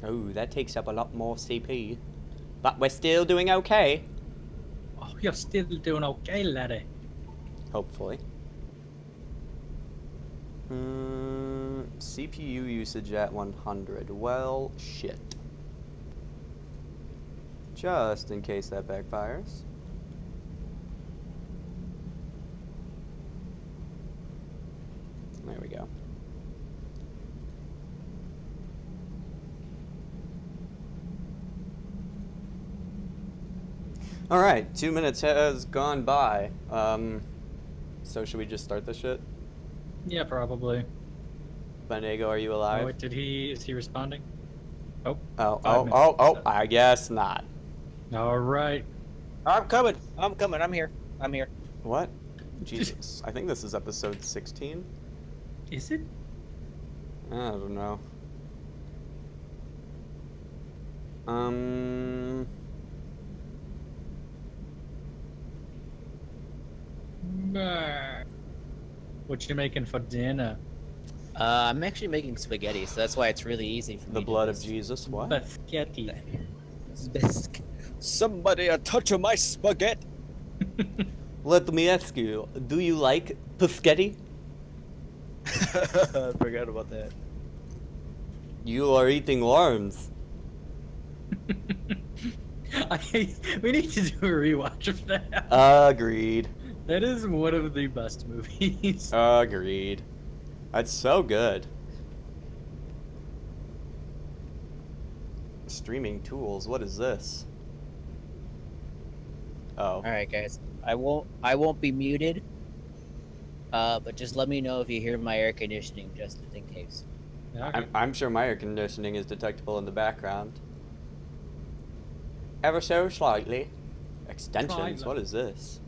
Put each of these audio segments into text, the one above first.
Oh, that takes up a lot more CP. But we're still doing okay. Oh, you're still doing okay, laddie. Hopefully. CPU usage at 100. Well, shit. Just in case that backfires. There we go. Alright, 2 minutes has gone by. So should we just start this shit? Yeah, probably. Bendigo, are you Oh, alive? wait, is he responding? Oh. Oh, 5 minutes. I guess not. All right. I'm coming. I'm here. What? Jesus. I think this is episode 16. Is it? I don't know. What you making for dinner? I'm actually making spaghetti, so that's why it's really easy for me. The blood of Jesus, what? Biscotti. Somebody a touch of my spaghetti. Let me ask you, do you like Piscetti? I forgot about that. You are eating worms. We need to do a rewatch of that. Agreed. That is one of the best movies. Agreed. That's so good. Streaming tools, what is this? Oh. All right, guys. I won't be muted. But just let me know if you hear my air conditioning, just in case. Okay. I'm sure my air conditioning is detectable in the background. Ever so slightly. Extensions, Slightly. what is this?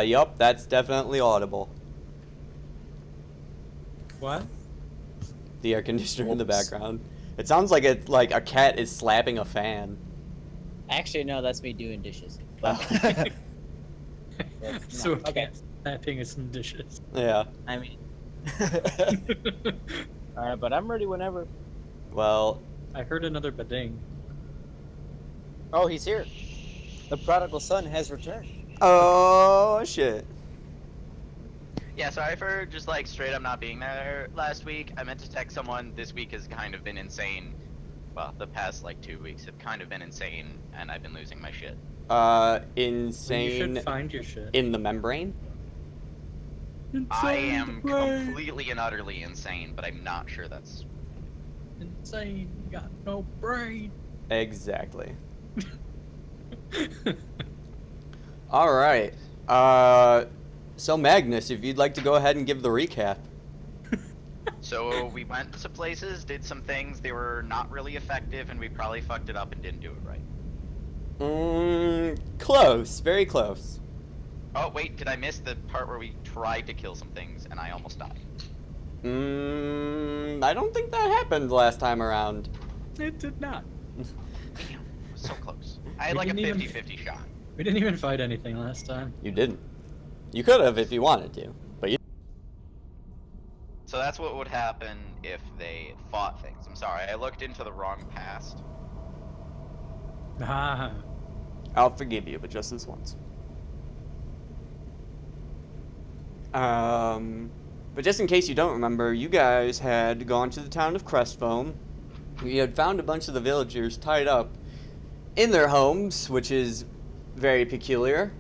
Yup, that's definitely audible. What? The air conditioner in the Whoops. background. It sounds like a cat is slapping a fan. Actually, no, that's me doing dishes. Oh. But So okay. snapping some dishes. Yeah. I mean. All right, but I'm ready whenever. Well, I heard another bading. Oh, he's here. The prodigal son has returned. oh shit. Yeah, sorry for just like straight up not being there last week. I meant to text someone. This week has kind of been insane. Well, the past like 2 weeks have kind of been insane, and I've been losing my shit. You Insane should find your shit. in the membrane? I Insane am brain. completely and utterly insane, but I'm not sure that's. Insane. Got no brain. Exactly. Alright. So Magnus, if you'd like to go ahead and give the recap. So we went to places, did some things. They were not really effective, and we probably fucked it up and didn't do it right. Close. Very close. Oh wait, did I miss the part where we tried to kill some things and I almost died? I don't think that happened last time around. It did not. Damn, it was so close. I had We like a didn't even- 50-50 shot. We didn't even fight anything last time. You didn't. You could have if you wanted to, but you. So that's what would happen if they fought things. I'm sorry, I looked into the wrong past. Ah. I'll forgive you, but just this once. But just in case you don't remember, you guys had gone to the town of Crestfoam. You had found a bunch of the villagers tied up in their homes, which is very peculiar.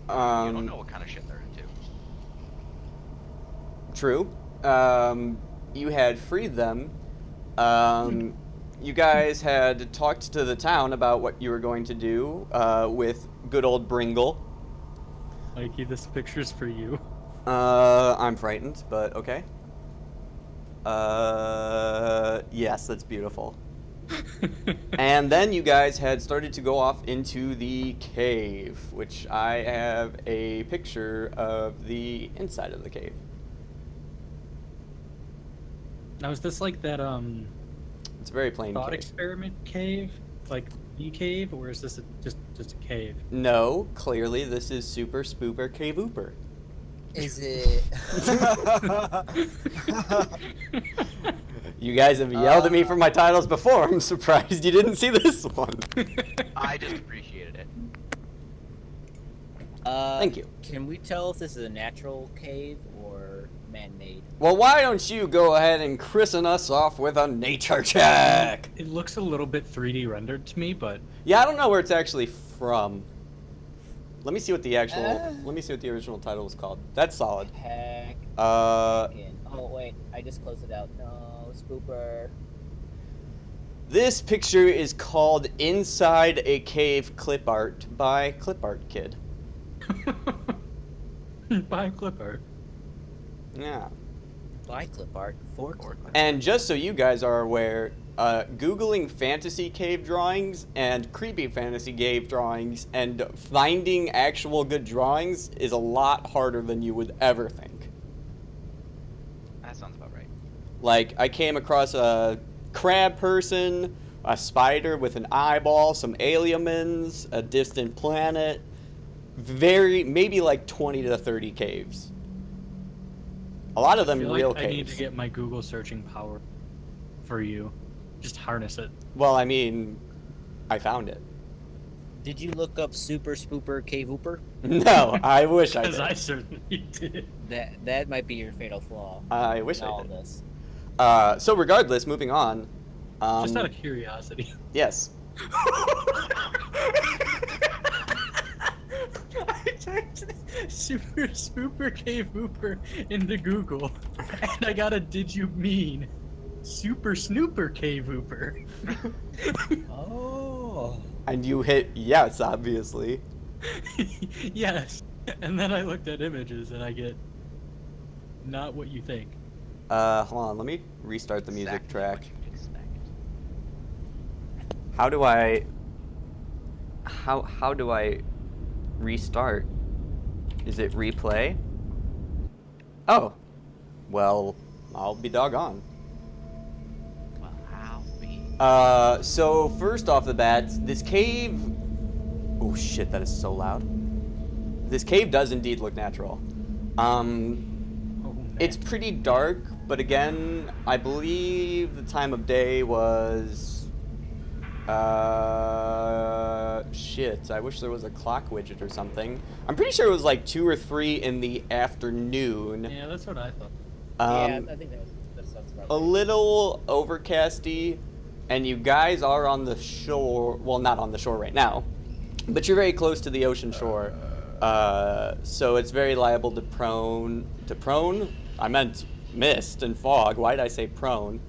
You don't know what kind of shit they're into. True. You had freed them. You guys had talked to the town about what you were going to do with good old Bringle. Mikey, this picture's for you. I'm frightened, but okay. Yes, that's beautiful. And then you guys had started to go off into the cave, which I have a picture of the inside of the cave. Now, is this like that It's a very plain thought cave. experiment cave? like the cave, or is this just a cave? No, clearly this is Super Spooper Cave Ooper. Is it? You guys have yelled at me for my titles before. I'm surprised you didn't see this one. I just appreciated it. Thank you. Can we tell if this is a natural cave or man-made? Well, why don't you go ahead and christen us off with a nature check? It looks a little bit 3D rendered to me, but Yeah, I don't know where it's actually from. Let me see what the let me see what the original title was called. That's solid. Heck. Uh, Oh wait, I just closed it out. No, spooper. this picture is called Inside a Cave Clip Art by Clip Art Kid. by clip art. Yeah. By clip art for clip art. And just so you guys are aware, Googling fantasy cave drawings and creepy fantasy cave drawings and finding actual good drawings is a lot harder than you would ever think. That sounds about right. Like, I came across a crab person, a spider with an eyeball, some aliens, a distant planet, maybe like 20 to 30 caves. A lot of I them feel real like I need caves. to get my Google searching power for you. Just harness it. Well, I mean, I found it. Did you look up Super Spooper Cave Ooper? No, I wish I Because did. I certainly did. That might be your fatal flaw. I wish in I all did. this. So regardless, moving on. Just out of curiosity. Yes. I typed Super Spooper Cave Ooper into Google, and I got a "Did you mean Super Snooper Cave Ooper?" Oh. And you hit yes, obviously. Yes, and then I looked at images, and I get not what you think. Hold on, let me restart the music Exactly track. what you'd expect. How do I restart? Is it replay? Oh. Well, I'll be doggone. Well, how we? So first off the bat, this cave... Oh shit, that is so loud. This cave does indeed look natural. It's pretty dark, but again, I believe the time of day was... shit, I wish there was a clock widget or something. I'm pretty sure it was like 2 or 3 in the afternoon. Yeah, that's what I thought. Yeah, I think that sounds about A right. little overcasty, and you guys are on the shore. Well, not on the shore right now, but you're very close to the ocean shore. So it's very liable to prone. I meant mist and fog. Why did I say prone?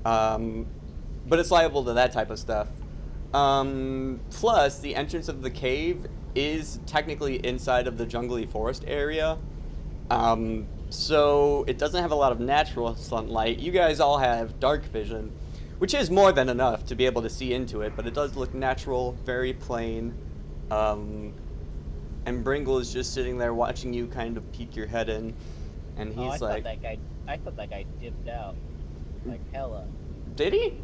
But it's liable to that type of stuff. Plus, the entrance of the cave is technically inside of the jungly forest area. So it doesn't have a lot of natural sunlight. You guys all have dark vision, which is more than enough to be able to see into it, but it does look natural, very plain. And Bringle is just sitting there watching you kind of peek your head in, and Oh, he's I like, thought that guy dipped out. Like hella. did he?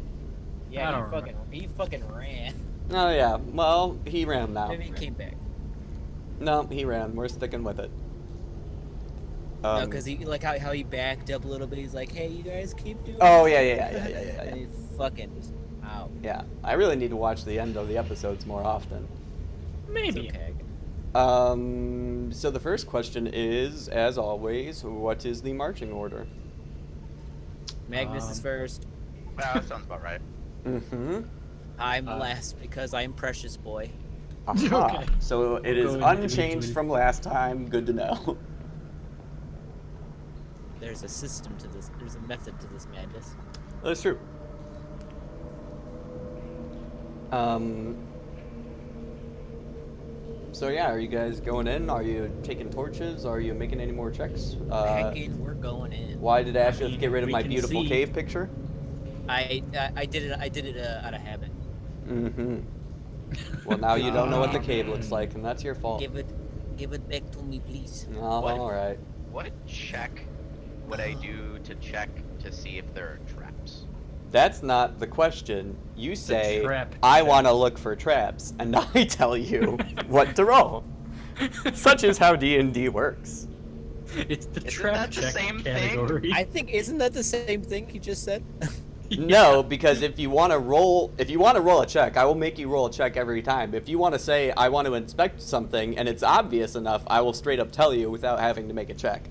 Yeah, I don't he fucking ran. Oh yeah, well, he ran now. Maybe he came back. No, he ran. We're sticking with it. No, because he like how he backed up a little bit. He's like, "Hey, you guys keep doing." Oh, it." yeah. And he fucking just out. Yeah, I really need to watch the end of the episodes more often. It's Maybe. okay. So the first question is, as always, what is the marching order? Magnus is first. Well, that sounds about right. Mm-hmm. I'm last because I'm precious boy. Aha. Okay. So it We'll is go unchanged individually. from last time. Good to know. There's a system to this. There's a method to this madness. That's true. So yeah, are you guys going in? Are you taking torches? Are you making any more checks? Heckin', we're going in. Why did Ashif mean, get rid of we my can beautiful see. cave picture? I did it out of habit. Mm-hmm. Well, now you don't know what the cave looks like, and that's your fault. Give it back to me, please. All right. What check would I do to check to see if there are traps? That's not the question. You say, trap I check. want to look for traps, and I tell you what to roll. Such is how D&D works. It's the Isn't trap that the check same thing? category. I think isn't that the same thing he just said? No, because if you want to roll a check, I will make you roll a check every time. If you want to say I want to inspect something and it's obvious enough, I will straight up tell you without having to make a check.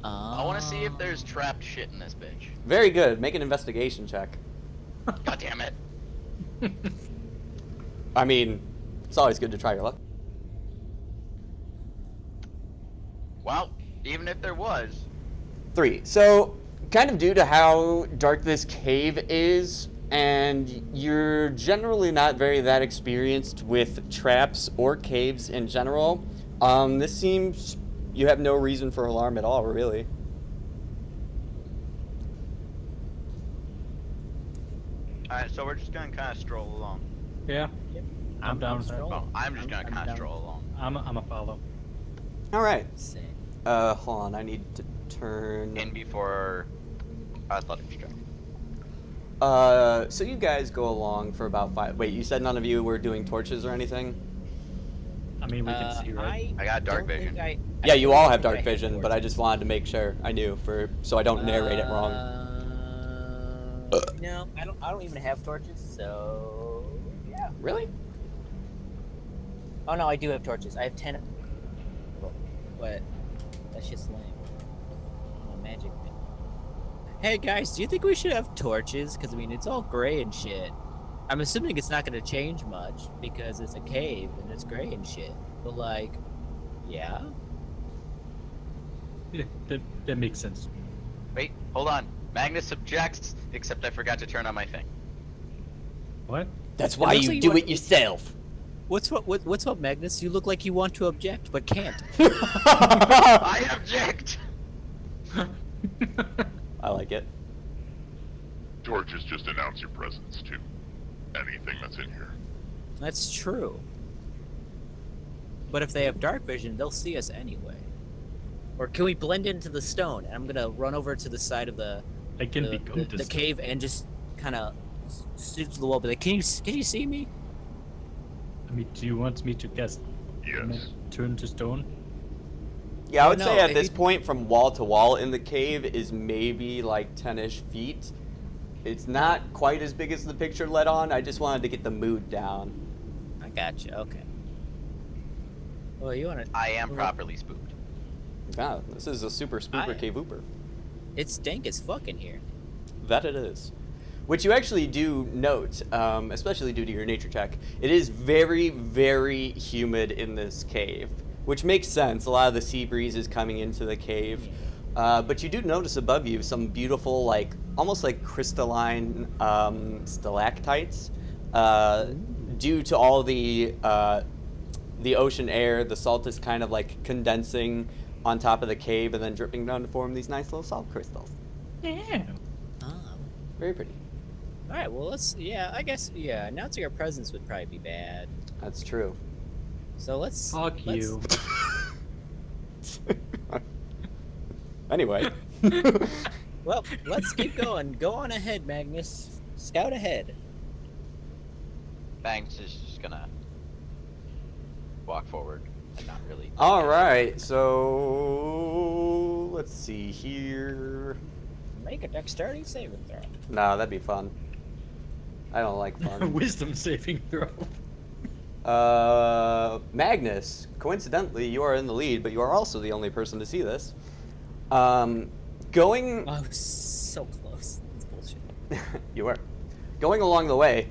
I want to see if there's trapped shit in this bitch. Very good. Make an investigation check. God damn it. I mean, it's always good to try your luck. Well, even if there was, 3. So, kind of due to how dark this cave is, and you're generally not very that experienced with traps or caves in general, this seems you have no reason for alarm at all, really. alright, so we're just gonna kind of stroll along. Yeah. Yep. I'm down with that. strolling. Well, I'm just gonna I'm kind of down. stroll along. I'm a follow. All right. Same. Hold on. I need to turn. In before athletics check. So you guys go along for about 5. Wait, you said none of you were doing torches or anything? I mean, we can see, right? I got dark don't think vision. Yeah, you don't all have think I dark vision, but I just wanted to make sure I knew so I don't narrate it wrong. No, I don't even have torches, so yeah. Really? Oh no, I do have torches. I have 10. But that's just lame. I'm a magic man. Hey guys, do you think we should have torches? Because I mean, it's all gray and shit. I'm assuming it's not gonna change much because it's a cave and it's gray and shit. But like, yeah. Yeah, that makes sense. Wait, hold on. Magnus objects, except I forgot to turn on my thing. What? That's It why looks you like do you it yourself. What's up, Magnus? You look like you want to object but can't. I object! I like it. Torches just announce your presence to anything that's in here. That's true. But if they have dark vision, they'll see us anyway. Or can we blend into the stone? And I'm gonna run over to the side of the I can become the cave and just kind of stick to the wall. But like, can you see me? I mean, do you want me to cast Yes. turn to stone? Yeah, I Oh, would no, say at if this you- point, from wall to wall in the cave is maybe like 10-ish feet. It's not quite as big as the picture let on. I just wanted to get the mood down. I got you. Okay. Well, you wanna? I am properly spooked. Ah, this is a super spooper I- cave ooper. It's dank as fuck in here. That it is. Which you actually do note, especially due to your nature check. It is very, very humid in this cave, which makes sense. A lot of the sea breeze is coming into the cave. But you do notice above you some beautiful, like, almost like crystalline stalactites. Due to all the ocean air, the salt is kind of like condensing on top of the cave and then dripping down to form these nice little salt crystals. Yeah. Very pretty. All right. Well, I guess. Yeah. Announcing our presence would probably be bad. That's true. So let's. Fuck you. Anyway. Well, let's keep going. Go on ahead, Magnus. Scout ahead. Banks is just gonna walk forward and not really. All right, so let's see here. Make a dexterity saving throw. Nah, that'd be fun. I don't like fun. Wisdom saving throw. Magnus, coincidentally, you are in the lead, but you are also the only person to see this. Going. Oh, so close. That's bullshit. You are. Going along the way,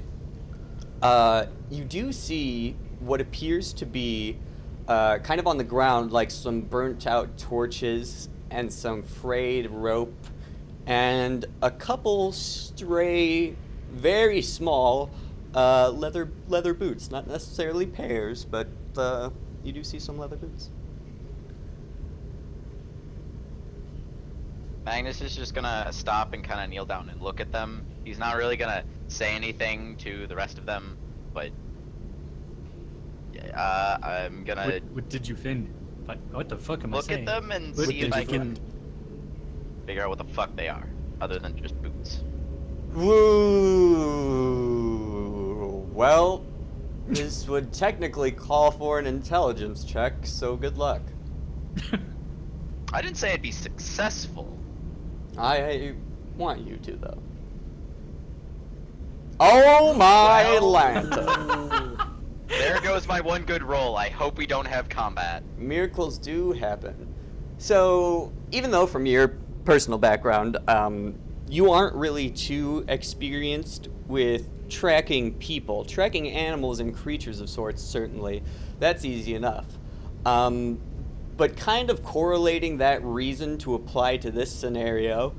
you do see what appears to be kind of on the ground, like some burnt out torches and some frayed rope and a couple stray, very small leather boots. Not necessarily pairs, but you do see some leather boots. Magnus is just gonna stop and kind of kneel down and look at them. He's not really gonna say anything to the rest of them, but I'm gonna What did you find? What the fuck am I look saying? at them and What see did if I you can find? figure out what the fuck they are, other than just boots. Woo. Well, this would technically call for an intelligence check, so good luck. I didn't say it'd be successful. I want you to, though. Oh my Well. Lanta. There goes my one good roll. I hope we don't have combat. Miracles do happen. So, even though from your personal background, you aren't really too experienced with tracking people, tracking animals and creatures of sorts, certainly, that's easy enough. But kind of correlating that reason to apply to this scenario,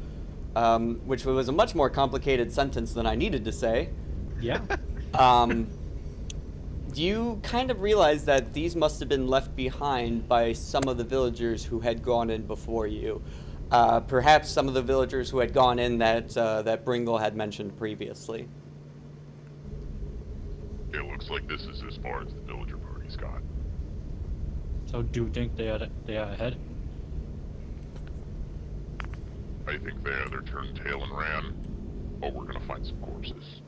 which was a much more complicated sentence than I needed to say, Yeah. you kind of realize that these must have been left behind by some of the villagers who had gone in before you. Perhaps some of the villagers who had gone in that Bringle had mentioned previously. It looks like this is as far as the villager party's got. So do you think they are ahead? I think they either turned tail and ran, or we're gonna find some corpses.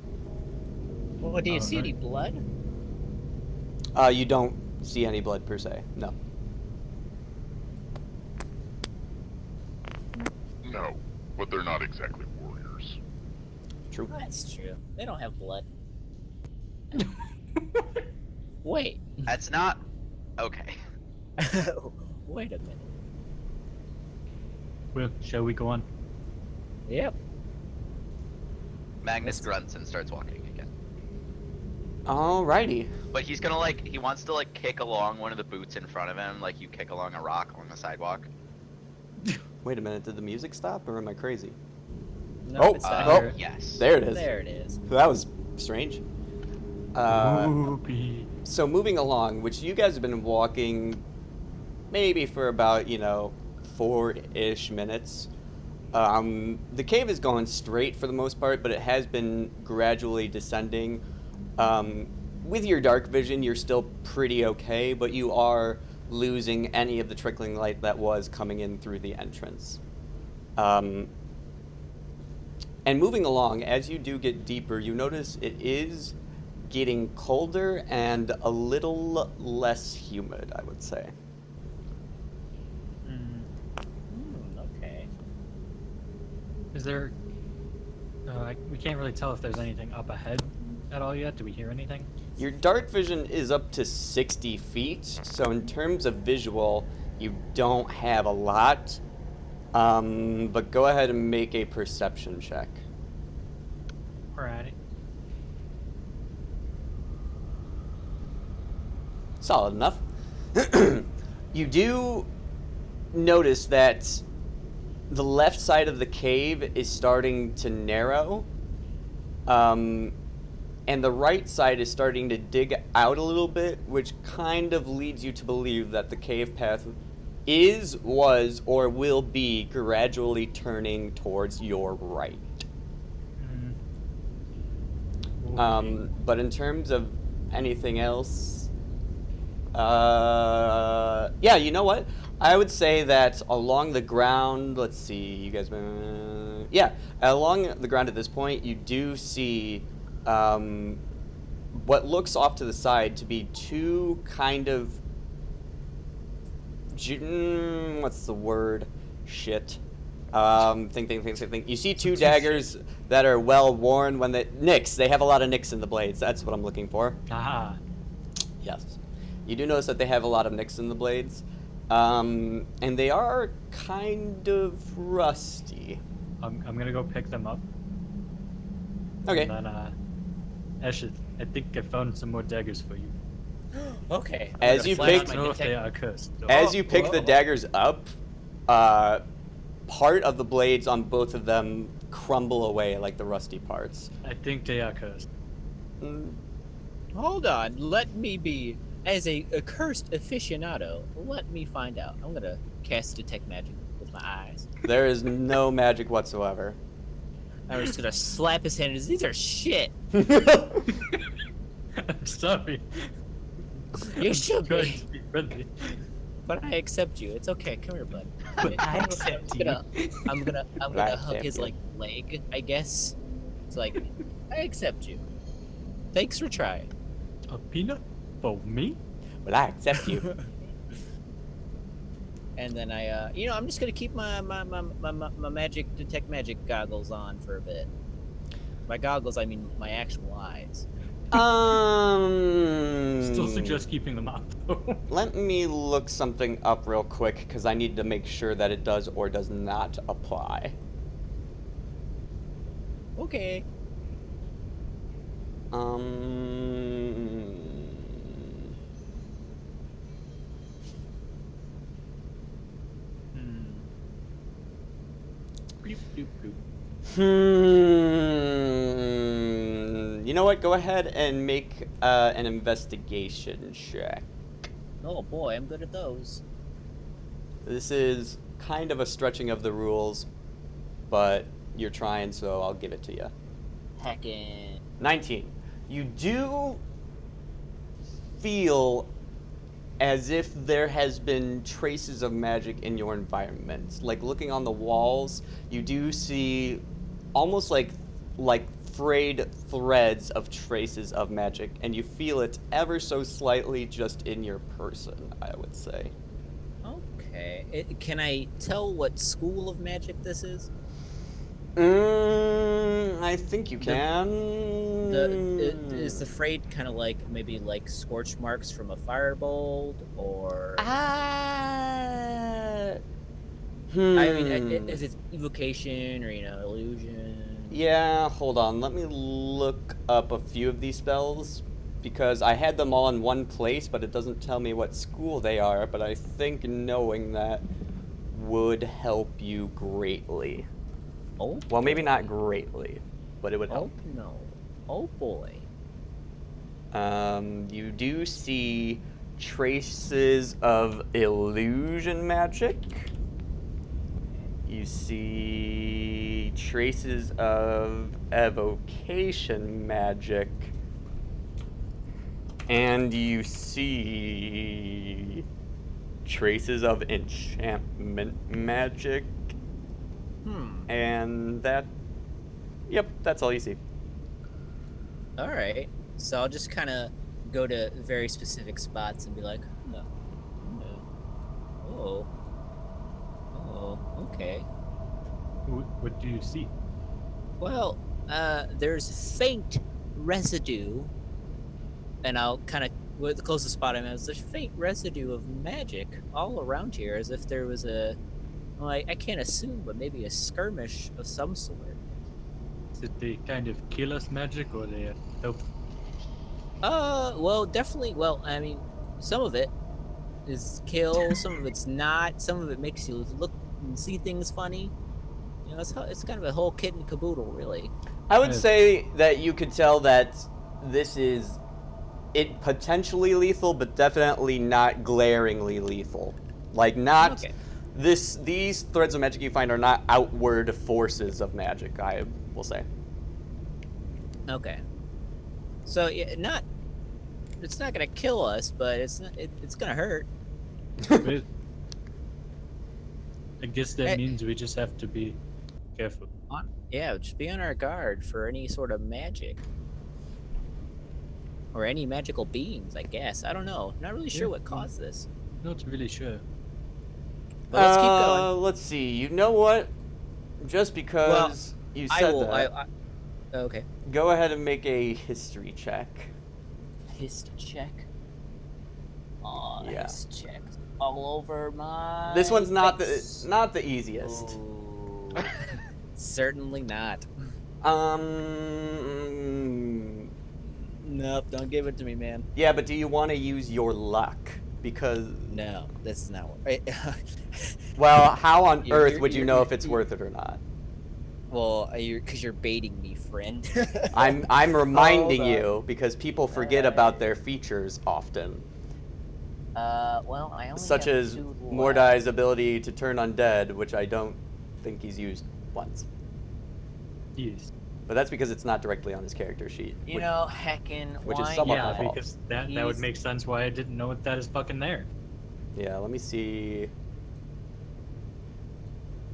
Well, do you see right. any blood? You don't see any blood per se, no. No, but they're not exactly warriors. True. That's true. They don't have blood. Wait. That's not okay. Wait a minute. Well, shall we go on? Yep. Magnus grunts and starts walking again. Alrighty. But he's gonna he wants to kick along one of the boots in front of him, like you kick along a rock on the sidewalk. Wait a minute, did the music stop or am I crazy? No, Oh, it's oh. not. Yes. There it is. There it is. That was strange. Whoopee. So moving along, which you guys have been walking maybe for about, 4-ish minutes. The cave is going straight for the most part, but it has been gradually descending. With your dark vision, you're still pretty okay, but you are losing any of the trickling light that was coming in through the entrance. And moving along, as you do get deeper, you notice it is getting colder and a little less humid, I would say. Okay. Is there? We can't really tell if there's anything up ahead at all yet. Do we hear anything? Your dark vision is up to 60 feet, so in terms of visual, you don't have a lot. But go ahead and make a perception check. Alrighty. Solid enough. You do notice that the left side of the cave is starting to narrow. And the right side is starting to dig out a little bit, which kind of leads you to believe that the cave path was, or will be gradually turning towards your right. But in terms of anything else, yeah, you know what? I would say that along the ground, let's see, you guys, yeah, along the ground at this point, you do see what looks off to the side to be two kind of, what's the word? Shit. Think. You see two daggers that are well worn when they have a lot of nicks in the blades. That's what I'm looking for. Ah. Yes. You do notice that they have a lot of nicks in the blades. And they are kind of rusty. I'm gonna go pick them up. Okay. And then, Ash, I think I found some more daggers for you. Okay. I'm As gonna you flash picked- I my don't know if detect- they are cursed. though. As you pick the whoa. daggers up, part of the blades on both of them crumble away like the rusty parts. I think they are cursed. Mm, Hold on. Let me be. As a cursed aficionado, let me find out. I'm gonna cast detect magic with my eyes. There is no magic whatsoever. I'm just gonna slap his hand. These are shit. I'm sorry. You should Trying be, to be friendly. but I accept you. It's okay. Come here, bud. But I accept you. I'm gonna I hug his accept you. leg, I guess. It's like, I accept you. Thanks for trying. A peanut for me? Well, I accept you. And then I'm just gonna keep my magic detect magic goggles on for a bit. By goggles, I mean my actual eyes. Still suggest keeping them up, though. Let me look something up real quick because I need to make sure that it does or does not apply. Okay. Bloop, bloop, bloop. You know what? Go ahead and make an investigation check. Oh boy, I'm good at those. This is kind of a stretching of the rules, but you're trying, so I'll give it to you. Heckin'. 19. You do feel as if there has been traces of magic in your environment. Like looking on the walls, you do see almost like frayed threads of traces of magic, and you feel it ever so slightly just in your person, I would say. Okay. Can I tell what school of magic this is? I think you can. Is the frayed kind of like maybe like scorch marks from a firebolt, or? I mean, is it evocation or illusion? Yeah, hold on. Let me look up a few of these spells because I had them all in one place, but it doesn't tell me what school they are. But I think knowing that would help you greatly. Oh. Well, maybe not greatly, but it would help. Oh no. Oh boy. You do see traces of illusion magic. You see traces of evocation magic. And you see traces of enchantment magic. And yep, that's all you see. All right. So I'll just kind of go to very specific spots and be like, oh, okay. What do you see? Well, there's faint residue, and I'll kind of the closest spot I'm at is there's faint residue of magic all around here, as if there was I can't assume, but maybe a skirmish of some sort. Is it the kind of kill us magic or the help? Well, definitely. Well, I mean, some of it is kill, some of it's not. Some of it makes you look and see things funny. It's kind of a whole kit and caboodle, really. I would say that you could tell that this is potentially lethal, but definitely not glaringly lethal. Like not. Okay. These threads of magic you find are not outward forces of magic, I will say. Okay. So it's not gonna kill us, but it's gonna hurt. I guess that Hey. means we just have to be careful. Yeah, just be on our guard for any sort of magic. Or any magical beings, I guess. I don't know. Not really sure Yeah. what caused this. Not really sure. But let's keep going. Let's see. You know what? Just because you said that, Okay. go ahead and make a history check. Hist check. Yeah. Hist check. All over my This one's not face. the easiest. Ooh. Certainly not. Nope, don't give it to me, man. Yeah, but do you want to use your luck? Because, No, this is not what. well, how on You're- earth would you you're- know if it's worth it or not? Well, because you're baiting me, friend. I'm reminding Hold on. you because people forget about their features often, Well, I only such have as 2 left. Mordai's ability to turn undead, which I don't think he's used once. Yes. But that's because it's not directly on his character sheet. You know, heckin', Which is why somewhat Yeah, my fault. because that would He's- make sense why I didn't know that is fucking there. Yeah, let me see.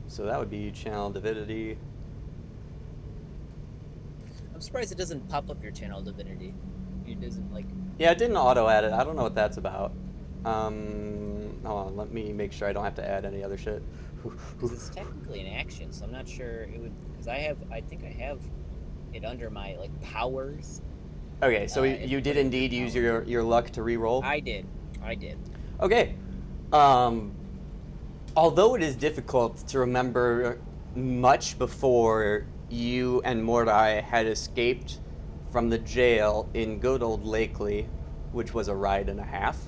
So that would be Channel Divinity. I'm surprised it doesn't pop up your channel divinity. It doesn't like. Yeah, it didn't auto-add it. I don't know what that's about. Hold on, let me make sure I don't have to add any other shit. Because it's technically an action, so I'm not sure it would. Because I think I have it under my like powers. Okay, so It's you did indeed use your luck to re-roll? I did. Okay. Although it is difficult to remember much before you and Mordai had escaped from the jail in good old Lakely, which was a ride and a half,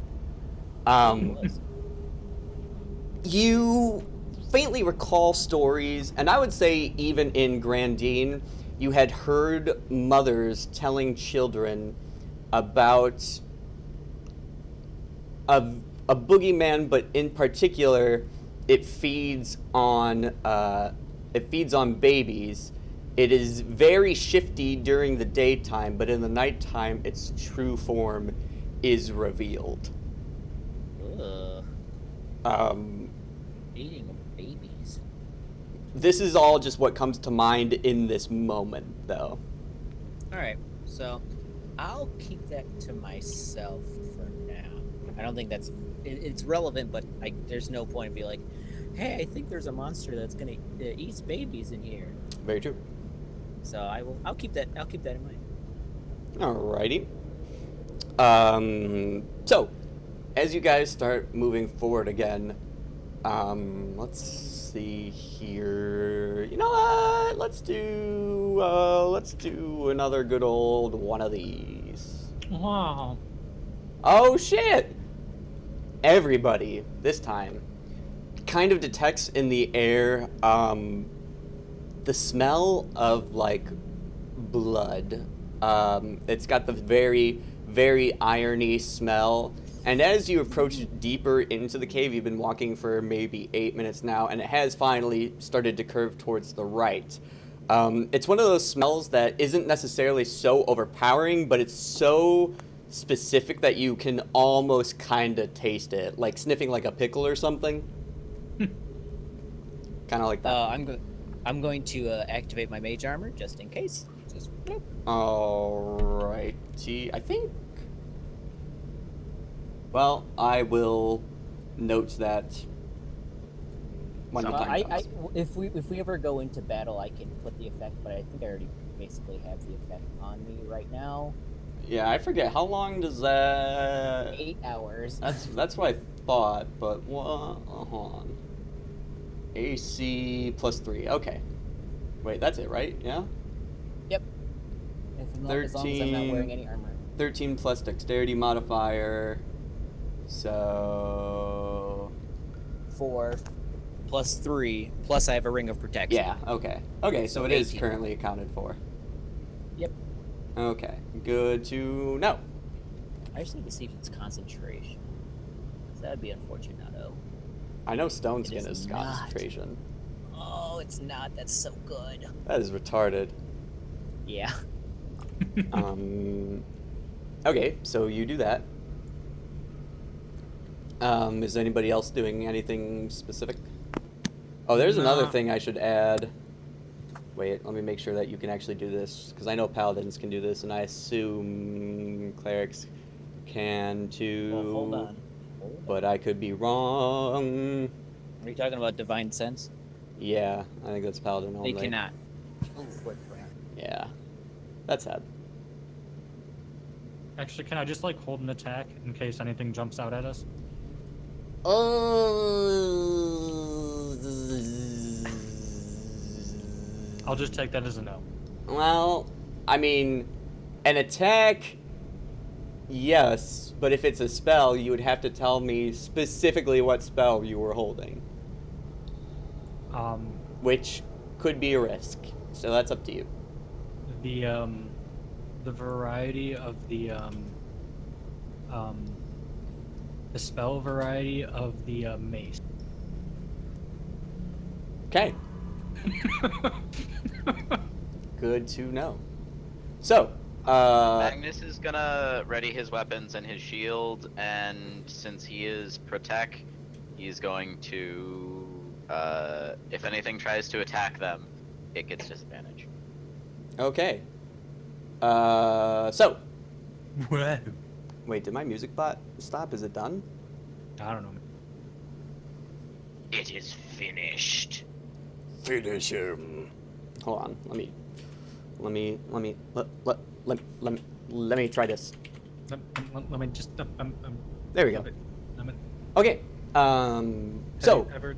It was. you faintly recall stories, and I would say even in Grandine, you had heard mothers telling children about a boogeyman, but in particular, it feeds on babies. It is very shifty during the daytime, but in the nighttime, its true form is revealed. Ugh. Eating of babies. This is all just what comes to mind in this moment, though. All right, so I'll keep that to myself for now. I don't think it's relevant, but there's no point in being like, hey, I think there's a monster that's gonna eat babies in here. Very true. So I'll keep that in mind. Alrighty. So, as you guys start moving forward again, let's see here. You know what? Let's do another good old one of these. Wow. Oh shit! Everybody, this time, kind of detects in the air, the smell of, like, blood. It's got the very, very irony smell. And as you approach deeper into the cave, you've been walking for maybe 8 minutes now, and it has finally started to curve towards the right. It's one of those smells that isn't necessarily so overpowering, but it's so specific that you can almost kind of taste it, like sniffing like a pickle or something. Kind of like that. I'm going to activate my mage armor just in case. Just bloop. Alrighty, I think. Well, I will note that when the Well, time comes. If we ever go into battle, I can put the effect, but I think I already basically have the effect on me right now. Yeah, I forget how long does that. 8 hours. That's what I thought, but hold on. AC +3. Okay. Wait, that's it, right? Yeah. Yep. As long as I'm not wearing any armor. 13 plus dexterity modifier. So 4 plus 3 plus I have a ring of protection. yeah, okay. Okay, so it is 18. currently accounted for. Yep. Okay, good to know. I just need to see if it's concentration. So that'd be unfortunate, not I know stone skin is is not. concentration. Oh, it's not. That's so good. That is retarded. Yeah. Okay, so you do that. Is anybody else doing anything specific? Oh, there's another Nah. thing I should add. Wait, let me make sure that you can actually do this, because I know paladins can do this, and I assume clerics can too. Well, hold on. But I could be wrong. Are you talking about divine sense? Yeah, I think that's paladin only. They cannot. Oh, what crap. Yeah, that's sad. Actually, can I just like hold an attack in case anything jumps out at us? I'll just take that as a no. Well, I mean, an attack, yes, but if it's a spell, you would have to tell me specifically what spell you were holding, which could be a risk. So that's up to you. The variety of the spell variety of the mace. Okay, good to know. So, Magnus is gonna ready his weapons and his shield, and since he is protect, he's going to, if anything tries to attack them, it gets disadvantage. okay. So, Whoa. wait, did my music bot stop? Is it done? I don't know. It is finished. Finish him. Hold on, let me try this. Let me just. There we go. I'm a- Okay. have So, you ever-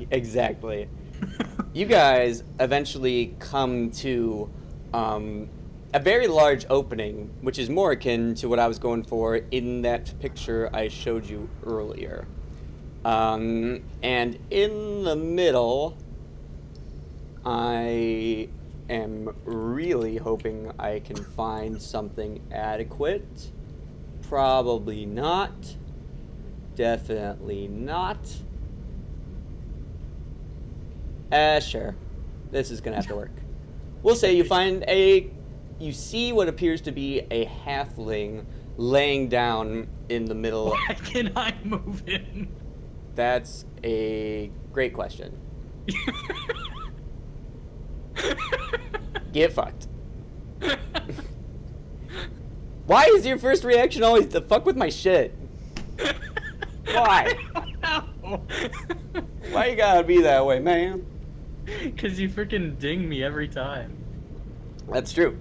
exactly. You guys eventually come to a very large opening, which is more akin to what I was going for in that picture I showed you earlier. And in the middle, I am really hoping I can find something adequate. Probably not. Definitely not. Sure. This is gonna have to work. We'll say you see what appears to be a halfling laying down in the middle. Why can I move him? That's a great question. Get fucked. Why is your first reaction always to fuck with my shit? Why? Why you gotta be that way, man? Because you freaking ding me every time. That's true.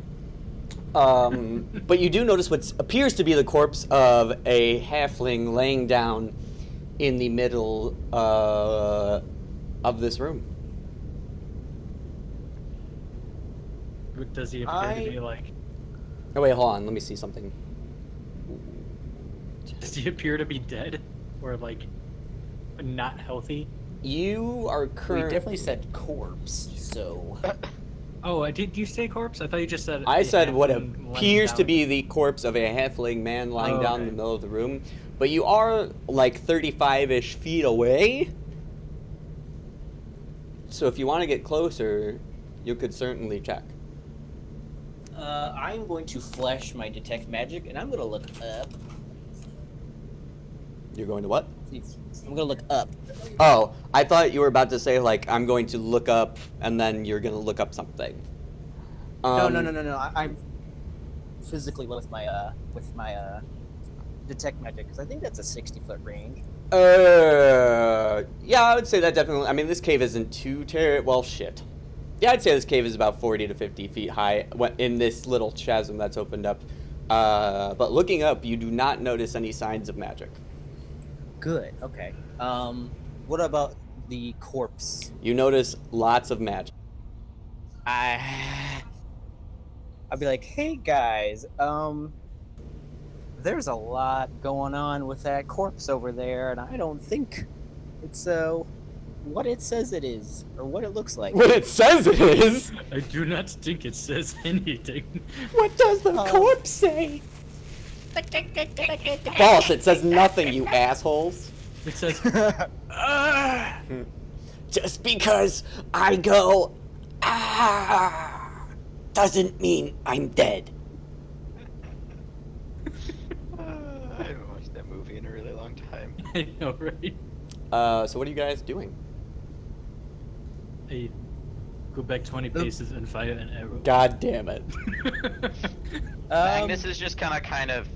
But you do notice what appears to be the corpse of a halfling laying down in the middle of this room. Does he appear to be like? Oh wait, hold on. Let me see something. Does he appear to be dead, or like not healthy? You are We current. definitely said corpse, so. Oh, did you say corpse? I thought you just said. I a said what halfling laying appears to down. be the corpse of a halfling man lying Oh, down in okay. the middle of the room, but you are like 35-ish feet away. So if you want to get closer, you could certainly check. I'm going to flash my detect magic, and I'm gonna look up. You're going to what? I'm gonna look up. Oh, I thought you were about to say like I'm going to look up, and then you're gonna look up something. No. I'm physically with my detect magic because I think that's a 60-foot range. Yeah, I would say that definitely. I mean, this cave isn't too well, shit. Yeah, I'd say this cave is about 40 to 50 feet high in this little chasm that's opened up. But looking up, you do not notice any signs of magic. Good. Okay. What about the corpse? You notice lots of magic. I'd be like, hey guys, there's a lot going on with that corpse over there, and I don't think it's what it says it is or what it looks like. What it says it is. I do not think it says anything. What does the corpse say? False. It says nothing, you assholes. It says. Just because I go doesn't mean I'm dead. I haven't watched that movie in a really long time. I know, right? So what are you guys doing? I go back 20 paces and fire an arrow. God damn it. Magnus is just kind of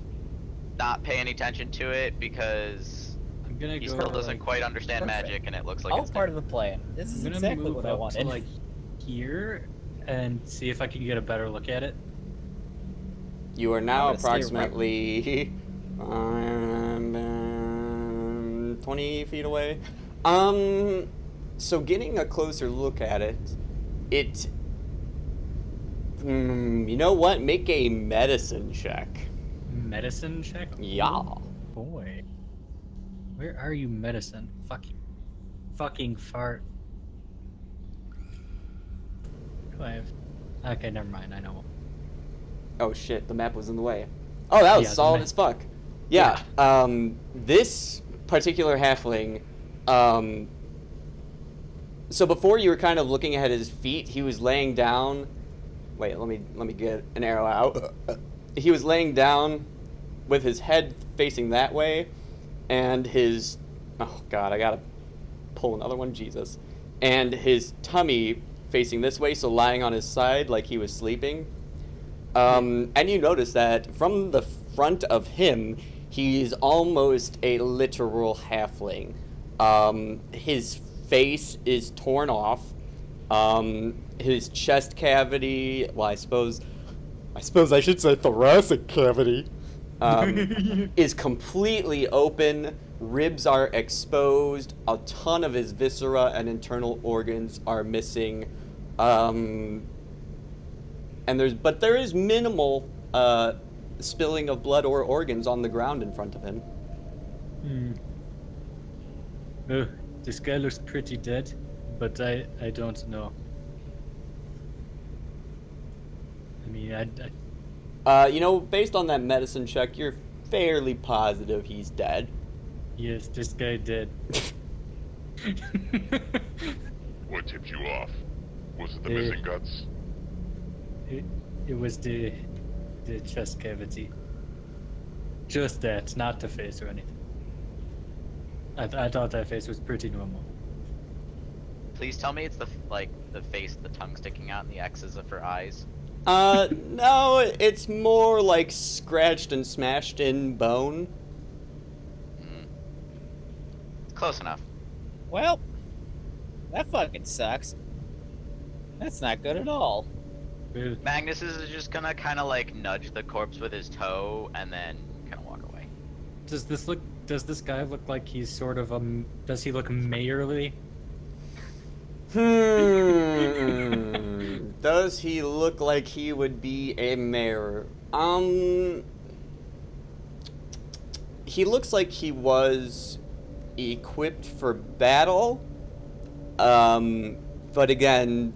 not paying attention to it because I'm gonna he go. still doesn't like, quite understand Perfect. magic, and it looks like All it's part of the plan. This I'm is gonna exactly move what I up wanted. to like here and see if I can get a better look at it. You are now I'm gonna stay approximately 20 feet away. So getting a closer look at it, you know what? Make a medicine check. Medicine check? Yeah. Boy. Where are you, medicine? Fucking fart. Do I have... Okay, never mind. I know. Oh shit, the map was in the way. Oh, that was Yeah, the solid map. as fuck. Yeah, this particular halfling, so before you were kind of looking at his feet, he was laying down. Wait, let me get an arrow out. He was laying down with his head facing that way, and his, oh god, I gotta pull another one, Jesus. And his tummy facing this way, so lying on his side like he was sleeping. And you notice that from the front of him, he's almost a literal halfling. His face is torn off. His chest cavity, well, I suppose I should say thoracic cavity, is completely open. Ribs are exposed. A ton of his viscera and internal organs are missing. And there is minimal spilling of blood or organs on the ground in front of him. Oh, this guy looks pretty dead, but I don't know. I mean, Based on that medicine check, you're fairly positive he's dead. yes, this guy dead. What tipped you off? Was it the The- missing guts? It was the chest cavity. Just that, not the face or anything. I thought that face was pretty normal. Please tell me it's the face, the tongue sticking out, and the X's are for eyes. No, it's more like scratched and smashed in bone. It's close enough. Well, that fucking sucks. That's not good at all. Well, Magnus is just gonna kind of like nudge the corpse with his toe and then kind of walk away. does this guy look like he's sort of does he look mayorly? Does he look like he would be a mayor? He looks like he was equipped for battle. But again,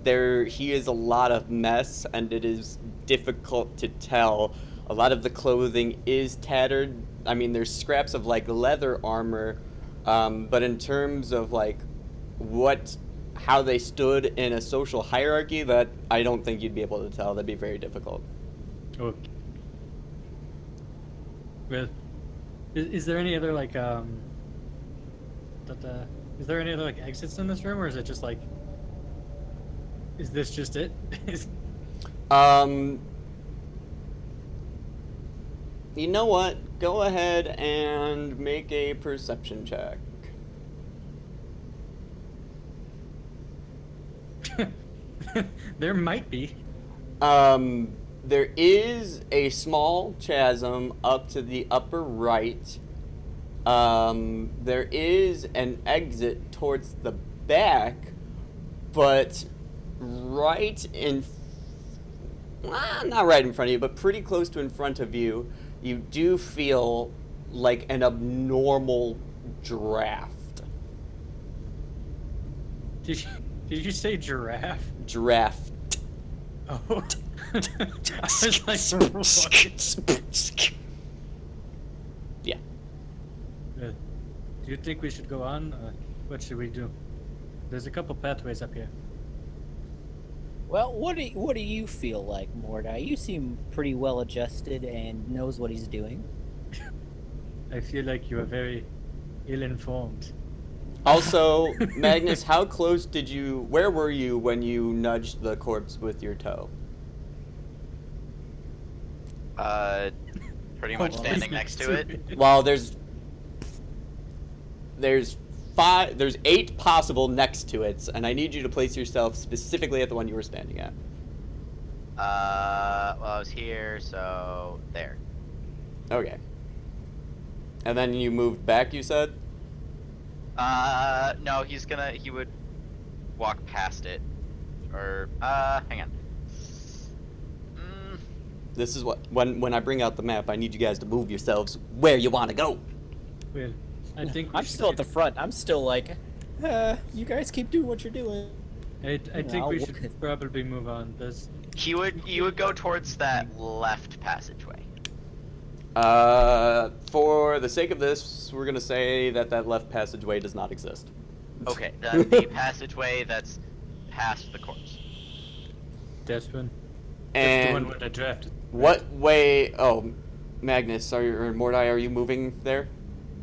he is a lot of mess, and it is difficult to tell. A lot of the clothing is tattered. I mean, there's scraps of like leather armor, but in terms of like how they stood in a social hierarchy, that I don't think you'd be able to tell. That'd be very difficult. Okay. Well, is there any other like is there any other like exits in this room, or is it just like? Is this just it? You know what? Go ahead and make a perception check. There might be. There is a small chasm up to the upper right. There is an exit towards the back, but not right in front of you, but pretty close to in front of you, you do feel like an abnormal draft. Did you say giraffe? Draft. Oh. I was like, what? Yeah. Do you think we should go on? What should we do? There's a couple pathways up here. Well, what do you feel like, Mordai? You seem pretty well adjusted and knows what he's doing. I feel like you are very ill-informed. Also, Magnus, where were you when you nudged the corpse with your toe? Pretty much standing next to it. Well, there's 8 possible next to it, and I need you to place yourself specifically at the one you were standing at. Well, I was here, so there. Okay. And then you moved back, you said? No, he would walk past it. Or, hang on. This is when I bring out the map, I need you guys to move yourselves where you want to go. Well, I think I'm still at the front. I'm still like, you guys keep doing what you're doing. I think I'll we look should at- probably move on. You would go towards that left passageway. For the sake of this, we're gonna say that left passageway does not exist. Okay, the passageway that's past the corpse. That's one. That's the one And with the draft. what way? Oh, Magnus, or Mordai, are you moving there?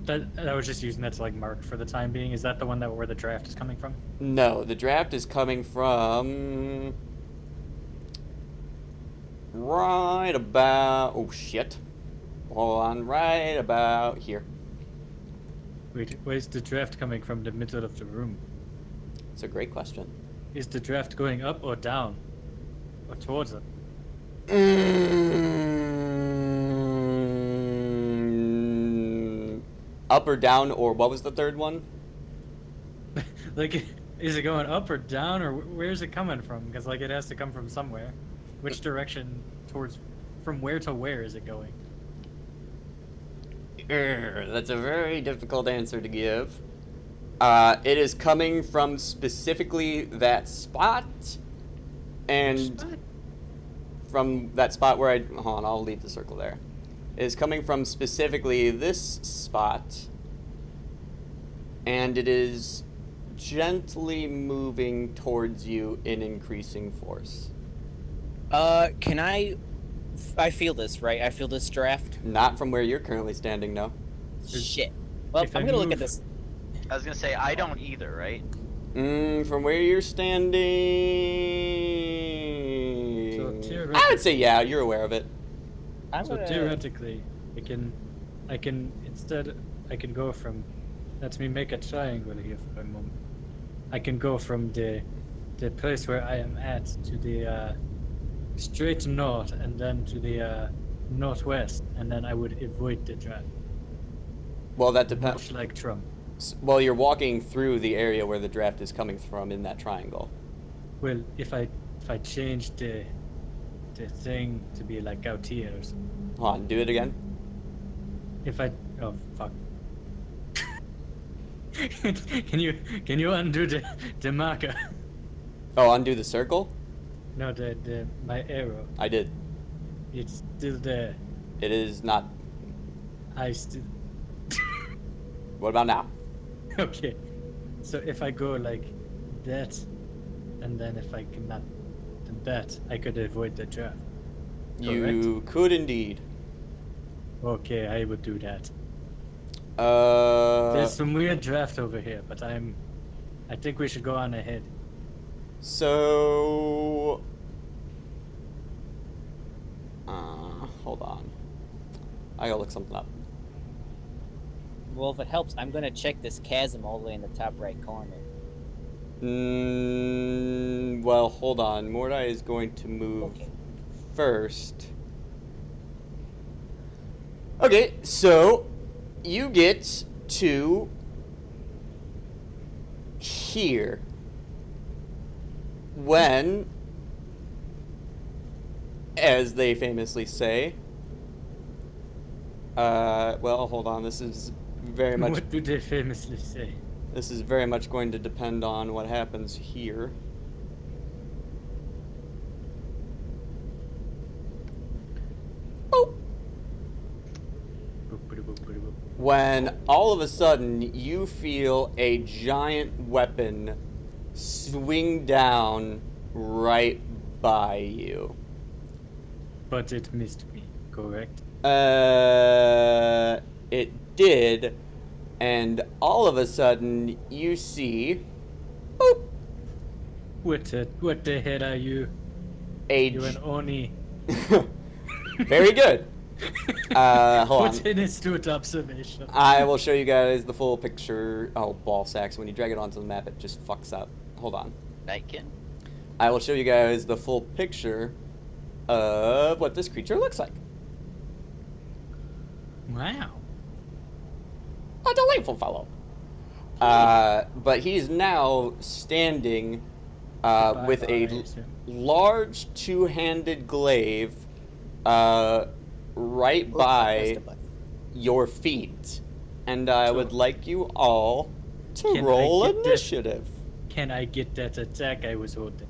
I was just using that to like mark for the time being. Is that the one where the draft is coming from? No, the draft is coming from. right about... Oh, shit. Hold on, right about here. Wait, where's the draft coming from the middle of the room? It's a great question. Is the draft going up or down? Or towards it? Up or down, or what was the third one? Like, is it going up or down, or where's it coming from? Because, like, it has to come from somewhere. Which direction towards... From where to where is it going? That's a very difficult answer to give. It is coming from specifically that spot, and Spot? from that spot where I... Hold on, I'll leave the circle there. It is coming from specifically this spot, and it is gently moving towards you in increasing force. Can I feel this, right? I feel this draft. Not from where you're currently standing, no. Shit. Well, If I I'm gonna look move- at this. I was gonna say I don't either, right? From where you're standing... I would say, yeah, you're aware of it. I'm So gonna... theoretically, I can go from... Let me make a triangle here for a moment. I can go from the place where I am at to the straight north, and then to the northwest, and then I would avoid the draft. Well, that depends. Much like Trump. Well, you're walking through the area where the draft is coming from in that triangle. Well, if I change the thing to be like out here or something. Hold on, do it again. Oh fuck. Can you undo the marker? Oh, undo the circle? No, my arrow. I did. It's still there. It is not. I still. What about now? Okay. So if I go like that, and then if I cannot do that, I could avoid the draft. You could indeed. Okay, I would do that. Uh. There's some weird draft over here, but I think we should go on ahead. So. Hold on. I gotta look something up. Well, if it helps, I'm gonna check this chasm all the way in the top right corner. Well, hold on. Mordai is going to move Okay. first. Okay, so you get to here when, as they famously say, well, hold on. This is very much. What do they famously say? This is very much going to depend on what happens here. Boop. When all of a sudden you feel a giant weapon swing down right by you. But it missed me, correct? It did, and all of a sudden you see, boop, What the hell are you? a You an Oni? very good. Hold What's on. an astute observation? I will show you guys the full picture. Oh, ball sacks. When you drag it onto the map, it just fucks up. Hold on. Nightkin? I will show you guys the full picture of what this creature looks like. Wow. A delightful fellow. But he's now standing with Bye-bye, a assume. large two-handed glaive right Oops, I by pressed a button. your feet. And I would like you all to Can I roll get this? initiative. Can I get that attack I was holding?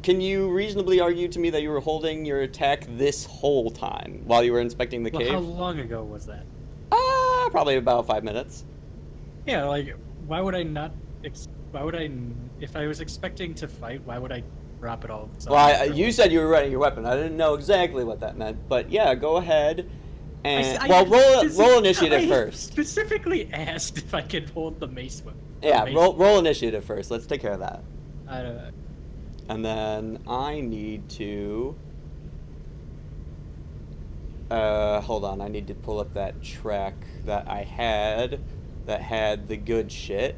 Can you reasonably argue to me that you were holding your attack this whole time while you were inspecting the Well, cave? how long ago was that? Probably about 5 minutes. Yeah, like, why would I not? Why would I? If I was expecting to fight, why would I drop it all? of a sudden? Well, you said you were ready your weapon. I didn't know exactly what that meant, but yeah, go ahead and roll initiative I first. Specifically asked if I could hold the mace weapon. Yeah, Mace- roll initiative first. Let's take care of that. I don't. And then I need to... hold on, I need to pull up that track that I had that had the good shit.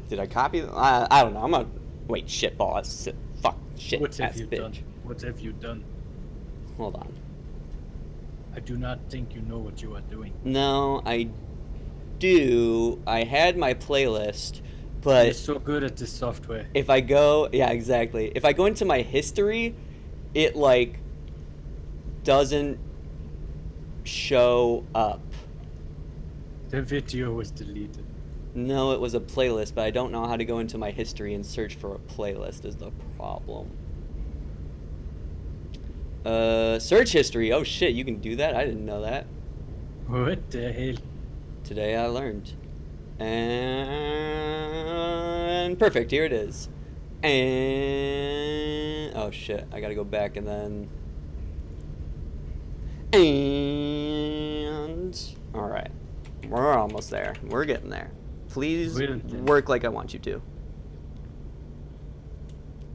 Did I copy? I don't know. I'm gonna wait. Shit balls. Fuck. Shit. What have ass you bitch. done? What have you done? Hold on. I do not think you know what you are doing. No, I do. I had my playlist, You're but so good at this software. if I go, yeah, exactly. If I go into my history, it like doesn't show up. The video was deleted. No, it was a playlist, but I don't know how to go into my history and search for a playlist is the problem. Search history. Oh shit, you can do that? I didn't know that. What the hell? Today I learned. And perfect, here it is. And oh shit, I gotta go back and then. And alright. We're almost there. We're getting there. Please We're getting work like I want you to.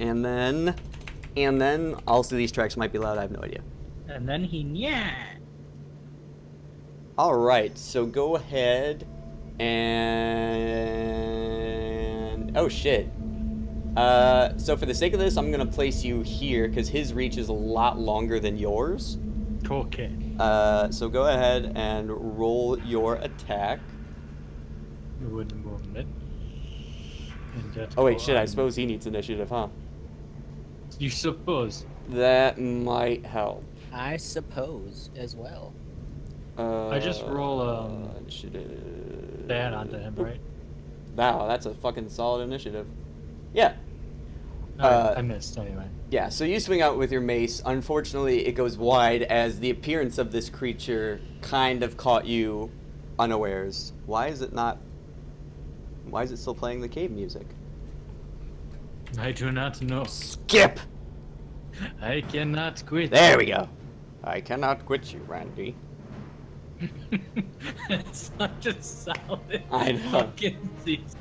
And then also these tracks might be loud, I have no idea. And then he yeah. Alright, so go ahead and oh shit. So for the sake of this, I'm gonna place you here because his reach is a lot longer than yours. Okay. So go ahead and roll your attack. One moment. And that Oh wait, go shit, I on. suppose he needs initiative, huh? You suppose? That might help. I suppose as well. I just roll initiative. that onto him, right? Wow, that's a fucking solid initiative. Yeah. I missed anyway. Yeah, so you swing out with your mace. Unfortunately, it goes wide as the appearance of this creature kind of caught you unawares. Why is it still playing the cave music? I do not know. Skip! I cannot quit. There we go. I cannot quit you, Randy. It's such a solid I know. fucking season.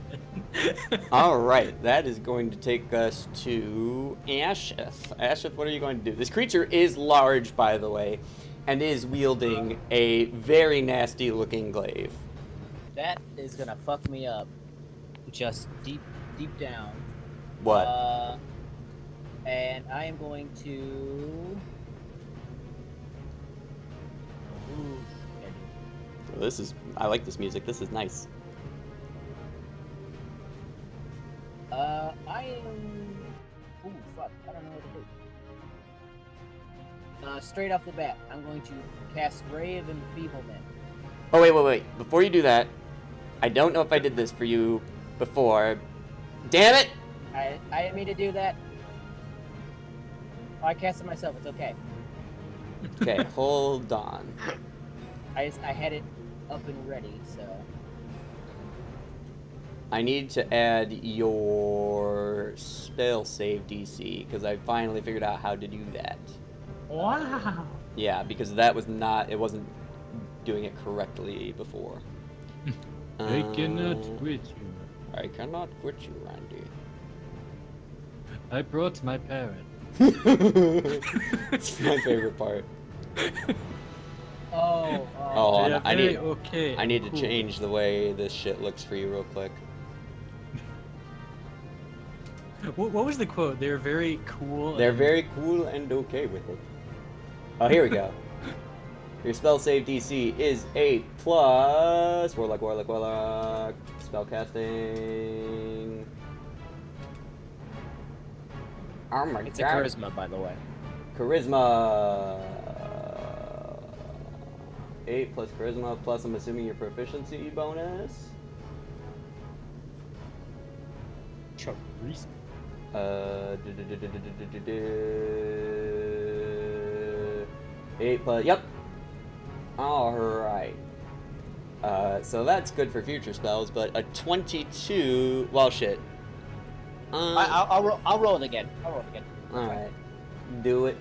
Alright, that is going to take us to Asheth. Asheth, what are you going to do? This creature is large, by the way, and is wielding a very nasty looking glaive. That is gonna fuck me up. Just deep down. What? And I am going to. Ooh, I like this music. This is nice. I am. Ooh, fuck. I don't know what to do. Straight off the bat, I'm going to cast Ray of Enfeeblement. Oh, wait. Before you do that, I don't know if I did this for you before. Damn it! I didn't mean to do that. I cast it myself. It's okay. Okay, hold on. I had it up and ready, so. I need to add your spell save DC, because I finally figured out how to do that. Wow. Yeah, because it wasn't doing it correctly before. I cannot quit you. I cannot quit you, Randy. I brought my parrot. It's my favorite part. Oh. Oh, They are I very need okay. I need to Cool. change the way this shit looks for you real quick. What was the quote? They're very cool. They're and- very cool and okay with it. Oh, here we go. Your spell save DC is 8 plus Warlock. Spellcasting. Oh my It's a god. charisma, by the way. Charisma. 8 plus charisma plus I'm assuming your proficiency bonus. Charisma. 8 plus, yep. Alright. So that's good for future spells, but a 22, well shit. I'll roll it again. Alright. Do it.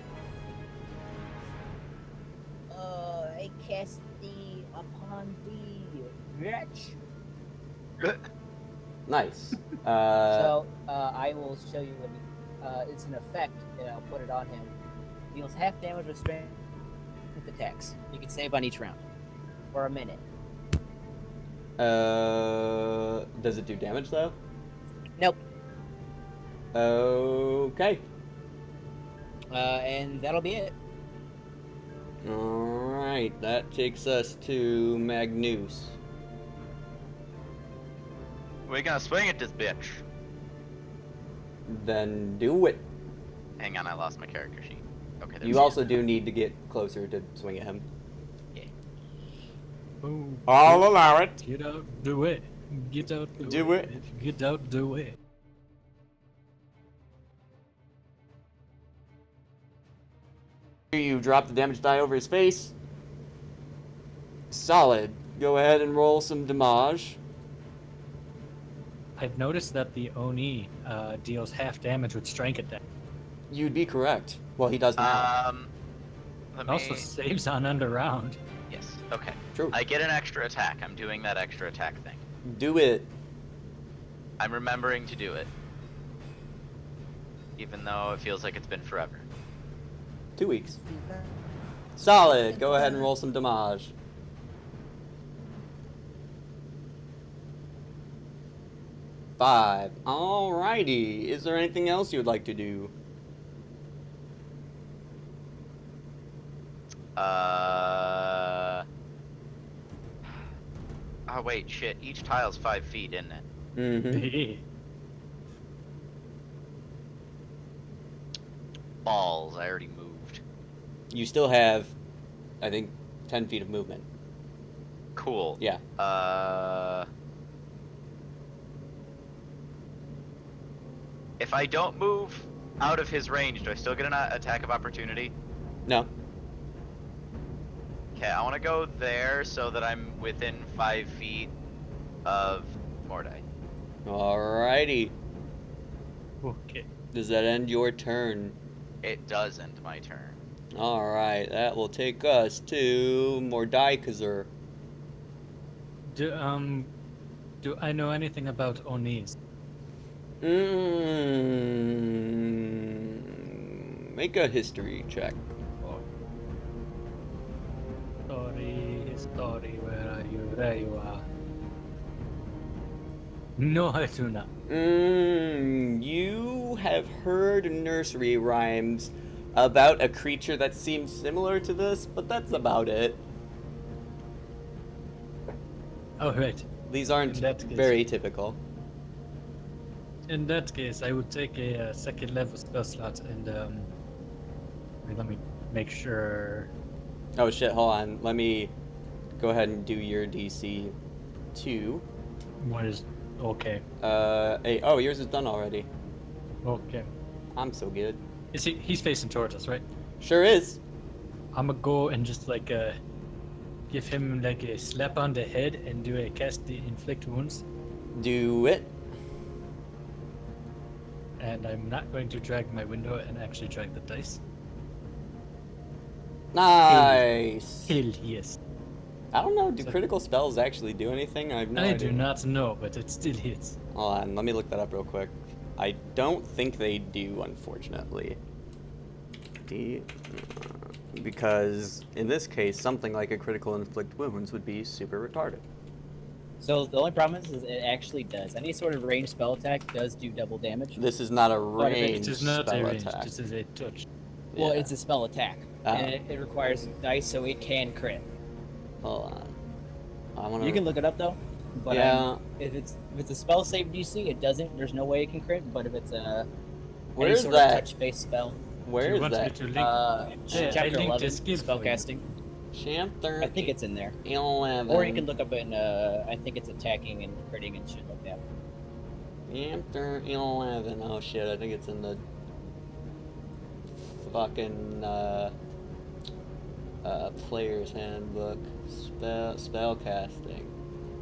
I cast thee upon thee, wretch. Nice. I will show you what it's an effect, and I'll put it on him. Deals half damage with strength attacks. You can save on each round. For a minute. Does it do damage though? Nope. Okay. And that'll be it. Alright, that takes us to Magnus. We're gonna swing at this bitch. Then do it. Hang on, I lost my character sheet. Okay, there's You also do need to get closer to swing at him. Oh, I'll allow it. get out, do it. Get out, Do it. Get out, do it. You drop the damage die over his face. Solid. Go ahead and roll some damage. I've noticed that the Oni deals half damage with strength attack. You'd be correct. Well, he does now. Let It me... also saves on end around. Yes, okay. True. I get an extra attack. I'm doing that extra attack thing. Do it. I'm remembering to do it. Even though it feels like it's been forever. 2 weeks. Solid. Go ahead and roll some damage. Five. Alrighty. Is there anything else you would like to do? Oh wait, shit. Each tile's 5 feet, isn't it? Mm-hmm. Balls. I already moved. You still have, I think, 10 feet of movement. Cool. Yeah. If I don't move out of his range, do I still get an attack of opportunity? No. Okay, I want to go there so that I'm within 5 feet of Mordai. Alrighty. Okay. Does that end your turn? It does end my turn. Alright, that will take us to Mordekaiser. Do I know anything about Onis? Make a history check. Story, where are you? There you are. No, I do not. You have heard nursery rhymes about a creature that seems similar to this, but that's about it. Oh, right. These aren't In that case- very typical. In that case, I would take a second level spell slot and let me make sure. Oh shit, hold on. Let me go ahead and do your DC 2. What is okay? Oh, yours is done already. Okay. I'm so good. Is he's facing towards us, right? Sure is. I'ma go and just like give him like a slap on the head and do a cast the inflict wounds. Do it. And I'm not going to drag my window and actually drag the dice. Nice. Hell yes. I don't know. Do So- critical spells actually do anything? I have no I idea. do not know, but it still hits. Hold on. Let me look that up real quick. I don't think they do, unfortunately. Because in this case, something like a critical inflict wounds would be super retarded. So the only problem is it actually does. Any sort of ranged spell attack does do double damage. This is not a But if it ranged It is not spell a range, attack. this is a touch. Well, Yeah. it's a spell attack, Ah. and it requires dice, so it can crit. Hold on. I wanna... You can look it up though. But Yeah. if it's a spell save DC, it doesn't. There's no way it can crit. But if it's a Where any is sort that? of touch-based spell, Where Do you is want me that? to link? uh, Yeah, I chapter linked 11, the skill for you. spellcasting, Chapter I think it's in there. 11. Or you can look up in. I think it's attacking and critting and shit like that. Chapter 11. Oh shit, I think it's in the fucking player's handbook. Spell casting.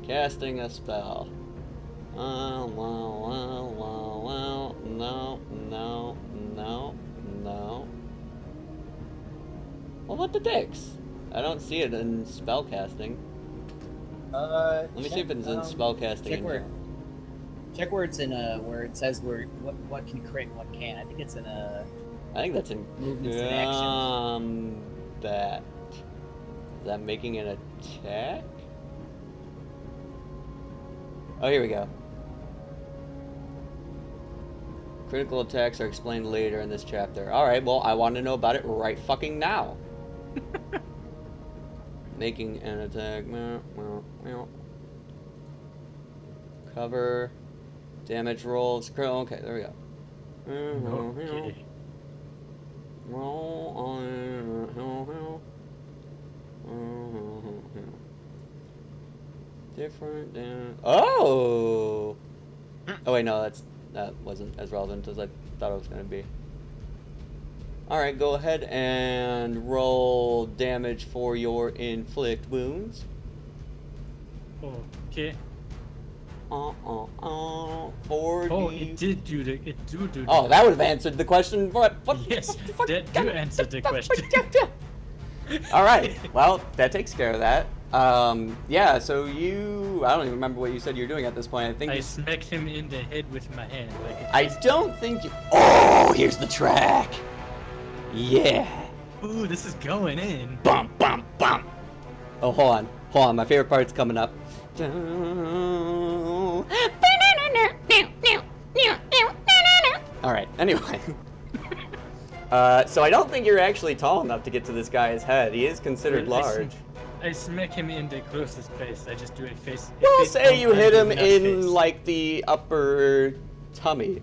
Casting a spell. No. Well, what the dicks? I don't see it in spell casting. Let me see if it's in spell casting. Check where. Check where it's in where it says what can crit and what can't. I think it's in I think that's in movements and actions. that. Is that making an attack? Oh, here we go. Critical attacks are explained later in this chapter. Alright, well, I want to know about it right fucking now. Making an attack. Cover. Damage rolls. Okay, there we go. Okay. Roll on. Different. Oh! Oh, wait, no, that wasn't as relevant as I thought it was going to be. Alright, go ahead and roll damage for your inflict wounds. Okay. 40. Oh, it did do the. It do do. Oh, that would have answered the question. What? Yes, that do answer the question. Alright, well, that takes care of that. Yeah, so I don't even remember what you said you were doing at this point. I think I smacked him in the head with my hand. Like I don't think you... Oh, here's the track. Yeah. ooh, this is going in. Bump, bump, bump. Oh, hold on. My favorite part's coming up. Alright, anyway. So I don't think you're actually tall enough to get to this guy's head. He is considered Well, large. I smack him in the closest place. I just do a face. We'll face say bump you and hit do him nut in, face. like, the upper tummy.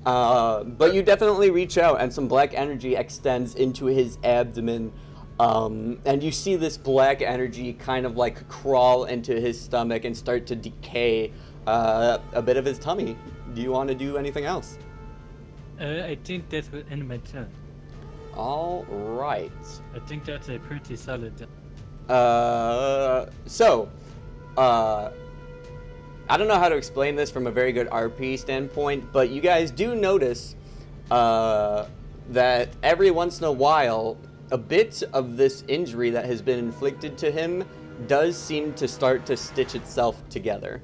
But you definitely reach out, and some black energy extends into his abdomen. And you see this black energy kind of, like, crawl into his stomach and start to decay a bit of his tummy. Do you want to do anything else? I think that will end my turn. All right. I think that's a pretty solid. I don't know how to explain this from a very good RP standpoint, but you guys do notice that every once in a while, a bit of this injury that has been inflicted to him does seem to start to stitch itself together.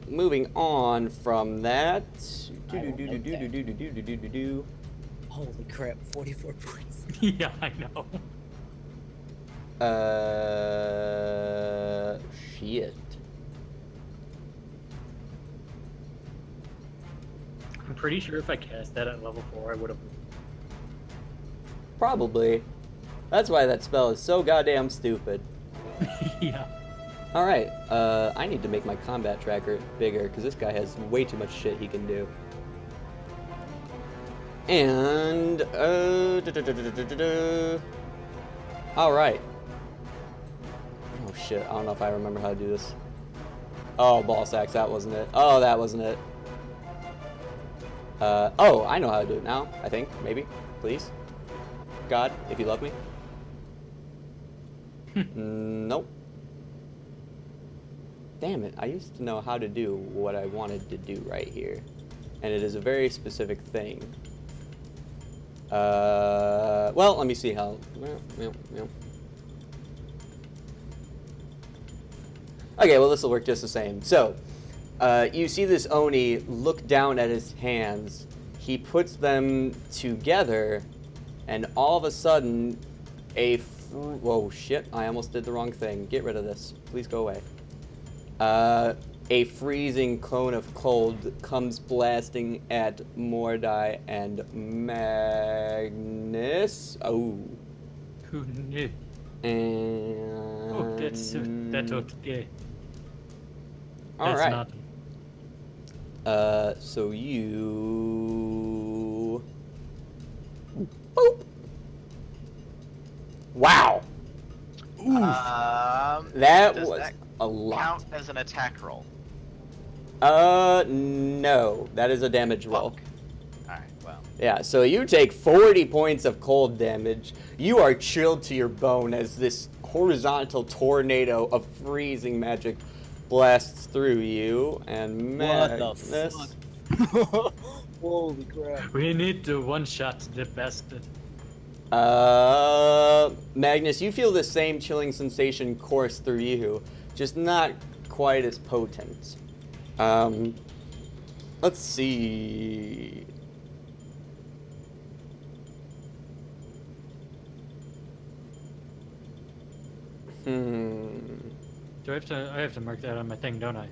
Moving on from that. Holy crap! 44 points. Yeah, I know. Shit. I'm pretty sure if I cast that at level 4, I would have. Probably. That's why that spell is so goddamn stupid. Yeah. Alright, I need to make my combat tracker bigger, because this guy has way too much shit he can do. And, alright. Oh shit, I don't know if I remember how to do this. Oh, ball sacks, that wasn't it. Oh, that wasn't it. Oh, I know how to do it now, I think, maybe, please. God, if you love me. Nope. Damn it, I used to know how to do what I wanted to do right here. And it is a very specific thing. Well, let me see how... Okay, well, this will work just the same. So, you see this Oni look down at his hands. He puts them together, and all of a sudden, whoa, shit, I almost did the wrong thing. Get rid of this. Please go away. A freezing cone of cold comes blasting at Mordai and Magnus. Oh. Who knew? And... Oh, that's okay. All That's right. Not. So you... Boop. Wow. That does was that a lot. count as an attack roll? No. That is a damage roll. Fuck. Alright, well. Yeah, so you take 40 points of cold damage. You are chilled to your bone as this horizontal tornado of freezing magic blasts through you. And What the Magnus... fuck? Holy crap! We need to one-shot the bastard. Magnus, you feel the same chilling sensation course through you, just not quite as potent. Let's see. Do I have to mark that on my thing, don't I?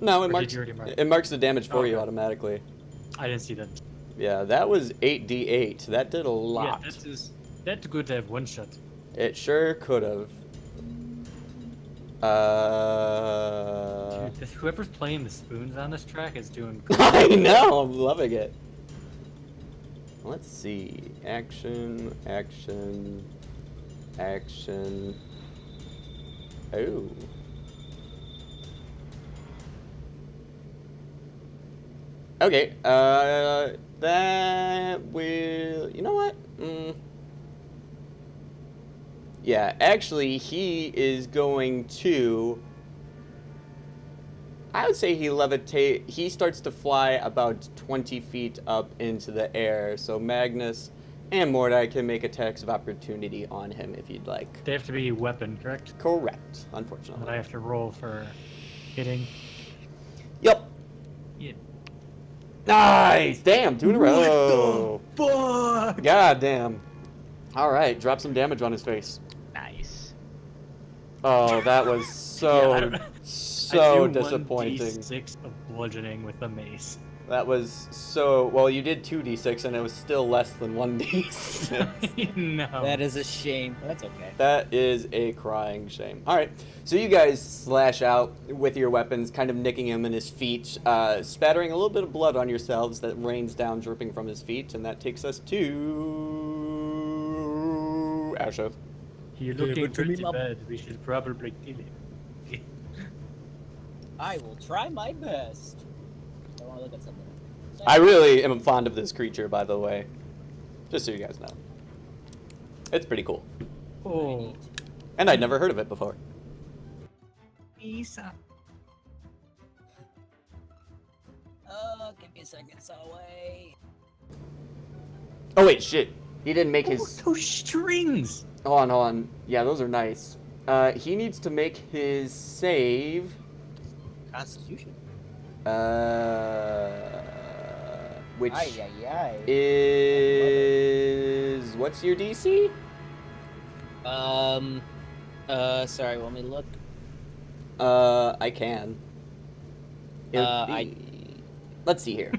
No, Or it did marks you already mark it? it marks the damage for you Okay. automatically. I didn't see that. Yeah, that was 8d8. That did a lot. Yeah, that's good to have one shot. It sure could have. Dude, whoever's playing the spoons on this track is doing. I know, I'm loving it. Let's see. Action, action, action. Oh. Okay, that will. You know what? Yeah, actually, he is going to. I would say he levitate. He starts to fly about 20 feet up into the air. So Magnus and Mordai can make attacks of opportunity on him if you'd like. They have to be weapon, correct? Correct, And unfortunately. I have to roll for hitting. Yep. Yeah. Nice. Damn, 2 in a row. Fuck! God damn. All right, drop some damage on his face. Nice. Oh, that was so I do so disappointing. 1d6 of bludgeoning with the mace. That was so well. You did 2d6 and it was still less than 1d6. No. That is a shame. That's okay. That is a crying shame. All right, so you guys slash out with your weapons, kind of nicking him in his feet, spattering a little bit of blood on yourselves that rains down, dripping from his feet, and that takes us to Ashov. You're Yeah, looking but to me, pretty Mom- bad. We should probably kill him. I will try my best. I want to look at something. I really am fond of this creature, by the way, just so you guys know. It's pretty cool, Oh. and I'd never heard of it before. Isa. Give me a second, away. Oh wait, shit! He didn't make his. Those strings! Hold on. Yeah, those are nice. He needs to make his save. Constitution. Which Ay, ay, ay. is what's your DC? Sorry, want me to look? I can. It would I- be- Let's see here.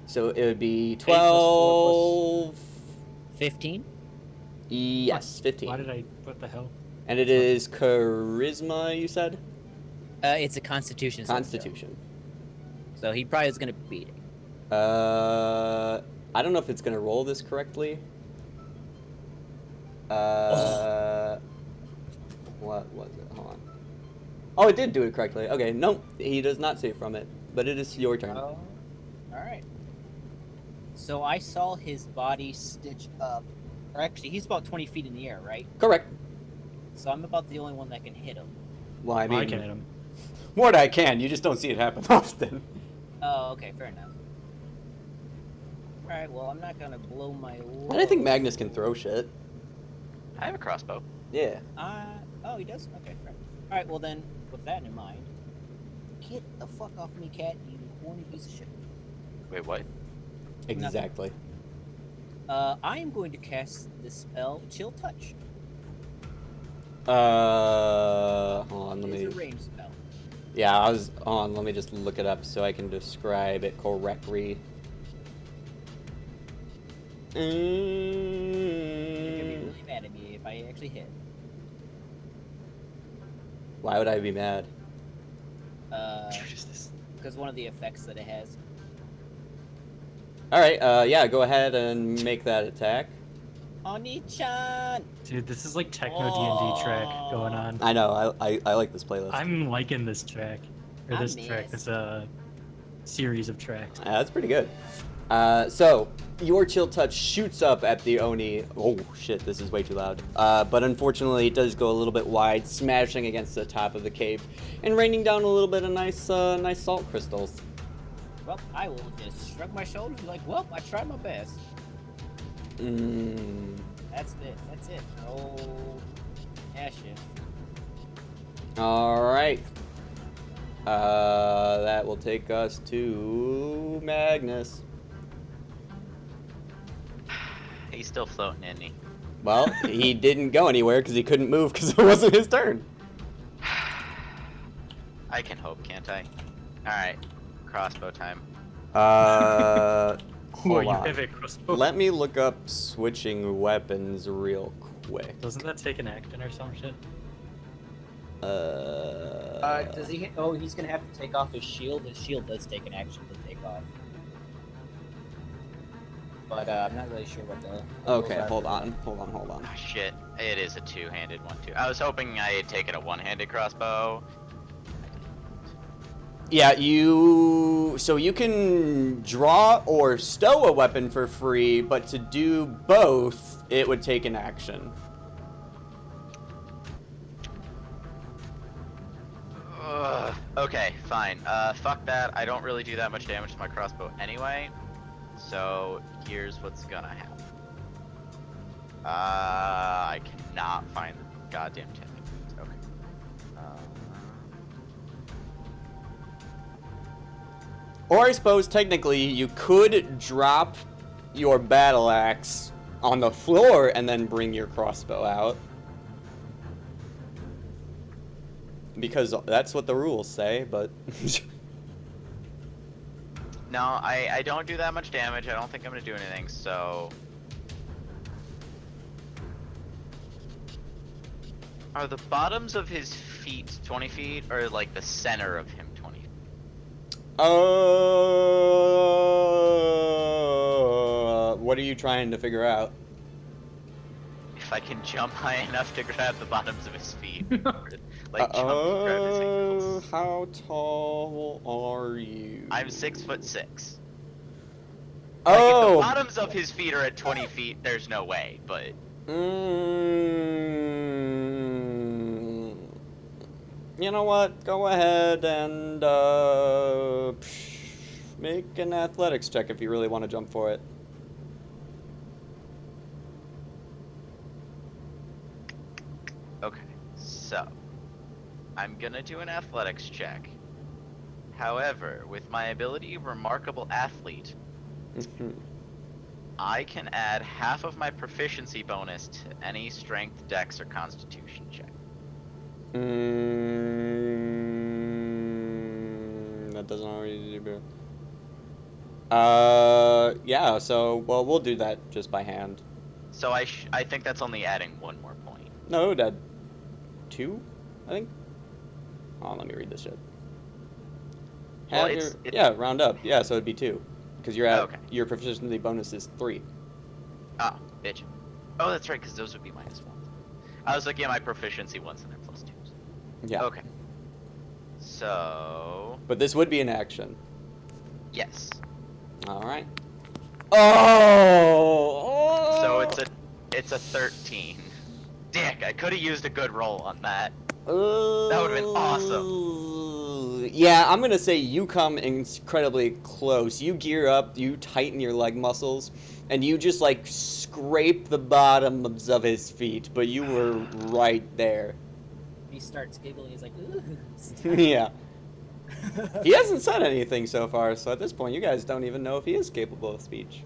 So it would be plus four 12. 15? Yes, 15. Why did I. What the hell? And it is charisma, you said? It's a Constitution. saving throw. Constitution. So he probably is gonna beat it. I don't know if it's gonna roll this correctly. What was it? Hold on. Oh, it did do it correctly. Okay, nope, he does not save from it, but it is your turn. Oh, alright. So I saw his body stitch up. Or actually, he's about 20 feet in the air, right? Correct. So I'm about the only one that can hit him. Well, I I mean, can hit him. Mordai can. You just don't see it happen often. Oh, okay, fair enough. Alright, well, I'm not gonna blow my Why do I think Magnus can throw shit? I have a crossbow. Yeah. Oh, he does? Okay, fair. Alright, well then, with that in mind, get the fuck off me, cat, you horny piece of shit. Wait, what? Exactly. I am going to cast the spell Chill Touch. Hold on, let It is a me. ranged spell. Yeah, I was on. Let me just look it up so I can describe it correctly. You're gonna be really mad at me if I actually hit. Why would I be mad? Because one of the effects that it has. All right. Yeah, go ahead and make that attack. Oni-chan! Dude, this is like techno D&D track going on. I know. I like this playlist. I'm liking this track. Or I this track, miss. this series of tracks. That's pretty good. So your chill touch shoots up at the Oni. Oh shit, this is way too loud. But unfortunately, it does go a little bit wide, smashing against the top of the cave and raining down a little bit of nice salt crystals. Well, I will just shrug my shoulders and be like, well, I tried my best. That's it. That's it. No ashes. All right. That will take us to Magnus. He's still floating, isn't he? Well, he didn't go anywhere because he couldn't move because it wasn't his turn. I can hope, can't I? Alright. Crossbow time. Whoa, Hold you on. have a crossbow. Let me look up switching weapons real quick. Doesn't that take an action or some shit? Does he? Oh, he's gonna have to take off his shield. His shield does take an action to take off. But I'm not really sure what the. Okay, rules are hold for on. Oh, shit. It is a two-handed one, too. I was hoping I had taken a one-handed crossbow. Yeah, so you can draw or stow a weapon for free, but to do both, it would take an action. Ugh. Okay, fine. Fuck that. I don't really do that much damage to my crossbow anyway. So, here's what's gonna happen. I cannot find the goddamn tip. Okay. Or I suppose technically you could drop your battle axe on the floor and then bring your crossbow out. Because that's what the rules say, but No, I don't do that much damage. I don't think I'm gonna do anything, so... Are the bottoms of his feet 20 feet, or like the center of him 20 feet? What are you trying to figure out? If I can jump high enough to grab the bottoms of his feet. Or, like jump and grab his ankles. How tall are you? I'm 6'6". Like, if the Oh! bottoms of his feet are at 20 feet, there's no way, but... You know what? Go ahead and make an athletics check if you really want to jump for it. Okay, so... I'm gonna do an athletics check. However, with my ability Remarkable Athlete, I can add half of my proficiency bonus to any strength, dex, or constitution check. That doesn't already do. Yeah. So, well, we'll do that just by hand. So I think that's only adding one more point. No, that 2, I think. Oh, let me read this shit. Well, Have your, yeah, round up. Yeah, so it'd be 2, because you're at Okay. your proficiency bonus is 3. Oh, bitch. Oh, that's right, because those would be -1s. I was looking at my proficiency ones and they're +2s. Yeah. Okay. So... But this would be an action. Yes. All right. Oh. So it's a 13. Dick, I could have used a good roll on that. That would've been awesome. Yeah, I'm gonna say you come incredibly close. You gear up, you tighten your leg muscles, and you just like scrape the bottoms of his feet, but you were right there. He starts giggling. He's like, "Ooh." Yeah. He hasn't said anything so far, so at this point you guys don't even know if he is capable of speech.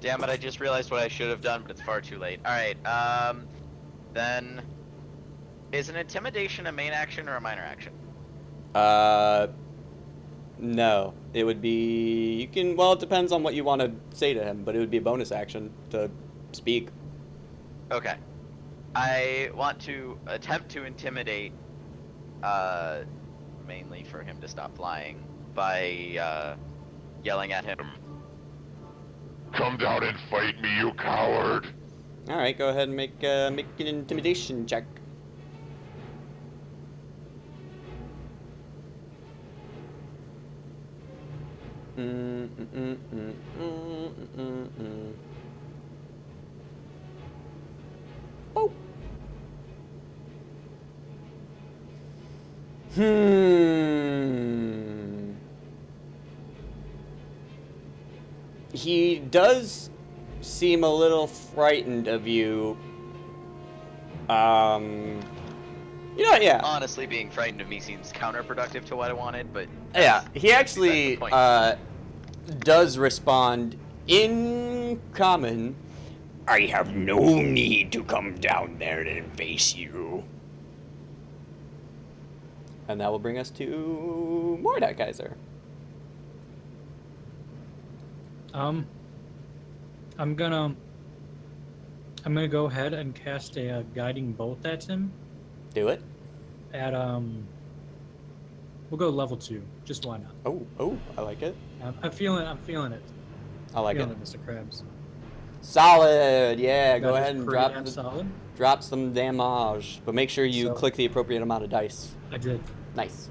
Damn it, I just realized what I should have done, but it's far too late. Alright, then... Is an intimidation a main action or a minor action? No. It would be... You can... Well, it depends on what you want to say to him, but it would be a bonus action to speak. Okay. I want to attempt to intimidate, mainly for him to stop flying, by, yelling at him. Come down and fight me, you coward! Alright, go ahead and make an intimidation check. Oh. He does seem a little frightened of you. Yeah. Honestly, being frightened of me seems counterproductive to what I wanted, but Yeah, that's- he actually that's the point. does respond in common. I have no need to come down there and face you. And that will bring us to Mordekaiser. I'm gonna go ahead and cast a guiding bolt at him. Do it. At we'll go level 2. Just why not? Oh, I like it. I'm feeling it. I like it. Feeling it, Mr. Krabs. Solid. Yeah, go That is ahead and pretty damn solid. drop some damage, but make sure you So- click the appropriate amount of dice. I did. Nice.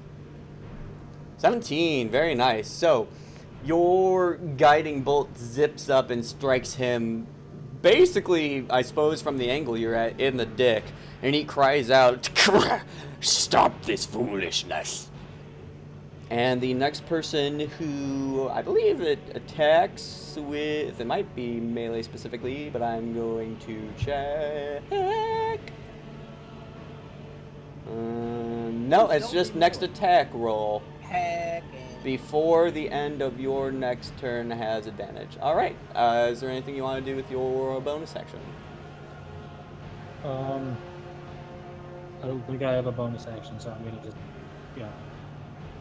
17, very nice. So, your guiding bolt zips up and strikes him, basically, I suppose, from the angle you're at, in the dick, and he cries out, "Stop this foolishness!" And the next person who, I believe it attacks with, it might be melee specifically, but I'm going to check. No, it's just next attack roll. Heck. Before the end of your next turn has advantage. All right. Is there anything you want to do with your bonus action? I don't think I have a bonus action, so I'm gonna just, yeah.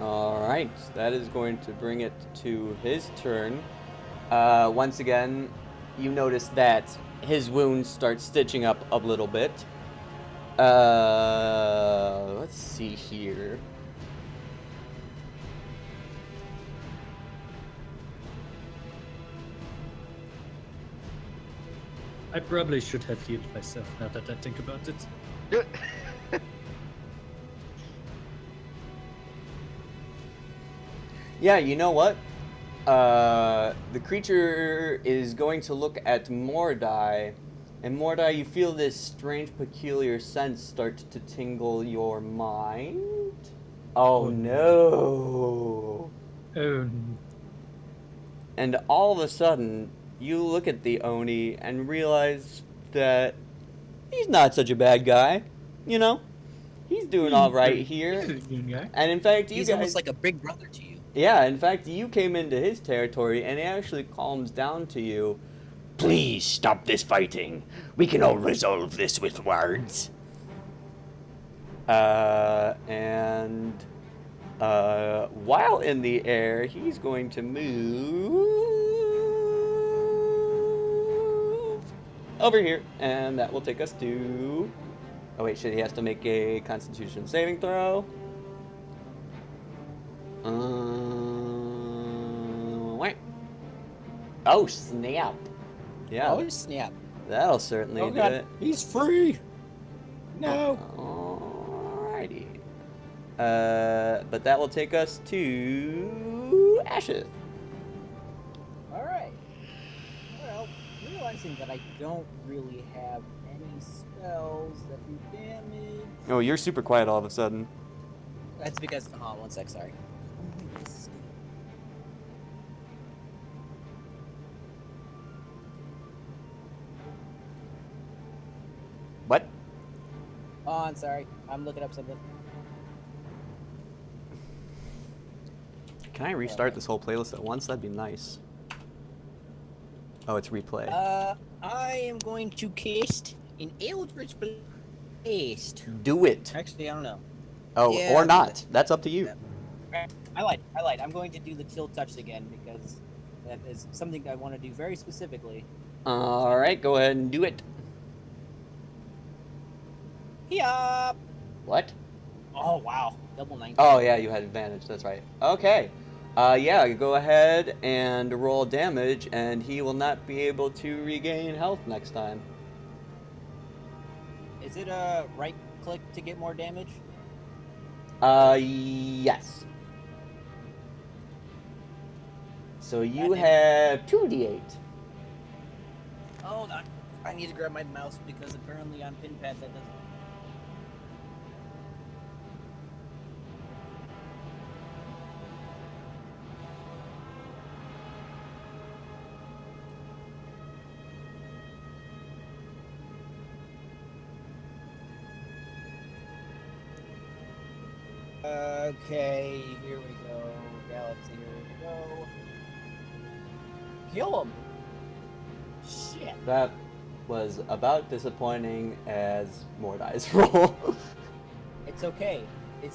All right. That is going to bring it to his turn. Once again, you notice that his wounds start stitching up a little bit. Let's see here. I probably should have healed myself now that I think about it. Yeah, you know what? The creature is going to look at Mordai, and Mordai, you feel this strange, peculiar sense start to tingle your mind. Oh Oh, no! Oh, And all of a sudden, you look at the Oni and realize that he's not such a bad guy. You know, he's doing all right here. he's a good guy. And in fact, you He's guys, almost like a big brother to you. yeah, in fact, you came into his territory, and he actually calms down to you. Please stop this fighting. We can all resolve this with words. While in the air, he's going to move over here, and that will take us to. Oh wait, shit! He has to make a Constitution saving throw. Wait. Oh snap! Yeah, Oh snap! that'll certainly Oh do god, it. he's free. No. Alrighty. But that will take us to Ashes. All right. Well, realizing that I don't really have any spells that do damage. Oh, you're super quiet all of a sudden. That's because. Oh, one sec. Sorry. What? Oh, I'm sorry. I'm looking up something. Can I restart this whole playlist at once? That'd be nice. Oh, it's replay. I am going to cast an Eldritch Blast. Do it. Actually, I don't know. Oh, Yeah, or I'll do not. it. That's up to you. I lied. I'm going to do the tilt touch again because that is something I want to do very specifically. All right, go ahead and do it. Yup. What? Oh wow, double 19. Oh yeah, you had advantage. That's right. Okay. Yeah, go ahead and roll damage, and he will not be able to regain health next time. Is it right click to get more damage? Yes. So you have 2d8. Hold on. I need to grab my mouse because apparently on PinPad that doesn't. Okay, here we go. Galaxy, here we go. Kill him! Shit. That was about disappointing as more dice roll. It's okay.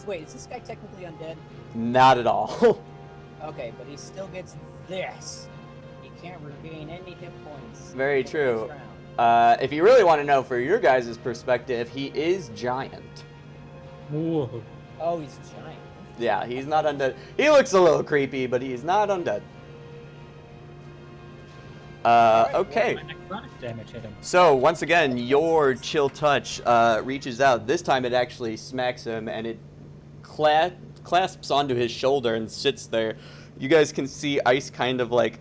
Wait, is this guy technically undead? Not at all. Okay, but he still gets this. He can't regain any hit points. Very for the true. next round. If you really want to know for your guys' perspective, he is giant. Whoa. Oh, he's giant. Yeah, he's not undead. He looks a little creepy, but he's not undead. Okay. My necrotic damage hit him. So, once again, your chill touch reaches out. This time it actually smacks him, and it clasps onto his shoulder and sits there. You guys can see Ice kind of like...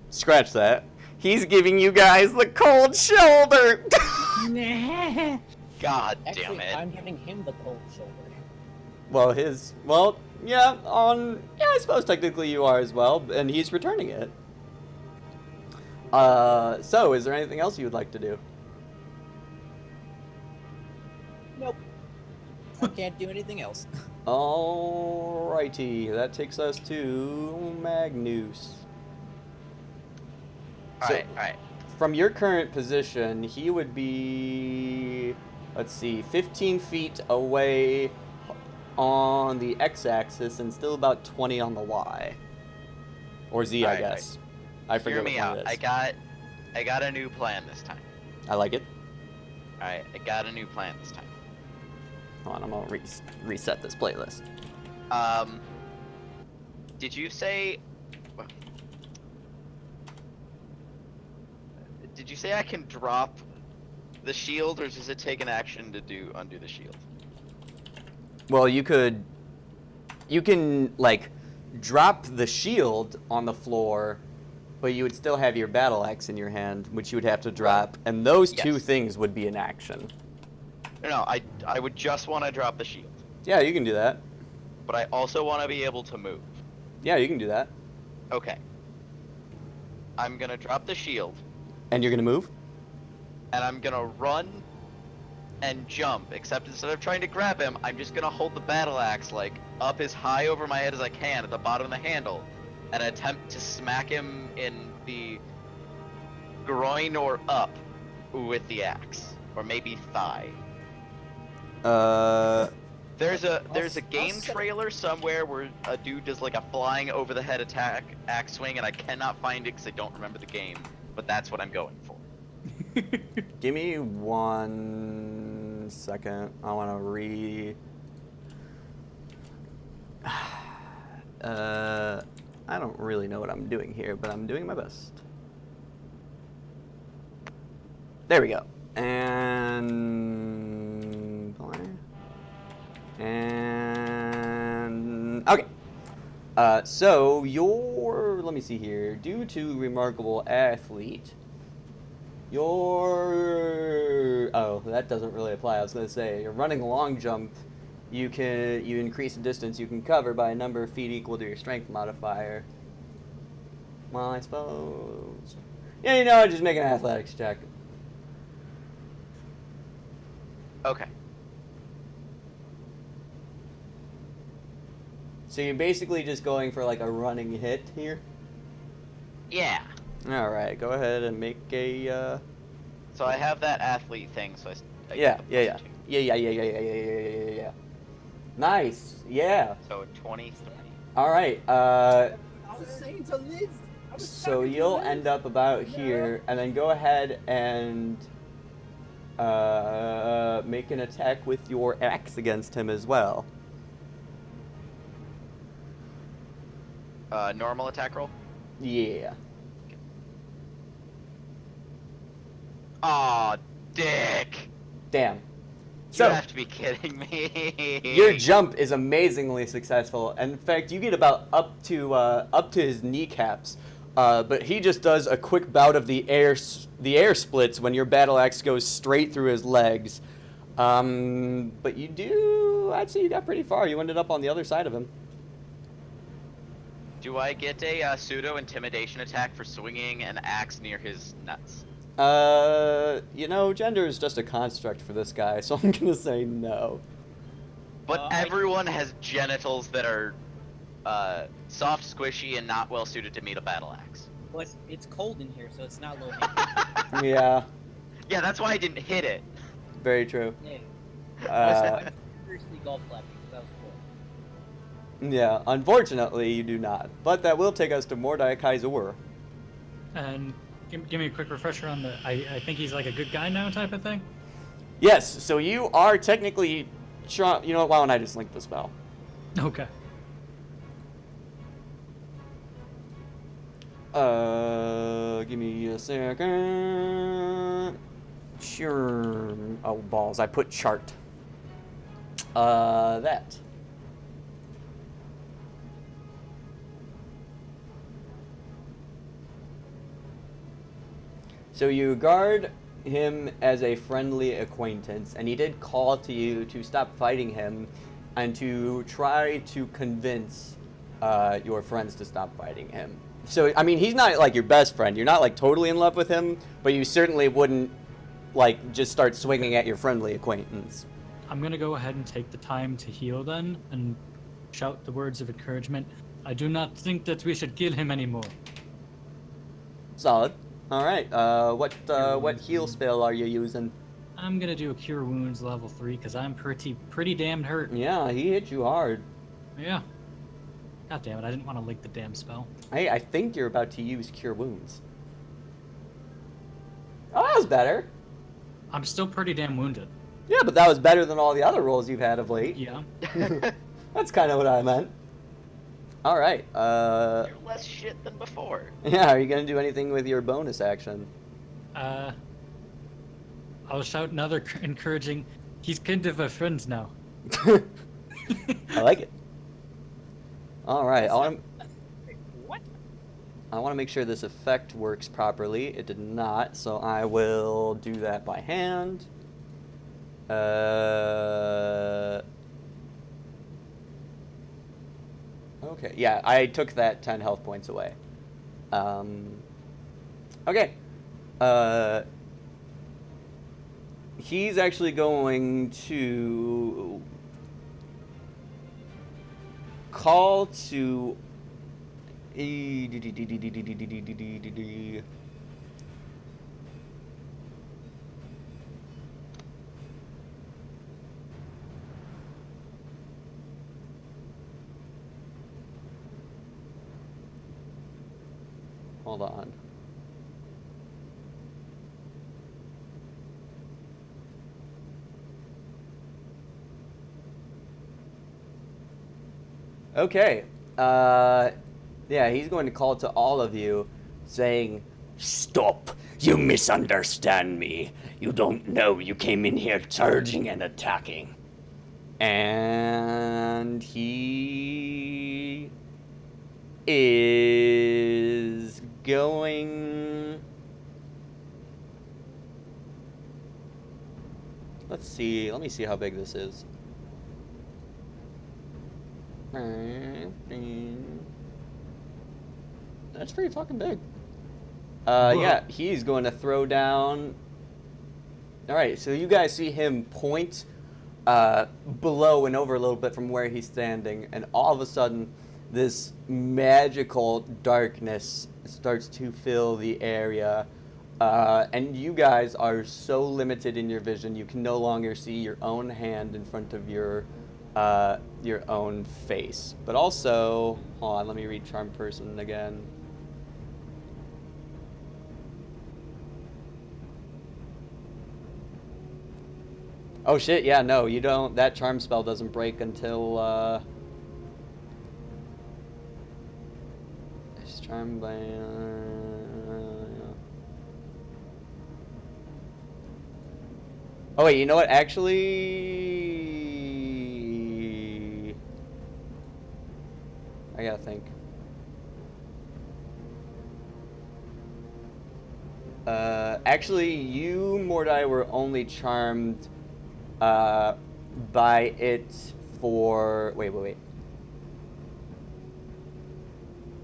Scratch that. He's giving you guys the cold shoulder! God Actually, damn it. I'm giving him the cold shoulder. Well, yeah, I suppose technically you are as well, and he's returning it. So, is there anything else you would like to do? Nope. I can't do anything else. Alrighty, that takes us to Magnus. Alright, alright. From your current position, he would be, let's see, 15 feet away on the x-axis and still about 20 on the y. Or z, I Alright, guess. I forget Hear which me one out. it is. I got a new plan this time. I like it. Alright, I got a new plan this time. Hold on, I'm gonna reset this playlist. Did you say... Did you say I can drop the shield, or does it take an action to undo the shield? Well, you can, like, drop the shield on the floor, but you would still have your battle axe in your hand, which you would have to drop, and those two Yes. things would be an action. No, I would just want to drop the shield, Yeah, you can do that. but I also want to be able to move. Yeah, you can do that. Okay. I'm gonna drop the shield, And you're gonna move? and I'm gonna run and jump, except instead of trying to grab him, I'm just gonna hold the battle axe, like, up as high over my head as I can at the bottom of the handle, and attempt to smack him in the groin or up with the axe. Or maybe thigh. There's a game set- trailer somewhere where a dude does like a flying over the head attack axe swing, and I cannot find it because I don't remember the game, but that's what I'm going for. Give me 1 second. I wanna I don't really know what I'm doing here, but I'm doing my best. There we go. And okay. So let me see here. Due to remarkable athlete, that doesn't really apply. I was gonna say your running long jump. You increase the distance you can cover by a number of feet equal to your strength modifier. Well, I suppose. Yeah, just make an athletics check. Okay. So you're basically just going for like a running hit here. Yeah. All right, go ahead and make a. So I have that athlete thing, so I Yeah. get the +2. Yeah. Nice. Yeah. So 23. All right. I was saying to Liz. So you'll end up about here, and then go ahead and make an attack with your axe against him as well. Normal attack roll? Yeah. Aw, dick! Damn. You So have to be kidding me. your jump is amazingly successful. In fact, you get about up to his kneecaps. But he just does a quick bout of the air splits when your battle axe goes straight through his legs. But I'd say you got pretty far. You ended up on the other side of him. Do I get a pseudo intimidation attack for swinging an axe near his nuts? Gender is just a construct for this guy, so I'm gonna say no. But everyone has genitals that are soft, squishy, and not well suited to meet a battle axe. But it's cold in here, so it's not low. Yeah, Yeah, that's why I didn't hit it. very true. Yeah. Uh, Seriously, golf clapping. That was cool. yeah, unfortunately you do not. But that will take us to Mordecai Zur. And give me a quick refresher on the. I think he's like a good guy now type of thing. Yes, so you are technically... You know what, why don't I just link the spell? Okay. Give me a second. Sure. Oh, balls. I put chart. That. So you guard him as a friendly acquaintance, and he did call to you to stop fighting him and to try to convince your friends to stop fighting him. So, I mean, he's not like your best friend. You're not like totally in love with him, but you certainly wouldn't like just start swinging at your friendly acquaintance. I'm gonna go ahead and take the time to heal then and shout the words of encouragement. I do not think that we should kill him anymore. Solid. All right. What heal spell are you using? I'm gonna do a Cure Wounds level 3 because I'm pretty damn hurt. Yeah, he hit you hard. Yeah. God damn it! I didn't want to link the damn spell. Hey, I think you're about to use Cure Wounds. Oh, that was better. I'm still pretty damn wounded. Yeah, but that was better than all the other rolls you've had of late. Yeah. That's kind of what I meant. All right. You're less shit than before. Yeah, are you going to do anything with your bonus action? I'll shout another encouraging. He's kind of a friend now. I like it. All right. What? I want to make sure this effect works properly. It did not, so I will do that by hand. Okay, yeah, I took that 10 health points away. Okay. He's actually going to call to... Hold on. Okay. Yeah, he's going to call to all of you, saying, "Stop! You misunderstand me. You don't know you came in here charging and attacking." And he is going... Let's see. Let me see how big this is. That's pretty fucking big. Yeah, he's going to throw down... Alright, so you guys see him point below and over a little bit from where he's standing, and all of a sudden, this magical darkness starts to fill the area. And you guys are so limited in your vision, you can no longer see your own hand in front of your own face. But also, hold on, let me read Charm Person again. Oh shit, yeah, no, you don't, that charm spell doesn't break until, it's charmed by, oh wait, you know what, actually, I gotta think. Actually, you, Mordai, were only charmed by it for... Wait.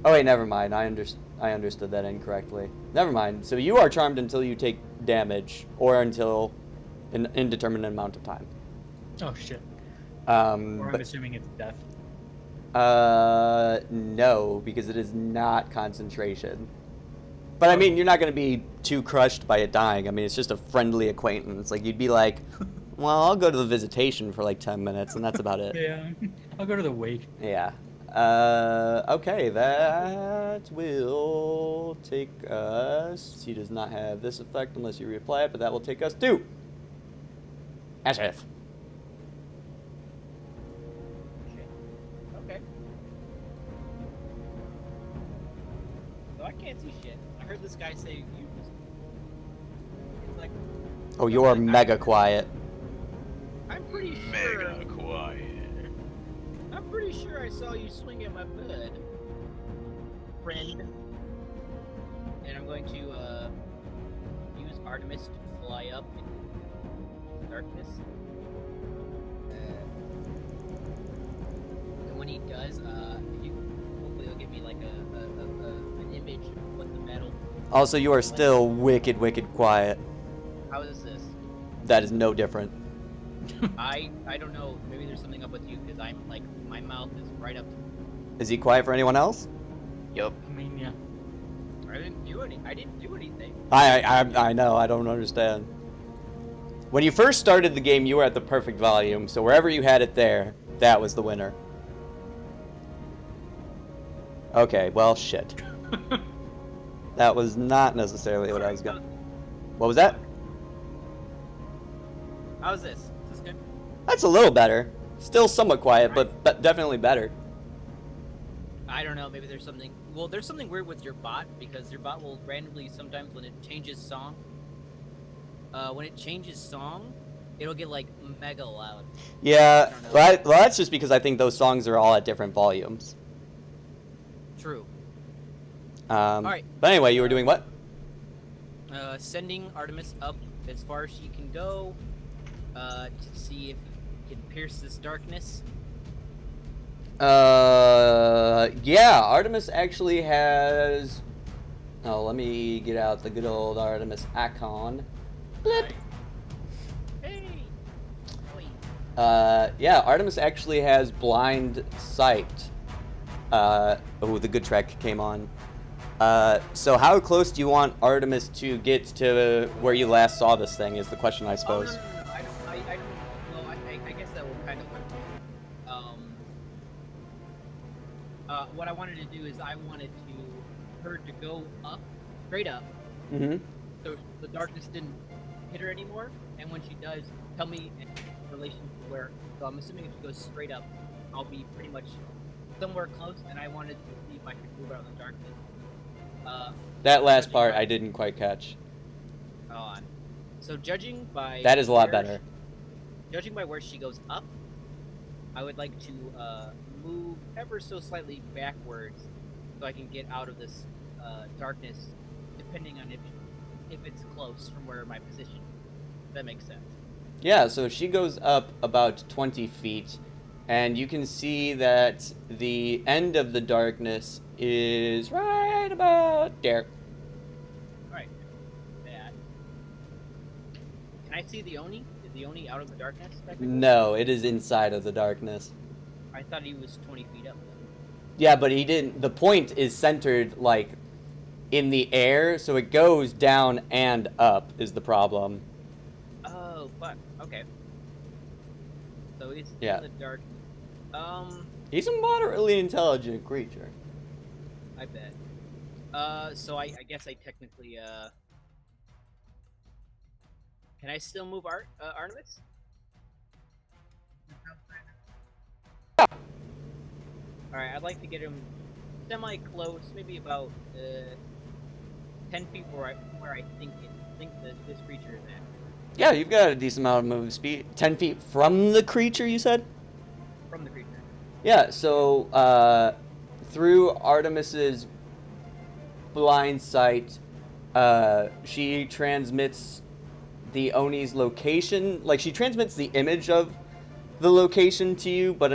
Oh wait, never mind. I understood that incorrectly. Never mind. So you are charmed until you take damage, or until an indeterminate amount of time. Oh shit. Or I'm assuming it's death. No, because it is not concentration. But I mean, you're not going to be too crushed by it dying. I mean, it's just a friendly acquaintance. Like, you'd be like, well, I'll go to the visitation for like 10 minutes, and that's about it. Yeah. I'll go to the wake. Yeah. Okay, that will take us... He does not have this effect unless you reapply it, but that will take us to... Ashraf. Okay. So I can't see shit. I heard this guy say you just... It's like... Oh, you are mega quiet. I'm pretty sure... Mega quiet. I'm pretty sure I saw you swing at my bed, friend. And I'm going to use Artemis to fly up in darkness. And when he does, hopefully he'll give me like an image of what the battle. Also, you are still wicked, wicked quiet. How is this? That is no different. I don't know. Maybe there's something up with you because I'm like my mouth is right up. Is he quiet for anyone else? Yup. I mean, yeah. I didn't do anything. I know, I don't understand. When you first started the game, you were at the perfect volume, so wherever you had it there, that was the winner. Okay, well, shit. That was not necessarily what I was going... What was that? How's this? Is this good? That's a little better. Still somewhat quiet, but definitely better. I don't know. Maybe there's something. Well, there's something weird with your bot because your bot will randomly sometimes when it changes song. It'll get like mega loud. Yeah, I don't know. well, that's just because I think those songs are all at different volumes. True. Alright. But anyway, you were doing what? Sending Artemis up as far as she can go, to see if he can pierce this darkness. Yeah, Artemis actually has... Oh, let me get out the good old Artemis icon. Blip. Hey! Oi. Yeah, Artemis actually has blind sight. Oh, the good track came on. So how close do you want Artemis to get to where you last saw this thing is the question, I suppose. Oh, no. I don't. Well, I guess that will kind of. What I wanted to do is I wanted her to go up, straight up, Mm-hmm. so the darkness didn't hit her anymore. And when she does, tell me in relation to where. So I'm assuming if she goes straight up, I'll be pretty much somewhere close. And I wanted to see if I could move out of the darkness. That last part I didn't quite catch. On. So judging by That is a lot where better. Judging by where she goes up, I would like to move ever so slightly backwards so I can get out of this darkness, depending on if it's close from where my position. If that makes sense. Yeah, so she goes up about 20 feet, and you can see that the end of the darkness is right about there. Alright. Bad. Can I see the Oni? Is the Oni out of the darkness? technically? No, it is inside of the darkness. I thought he was 20 feet up. Yeah, but he didn't. The point is centered, like, in the air, so it goes down and up, is the problem. Oh, fuck. Okay. So he's Yeah. in the dark. He's a moderately intelligent creature. I bet. So I guess I technically, can I still move Artemis? Alright, I'd like to get him semi-close, maybe about, 10 feet where I think that this creature is at. Yeah, you've got a decent amount of movement speed. 10 feet from the creature, you said? From the creature. Yeah, so, through Artemis's blind sight, she transmits the Oni's location. Like, she transmits the image of the location to you, but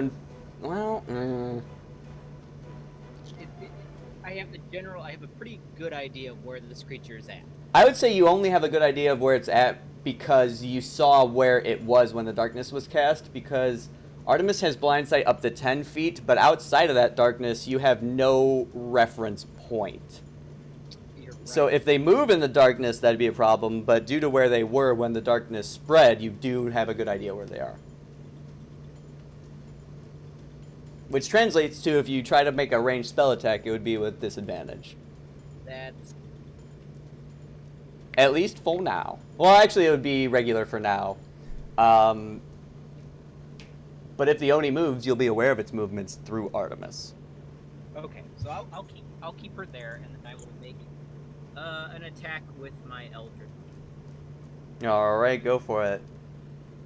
I have a pretty good idea of where this creature is at. I would say you only have a good idea of where it's at because you saw where it was when the darkness was cast, because Artemis has blind sight up to 10 feet, but outside of that darkness, you have no reference point. You're right. So if they move in the darkness, that'd be a problem, but due to where they were when the darkness spread, you do have a good idea where they are. Which translates to if you try to make a ranged spell attack, it would be with disadvantage. That's At least for now. Well, actually, it would be regular for now. But if the Oni moves, you'll be aware of its movements through Artemis. okay. So I'll keep her there, and then I will make an attack with my Eldritch, All right, go for it.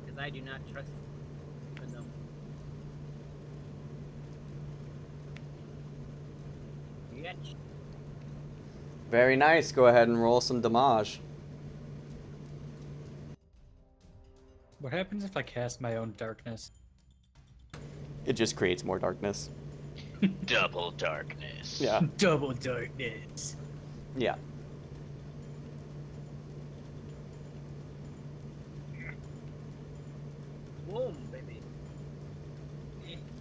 because I do not trust them. Yet. Very nice. Go ahead and roll some damage. What happens if I cast my own darkness? It just creates more darkness. Double darkness. Yeah. Double darkness. Yeah. Boom, baby.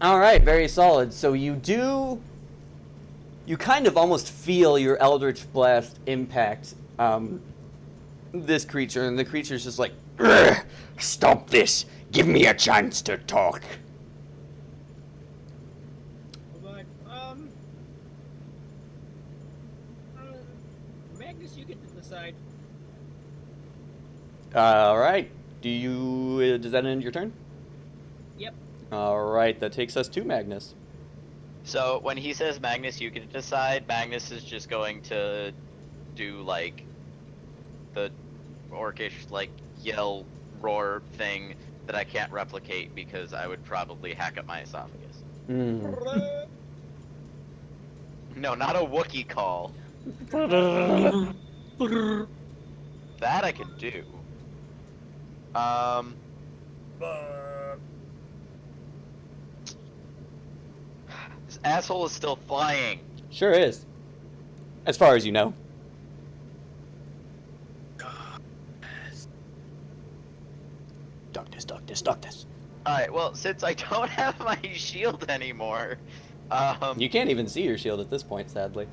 All right, very solid. So you kind of almost feel your Eldritch Blast impact this creature, and the creature's just like, "Ugh, stop this. Give me a chance to talk. But Magnus, you get to decide. All right. Does that end your turn? Yep. All right, that takes us to Magnus. So when he says Magnus, you can decide. Magnus is just going to do like the orcish like yell roar thing that I can't replicate because I would probably hack up my esophagus. Mm. No, not a Wookiee call. That I can do. This asshole is still flying. Sure is. As far as you know. Darkness, darkness, darkness. Alright, well, since I don't have my shield anymore, You can't even see your shield at this point, sadly.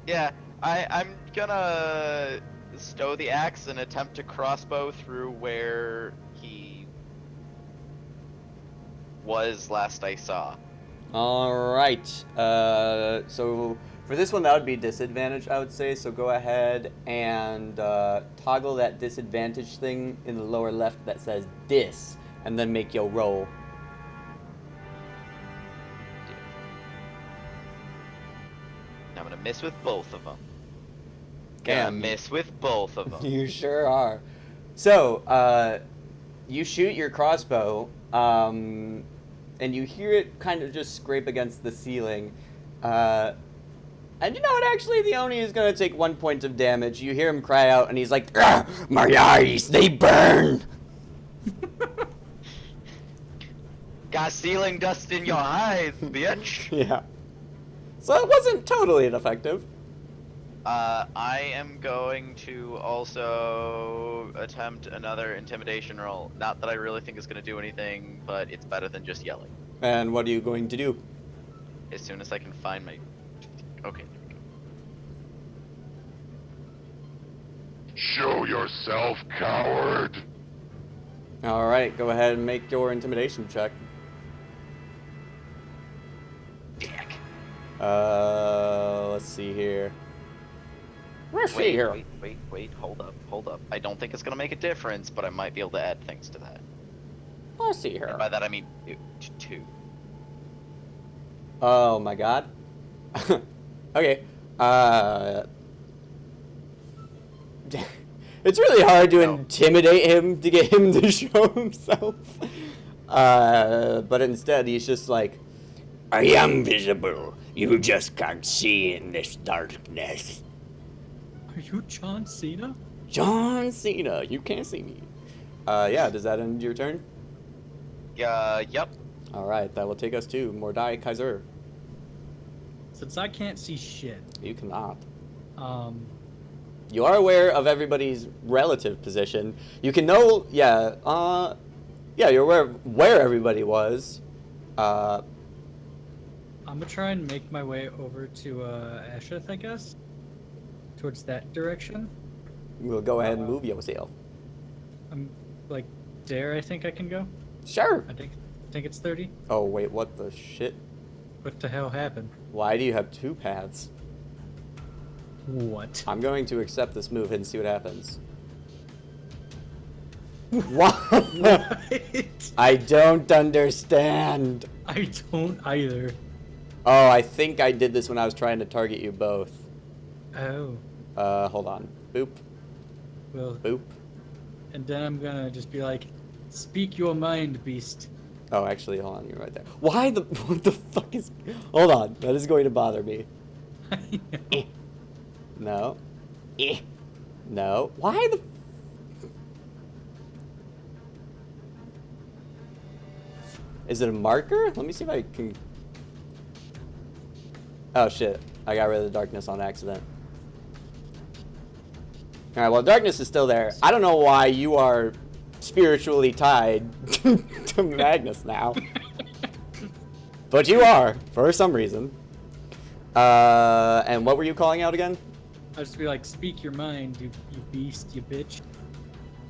yeah, I'm gonna stow the axe and attempt to crossbow through where he was last I saw. All right. So for this one, that would be disadvantage, I would say. So go ahead and toggle that disadvantage thing in the lower left that says dis, and then make your roll. I'm gonna miss with both of them. Okay, Gonna miss with both of them. You sure are. So you shoot your crossbow, and you hear it kind of just scrape against the ceiling. And you know what? Actually, the Oni is going to take 1 point of damage. You hear him cry out, and he's like, "Ugh, my eyes, they burn!" Got ceiling dust in your eyes, bitch. Yeah. So it wasn't totally ineffective. I am going to also attempt another intimidation roll. Not that I really think is going to do anything, but it's better than just yelling. And what are you going to do? As soon as I can find my... Okay. Show yourself, coward! All right, go ahead and make your intimidation check. Dick. Let's see here. Let's see here. Wait, hold up. I don't think it's going to make a difference, but I might be able to add things to that. Let's see here. And by that I mean 2. Oh my god. Okay. It's really hard to No. intimidate him to get him to show himself. But instead he's just like, I am visible. You just can't see in this darkness. Are you John Cena? John Cena, you can't see me. Yeah, does that end your turn? Yep. Alright, that will take us to Mordai Kaiser. Since I can't see shit, You cannot. you You are aware of everybody's relative position. You can know, you're aware of where everybody was. Uh, I'm gonna try and make my way over to Asheth, I guess. Towards that direction. we'll go ahead and move yourself. I'm like there. I think I can go. Sure. I think it's 30. Oh wait, what the shit? What the hell happened? Why do you have two paths? What? I'm going to accept this move and see what happens. What? What? I don't understand. I don't either. Oh, I think I did this when I was trying to target you both. Oh. Hold on. Boop, Well, boop. and then I'm gonna just be like, speak your mind, beast. Oh, actually, hold on. You're right there. Why the? What the fuck is? Hold on. That is going to bother me. I know. Eh. No. Eh. No. Why the? Is it a marker? Let me see if I can. Oh shit! I got rid of the darkness on accident. All right. Well, darkness is still there. I don't know why you are spiritually tied to Magnus now, but you are for some reason. And what were you calling out again? I'll just be like, speak your mind, you beast, you bitch.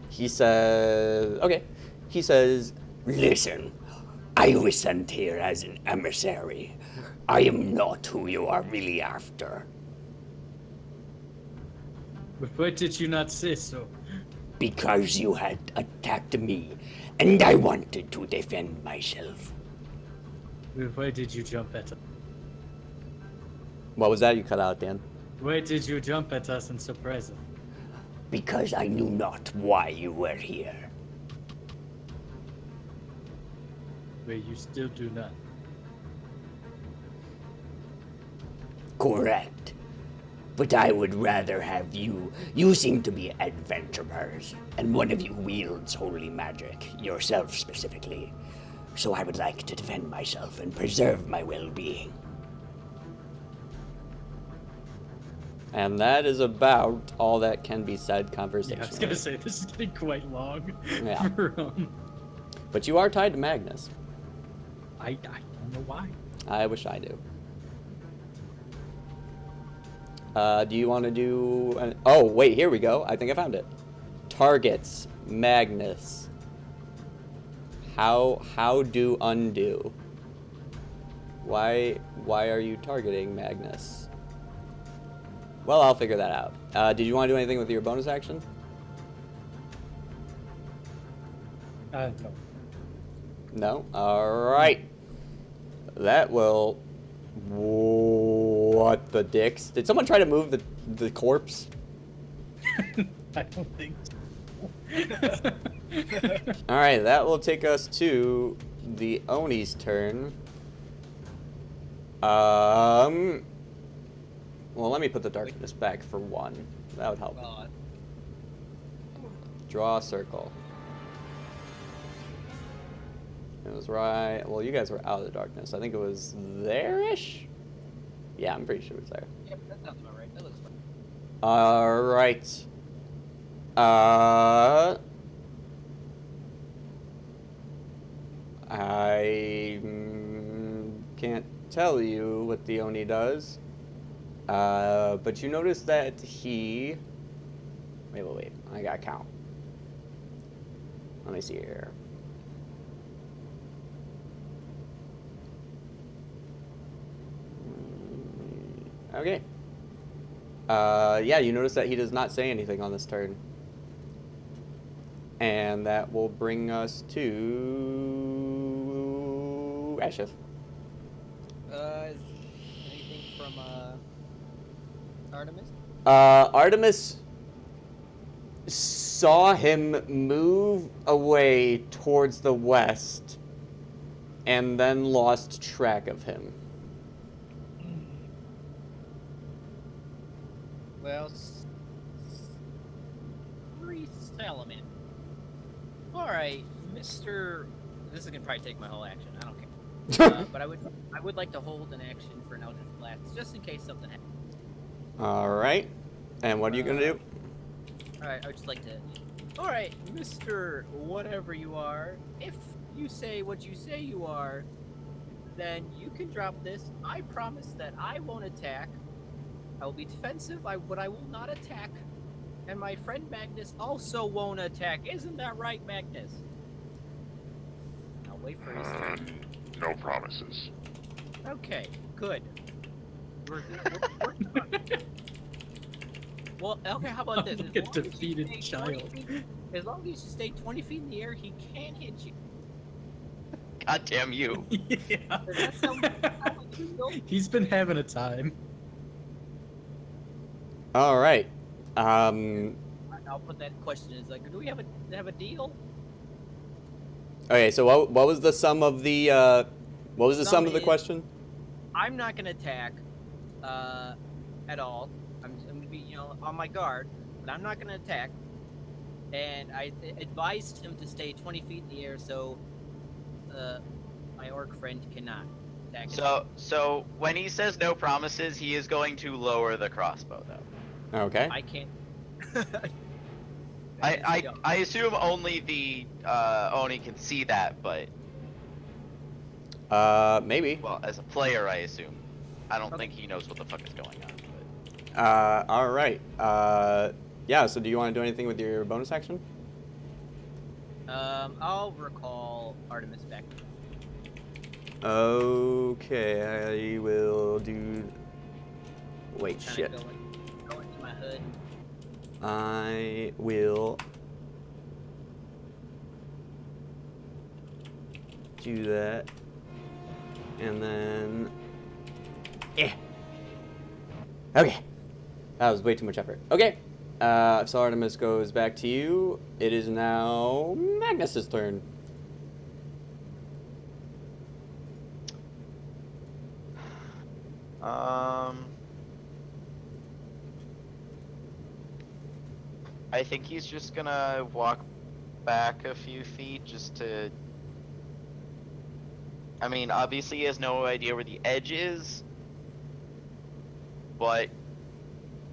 He says, okay. He says, Listen, I was sent here as an emissary. I am not who you are really after. But why did you not say so? Because you had attacked me, and I wanted to defend myself. But why did you jump at us? what was that you cut out, Dan? Why did you jump at us and surprise us? Because I knew not why you were here. Where you still do not. Correct. But I would rather have you. You seem to be adventurers, and one of you wields holy magic, yourself specifically. So I would like to defend myself and preserve my well-being. And that is about all that can be said Yeah, conversationally. I was gonna say, this is getting quite long. Yeah. For, But you are tied to Magnus. I don't know why. I wish I do. Do you want to do an... Oh, wait, here we go. I think I found it. Targets Magnus. How do undo? Why are you targeting Magnus? Well, I'll figure that out. Did you want to do anything with your bonus action? No. No? Alright. That will... What the dicks? Did someone try to move the corpse? I don't think so. Alright, that will take us to the Oni's turn. Well, let me put the darkness back for one. That would help. Draw a circle. It was right... Well, you guys were out of the darkness. I think it was there-ish? Yeah, I'm pretty sure it was there. Yep, that sounds about right. That looks fine. Alright. I can't tell you what the Oni does. But you notice that he... Wait. I gotta count. Let me see here. Okay. Yeah, you notice that he does not say anything on this turn. And that will bring us to... Ashif. Anything from Artemis? Artemis saw him move away towards the west and then lost track of him. Well, Salomon. Alright, Mr. This is gonna probably take my whole action. I don't care. But I would like to hold an action for an Eldritch Blast, just in case something happens. Alright. And what are you gonna do? Alright, I would just like to... Alright, Mr. Whatever you are, if you say what you say you are, then you can drop this. I promise that I won't attack. I will be defensive, but I will not attack. And my friend Magnus also won't attack. Isn't that right, Magnus? I'll wait for his turn. No promises. Okay, good. We're well, okay, how about this? Like a As long as you defeated stay 20 child. feet- as long as you stay 20 feet in the air, he can't hit you. God damn you. Yeah. Does that sound like you go? He's been having a time. All right. I'll put that question as like, do we have a deal? Okay. So what was the sum of the sum of the is- question? I'm not gonna attack, at all. I'm gonna be, on my guard, but I'm not gonna attack. And I advised him to stay 20 feet in the air so, my orc friend cannot attack. So when he says no promises, he is going to lower the crossbow, though. Okay. I can't. I assume only the Oni can see that, but Maybe. well, as a player, I assume. I don't Okay. think he knows what the fuck is going on. But... All right. Yeah. So do you want to do anything with your bonus action? I'll recall Artemis back. Okay. I will do. Wait. Kinda Shit. Go into my hood. I will do that, and then okay, that was way too much effort. Okay, so Artemis goes back to you. It is now Magnus's turn. I think he's just gonna walk back a few feet just to... I mean, obviously he has no idea where the edge is, but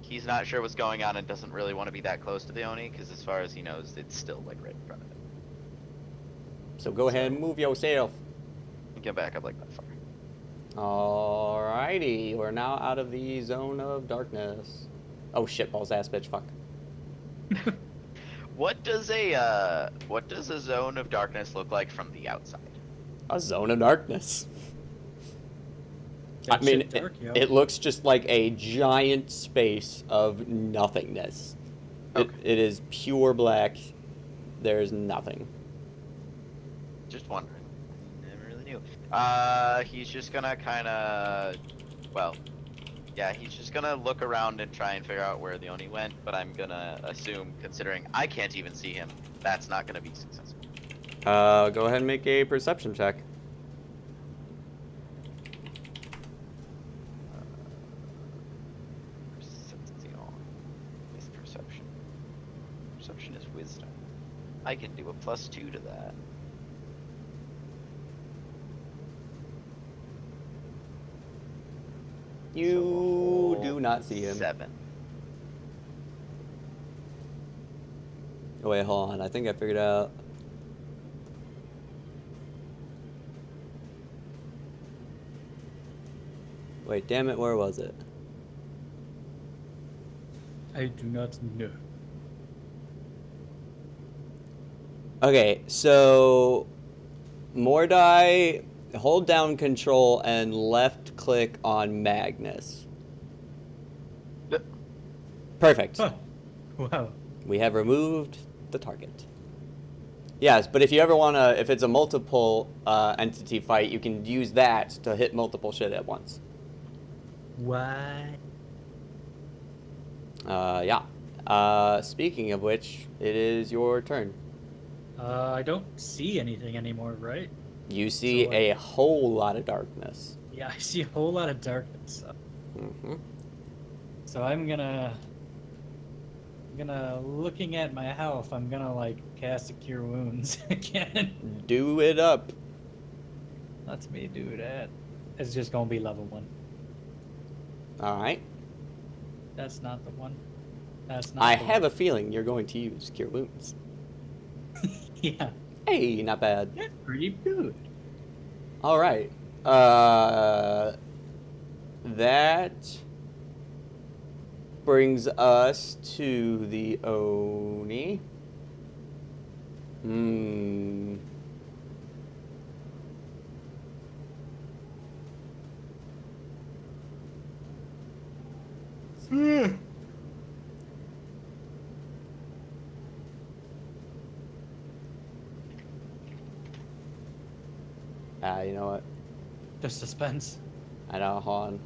he's not sure what's going on and doesn't really want to be that close to the Oni, because as far as he knows, it's still, like, right in front of him. So go ahead and move yourself. He can back up, like, that far. Alrighty, we're now out of the zone of darkness. Oh shit, balls ass bitch, fuck. What does a zone of darkness look like from the outside? A zone of darkness. I That mean, shit dark, yo. it looks just like a giant space of nothingness. Okay. It is pure black. There's nothing. Just wondering. Never really knew. He's just gonna kinda... Well, yeah, he's just gonna look around and try and figure out where the Oni went, but I'm gonna assume, considering I can't even see him, that's not gonna be successful. Go ahead and make a perception check. Perception. Is perception. Perception is wisdom. I can do a +2 to that. You So, do not see him. 7. Oh, wait, hold on. I think I figured out. Wait, damn it, where was it? I do not know. Okay, so Mordai, hold down control and left click on Magnus. Yep. Perfect. Huh. Wow. We have removed the target. Yes, but if you ever want to, if it's a multiple entity fight, you can use that to hit multiple shit at once. What? Yeah. Speaking of which, it is your turn. I don't see anything anymore, right? You see So, a whole lot of darkness. Yeah, I see a whole lot of darkness. Mm-hmm. So I'm gonna, looking at my health, I'm gonna like cast a Cure Wounds again. Do it up. Let me do that. It's just gonna be level 1. All right. That's not the one. That's not. I the have a feeling you're going to use Cure Wounds. Yeah, Hey, not bad. that's pretty good. All right. That brings us to the Oni. Hmm. You know what? The suspense. I know, hold on.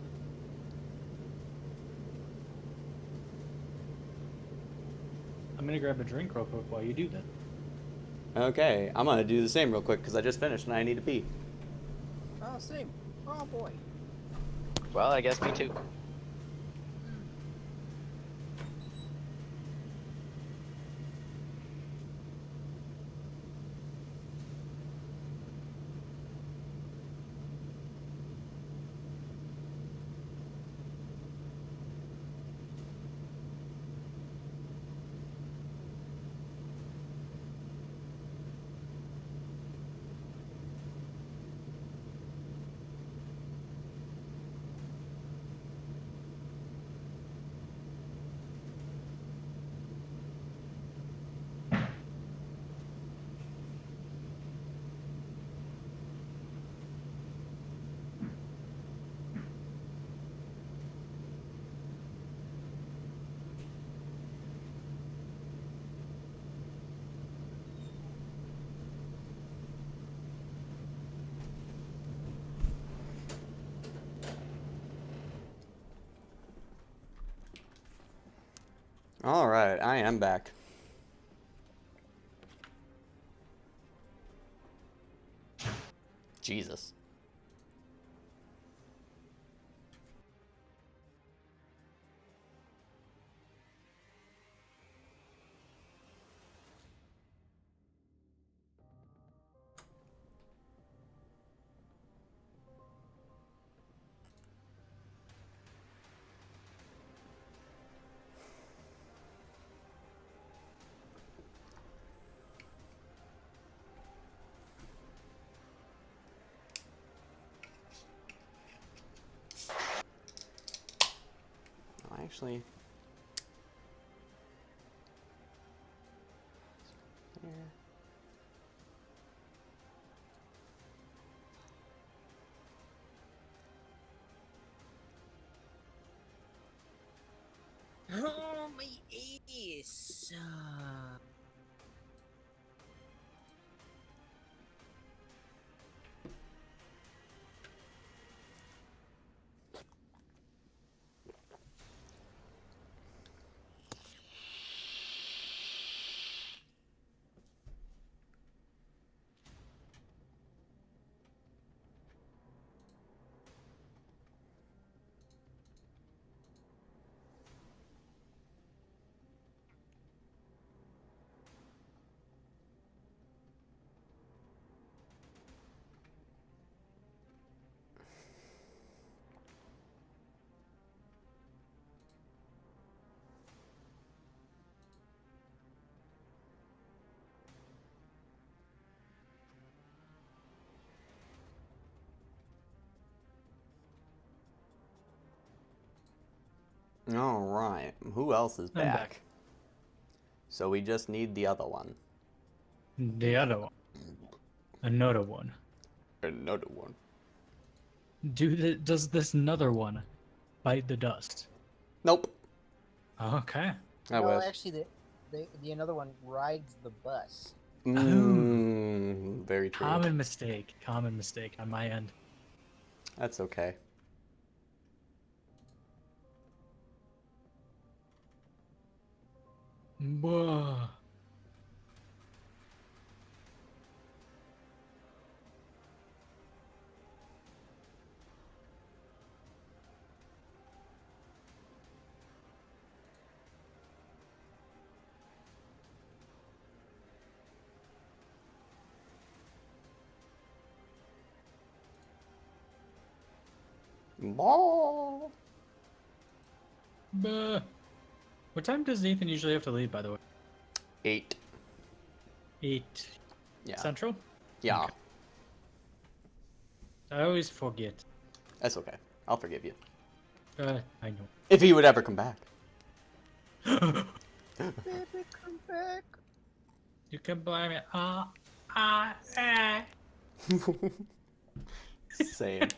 I'm gonna grab a drink real quick while you do that. Okay, I'm gonna do the same real quick because I just finished and I need to pee. Oh, same. Oh boy. Well, I guess me too. All right, I am back. Jesus. Actually, Oh, my ace. all right. Who else is I'm back? back. So we just need the other one. The other one. Another one. Another one. Does this another one bite the dust? Nope. Okay. I No, wish. actually, the another one rides the bus. Very true. Common mistake. Common mistake on my end. That's okay. Whoa. Ball. Bah. What time does Nathan usually have to leave, by the way? 8. 8 Yeah. Central? Yeah. Okay. I always forget. That's okay. I'll forgive you. I know. If he would ever come back. Baby, come back. You can blame it. Same.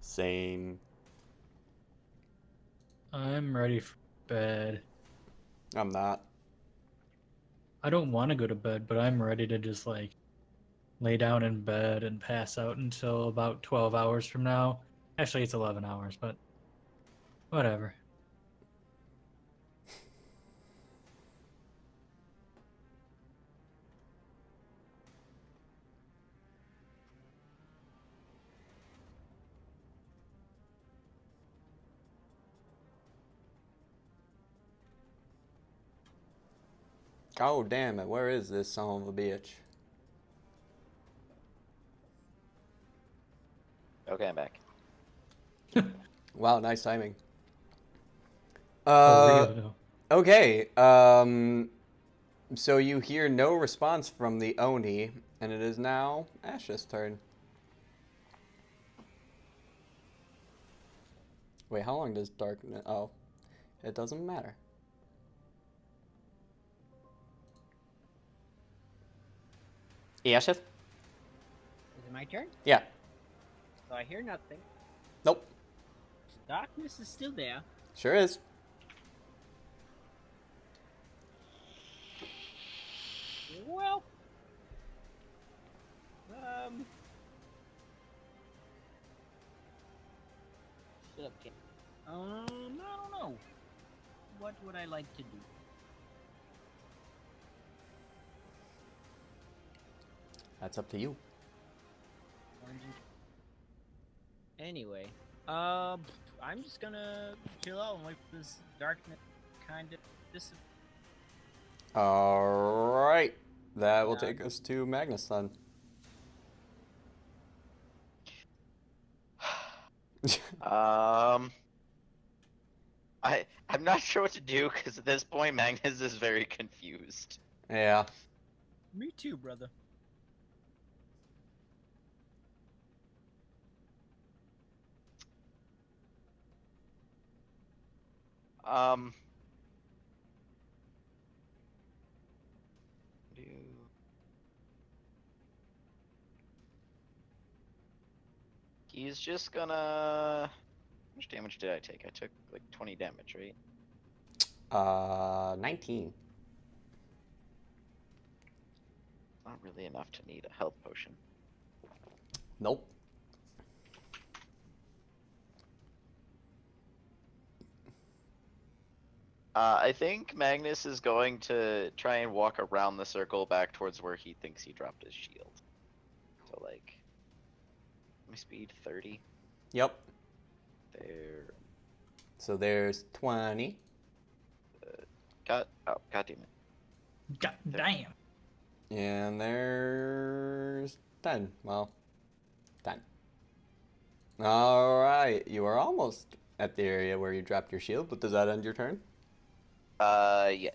Same. I'm ready for bed. I'm not. I don't want to go to bed, but I'm ready to just like lay down in bed and pass out until about 12 hours from now. Actually, it's 11 hours, but whatever. Oh, damn it. Where is this son of a bitch? Okay, I'm back. Wow, nice timing. For real though. Okay, so you hear no response from the Oni, and it is now Ash's turn. Wait, how long does darkness... Oh, it doesn't matter. Ash? Is it my turn? Yeah. So I hear nothing. Nope. Darkness is still there. Sure is. Well, shut up, kid. I don't know. What would I like to do? That's up to you. Orange and- Anyway, I'm just gonna chill out and wait for this darkness kind of dissipate. Alright. That will Yeah. take us to Magnus then. I'm not sure what to do because at this point Magnus is very confused. Yeah. Me too, brother. Um. do- He's just gonna. How much damage did I take? I took like 20 damage, right? 19. Not really enough to need a health potion. Nope. I think Magnus is going to try and walk around the circle back towards where he thinks he dropped his shield. So like, my speed 30. Yep. There. So there's 20. God damn it. God damn. And there's 10. Well, 10. Alright. You are almost at the area where you dropped your shield, but does that end your turn? Yeah.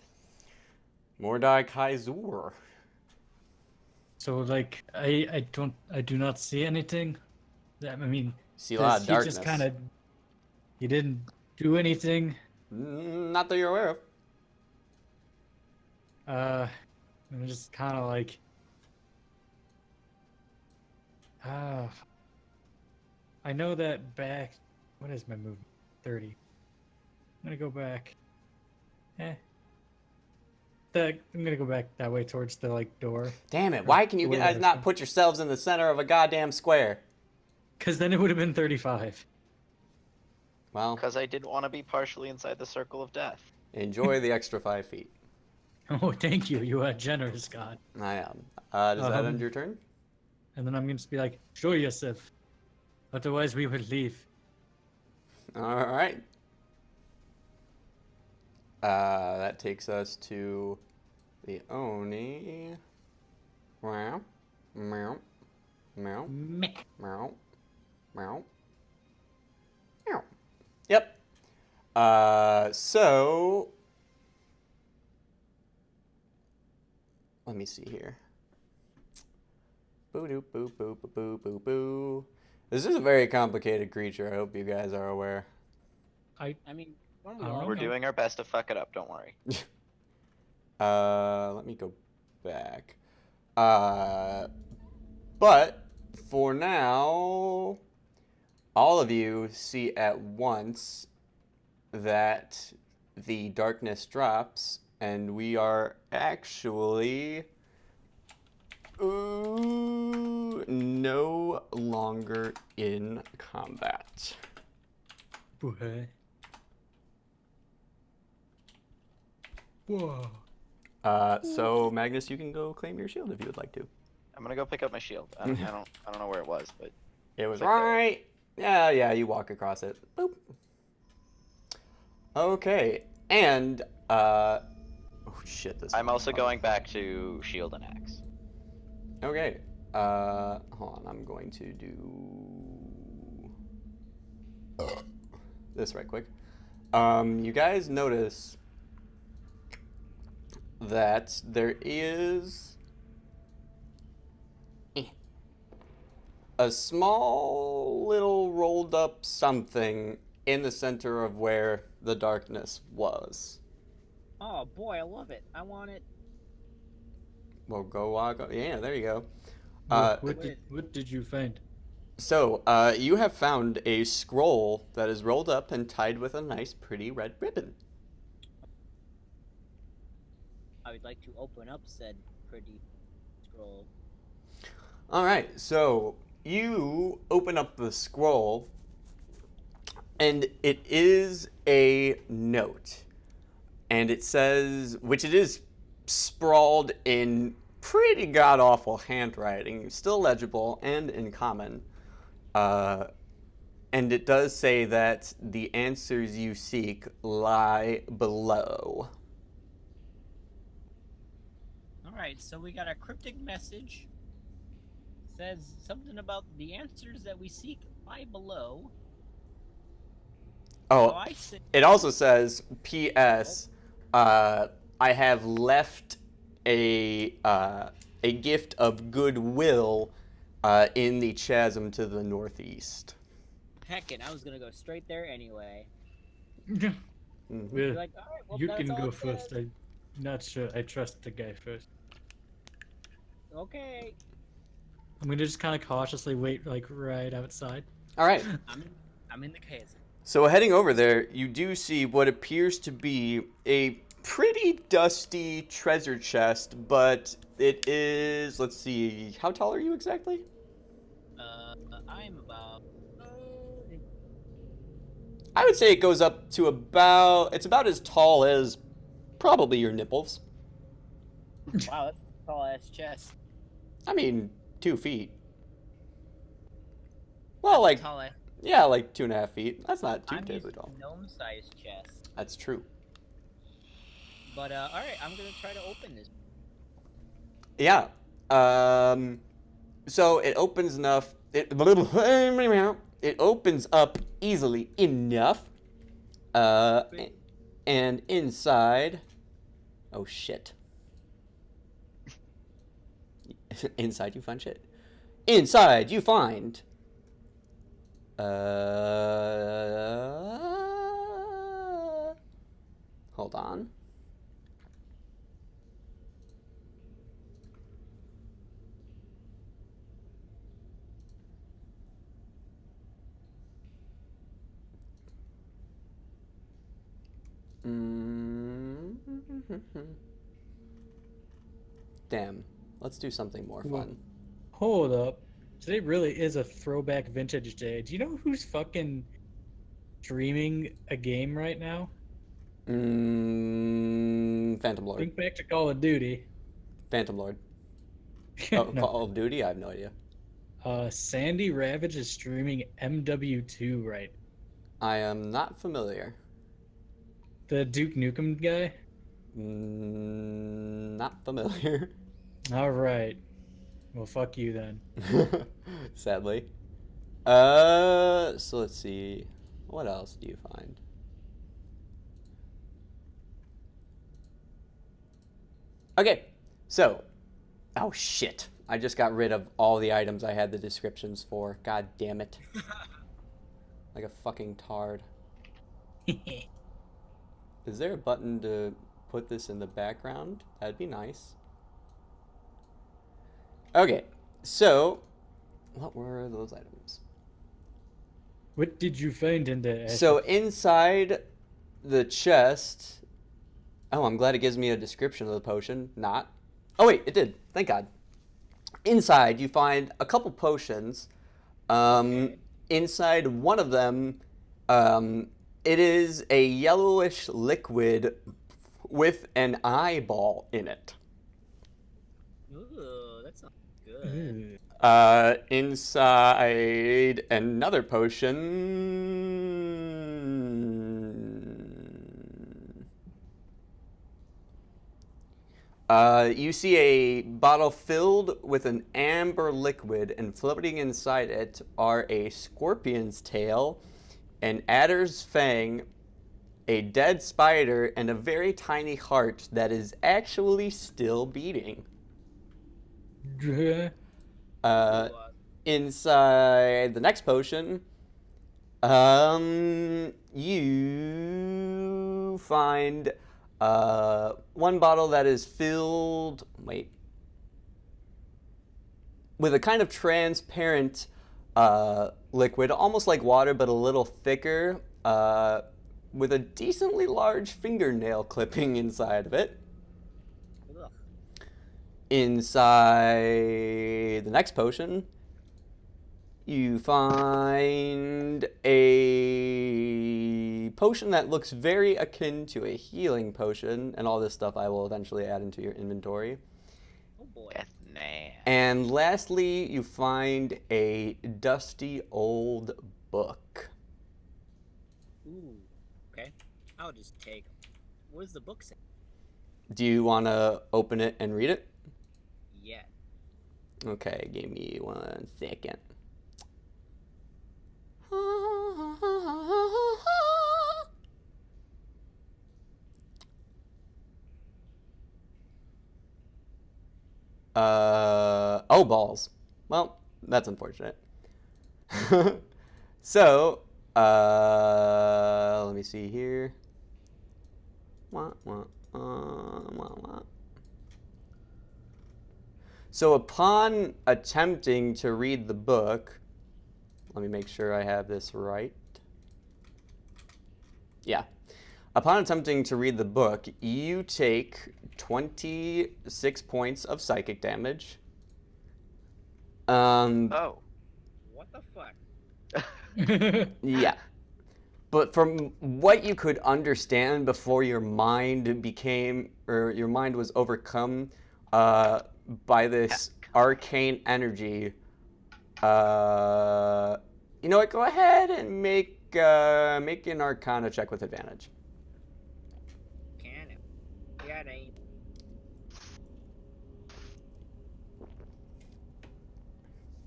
Mordai Kaizur. So like I do not see anything. I mean, See a lot of he darkness. just kind of he didn't do anything. Not that you're aware of. I'm just kind of like I know that back. What is my movement? 30. I'm gonna go back. I'm gonna go back that way towards the like door. Damn it, why can you Wait, guys not put yourselves in the center of a goddamn square? Cause then it would have been 35. Well, Because I didn't want to be partially inside the circle of death. enjoy the extra 5 feet. Oh, thank you. You are generous, God. I am. Does that end your turn? And then I'm gonna just be like, show yourself. Otherwise, we will leave. Alright. That takes us to the Oni. Meow. Meow. Meow. Meh. Meow. Meow. Meow. Yep. So let me see here. Boo doo boo boo boo boo boo boo. This is a very complicated creature. I hope you guys are aware. I mean, weren't we I don't all know. We're kind doing our best to fuck it up. Don't worry. Let me go back. But for now, all of you see at once that the darkness drops, and we are actually no longer in combat. Boy. Whoa. So Magnus, you can go claim your shield if you would like to. I'm gonna go pick up my shield. I don't know where it was, but It was Right there. right. Yeah, you walk across it. Boop. Okay, and oh shit, this. I'm also going back to shield and axe. Okay, hold on. I'm going to do this right quick. You guys notice that there is a small little rolled up something in the center of where the darkness was. Oh boy, I love it. I want it. Well, go walk. Yeah, there you go. What did you find? So, you have found a scroll that is rolled up and tied with a nice, pretty red ribbon. I would like to open up said pretty scroll. All right, so you open up the scroll, and it is a note. And it says, which it is sprawled in pretty god-awful handwriting, still legible and in common. And it does say that the answers you seek lie below. Alright, so we got a cryptic message. Says something about the answers that we seek lie below. So Oh, I say, it also says, P.S. I have left a gift of goodwill in the chasm to the northeast. heckin', I was gonna go straight there anyway. Mhm. Be like, alright, well, You that's can all go it first. says. I'm not sure. I trust the guy first. Okay. I'm gonna just kind of cautiously wait, like right outside. All right. I'm in the chasm. So heading over there, you do see what appears to be a pretty dusty treasure chest, but it is, let's see, how tall are you exactly? I'm about. I would say it goes up to it's about as tall as probably your nipples. Wow, that's a tall ass chest. I mean, 2 feet. Well, like, Tall ass. yeah, like 2.5 feet. That's not too I'm terribly used tall. to gnome sized chest. That's true. But alright, I'm gonna try to open this. Yeah. So it opens enough. It opens up easily enough. And inside. Oh shit. Inside you find shit. Inside you find. Hold on. Damn. Let's do something more Well- fun. Hold up. Today really is a throwback vintage day. Do you know who's fucking streaming a game right now? Phantom Lord. Think back to Call of Duty. Phantom Lord. Oh, No. Call of Duty? I have no idea. Sandy Ravage is streaming MW2 right. I am not familiar. The Duke Nukem guy? Not familiar. Alright. Well, fuck you then. Sadly. So let's see. What else do you find? Okay, so Oh shit! I just got rid of all the items I had the descriptions for. God damn it! Like a fucking tard. Is there a button to put this in the background? That'd be nice. Okay, so what were those items? What did you find in there? So inside the chest. Oh, I'm glad it gives me a description of the potion. Not. Oh wait, it did. Thank God. Inside you find a couple potions. Inside one of them, it is a yellowish liquid with an eyeball in it. Ooh, that sounds good. Inside another potion. You see a bottle filled with an amber liquid, and floating inside it are a scorpion's tail, an adder's fang, a dead spider, and a very tiny heart that is actually still beating. Inside the next potion, you find one bottle that is filled, with a kind of transparent liquid, almost like water, but a little thicker, with a decently large fingernail clipping inside of it. Ugh. Inside the next potion, you find a potion that looks very akin to a healing potion, and all this stuff I will eventually add into your inventory. Oh boy. That's nasty. And lastly, you find a dusty old book. Ooh. Okay. I'll just take. What does the book say? Do you want to open it and read it? Yeah. Okay, give me 1 second. Oh, balls. Well, that's unfortunate. So, let me see here. So upon attempting to read the book, let me make sure I have this right. Yeah. Upon attempting to read the book, you take 26 points of psychic damage. Oh. What the fuck? Yeah. But from what you could understand before your mind became, or your mind was overcome by this arcane energy, you know what? Go ahead and make an Arcana check with advantage. Can it? Yeah, it ain't.